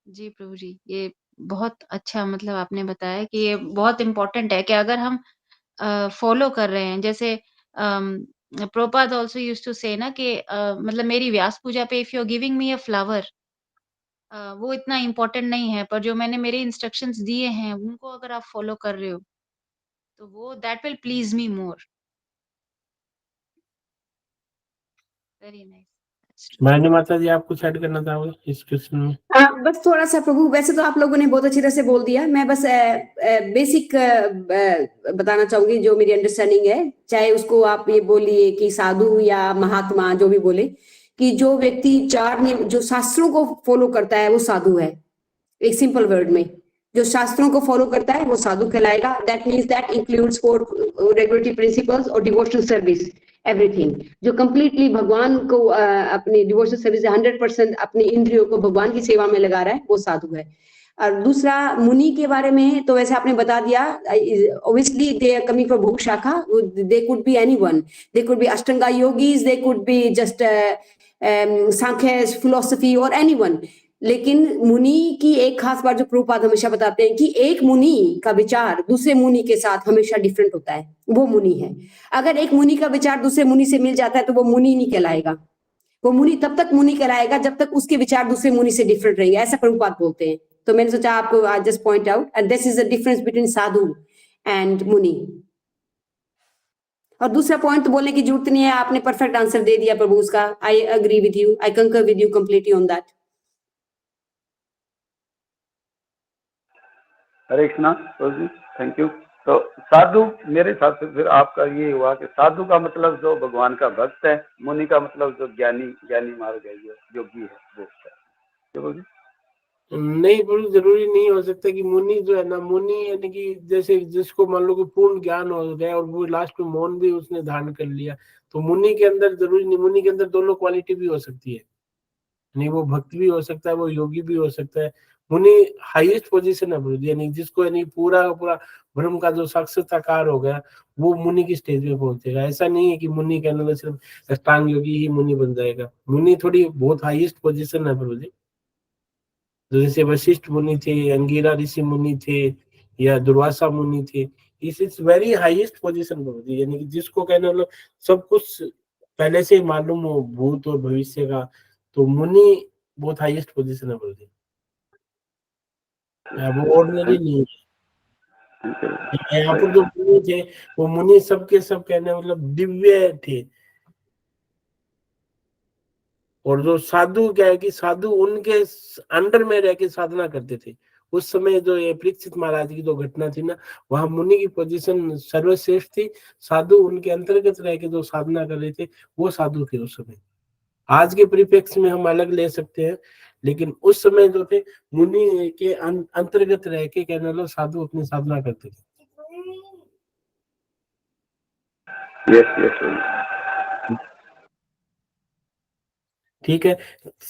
जी प्रभु जी, ये बहुत अच्छा मतलब आपने बताया कि ये बहुत इम्पोर्टेंट है कि अगर हम फॉलो कर रहे हैं, जैसे प्रभुपाद ऑल्सो यूज्ड टू से ना कि मतलब मेरी व्यास पूजा पे if you are giving me a flower, वो इतना इम्पोर्टेंट नहीं है, पर जो मैंने मेरे इंस्ट्रक्शंस दिए हैं उनको अगर आप फॉलो कर रहे हो तो वो that will please me more. Very nice. माननीय माता जी, आप कुछ ऐड करना चाहोगे इस क्वेश्चन में? बस थोड़ा सा प्रभु, वैसे तो आप लोगों ने बहुत अच्छी तरह से बोल दिया, मैं बस बेसिक बताना चाहूंगी जो मेरी अंडरस्टैंडिंग है, चाहे उसको आप ये बोलिए कि साधु या महात्मा जो भी बोले, कि जो व्यक्ति चार नियम जो शास्त्रों को फॉलो करता है वो साधु है। एक सिंपल वर्ड में, जो शास्त्रों को फॉलो करता है वो साधु कहलाएगा। That means that includes 4 regulatory principles और डिवोशनल सर्विस, एवरीथिंग। जो कंप्लीटली भगवान को अपनी डिवोशनल सर्विस 100% अपनी इंद्रियों को भगवान की सेवा में लगा रहा है, वो साधु है। और दूसरा मुनि के बारे में तो वैसे आपने बता दिया, obviously they are coming from भूख शाखा, they could be anyone, they could be Ashtanga yogis, they could be just Samkhya philosophy और एनीवन। लेकिन मुनि की एक खास बात जो प्रभुपाद हमेशा बताते हैं कि एक मुनि का विचार दूसरे मुनि के साथ हमेशा डिफरेंट होता है, वो मुनि है। अगर एक मुनि का विचार दूसरे मुनि से मिल जाता है तो वो मुनि नहीं कहलाएगा। वो मुनि तब तक मुनि कहलाएगा जब तक उसके विचार दूसरे मुनि से डिफरेंट रहेंगे, ऐसा प्रभुपाद बोलते हैं। तो मैंने सोचा आपको I just point out, and this is the difference between Sadhu and मुनि। और दूसरा पॉइंट तो बोलने की जरूरत नहीं है, आपने परफेक्ट आंसर दे दिया प्रभु उसका। I agree with you, I concur with you completely on that. Hare Krishna प्रभु जी, थैंक यू। तो साधु मेरे हिसाब से फिर आपका ये हुआ कि साधु का मतलब जो भगवान का भक्त है, मुनि का मतलब जो ज्ञानी मार्ग है, योगी है, वो है। प्रभु जी नहीं, बिल्कुल जरूरी नहीं हो सकता कि मुनि जो है ना, मुनि यानी कि जैसे जिसको मान लो कि पूर्ण ज्ञान हो गया और वो लास्ट में मौन भी उसने धारण कर लिया, तो मुनि के अंदर जरूरी नहीं, मुनि के अंदर दोनों क्वालिटी भी हो सकती है, यानी वो भक्त भी हो सकता है, वो योगी भी हो सकता है। मुनि हाईएस्ट पोजीशन है, यानी जिसको यानी पूरा ब्रह्म का जो साक्षात्कार हो गया वो मुनि की स्टेज में पहुंचेगा। ऐसा नहीं है कि मुनि के अंदर सिर्फ अष्टांग योगी ही मुनि बन जाएगा। मुनि थोड़ी बहुत हाईएस्ट पोजीशन है प्रभु जी, जैसे वशिष्ठ मुनि थे, अंगिरा ऋषि मुनि थे, या दुर्वासा मुनि थे। इस वेरी हाईएस्ट पोजीशन प्रभु जी, यानी कि जिसको कहने मतलब सब कुछ पहले से मालूम हो, भूत और भविष्य का, तो मुनि बहुत हाईएस्ट पोजीशन है प्रभु जी, वो ऑर्डिनरी नहीं है। यहाँ पर जो मुनि थे वो मुनि सबके सब कहने मतलब दिव्य थे। और जो साधु क्या है कि साधु उनके अंडर में रह के साधना करते थे। उस समय जो ये परीक्षित महाराज की जो घटना थी ना, वहां मुनि की पोजीशन सर्वश्रेष्ठ थी, साधु उनके अंतर्गत रह के जो साधना कर रहे थे वो साधु थे उस समय। आज के परिप्रेक्ष्य में हम अलग ले सकते हैं, लेकिन उस समय जो थे मुनि के अंतर्गत रह के कहने वाला साधु अपनी साधना करते थे। ठीक है,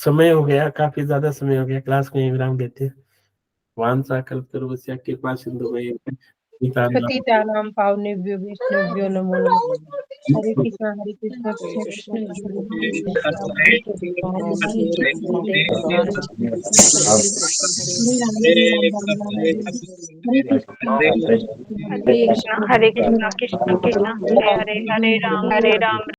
समय हो गया, काफी ज्यादा समय हो गया, क्लास में विराम देते हैं। वांछा कल्पतरुभ्यश्च कृपा सिंधु पतितानां पावनेभ्यो वैष्णवेभ्यो नमो नमः। हरे कृष्णा कृष्ण कृष्ण हरे कृष्णा कृष्ण कृष्ण हरे हरे, हरे राम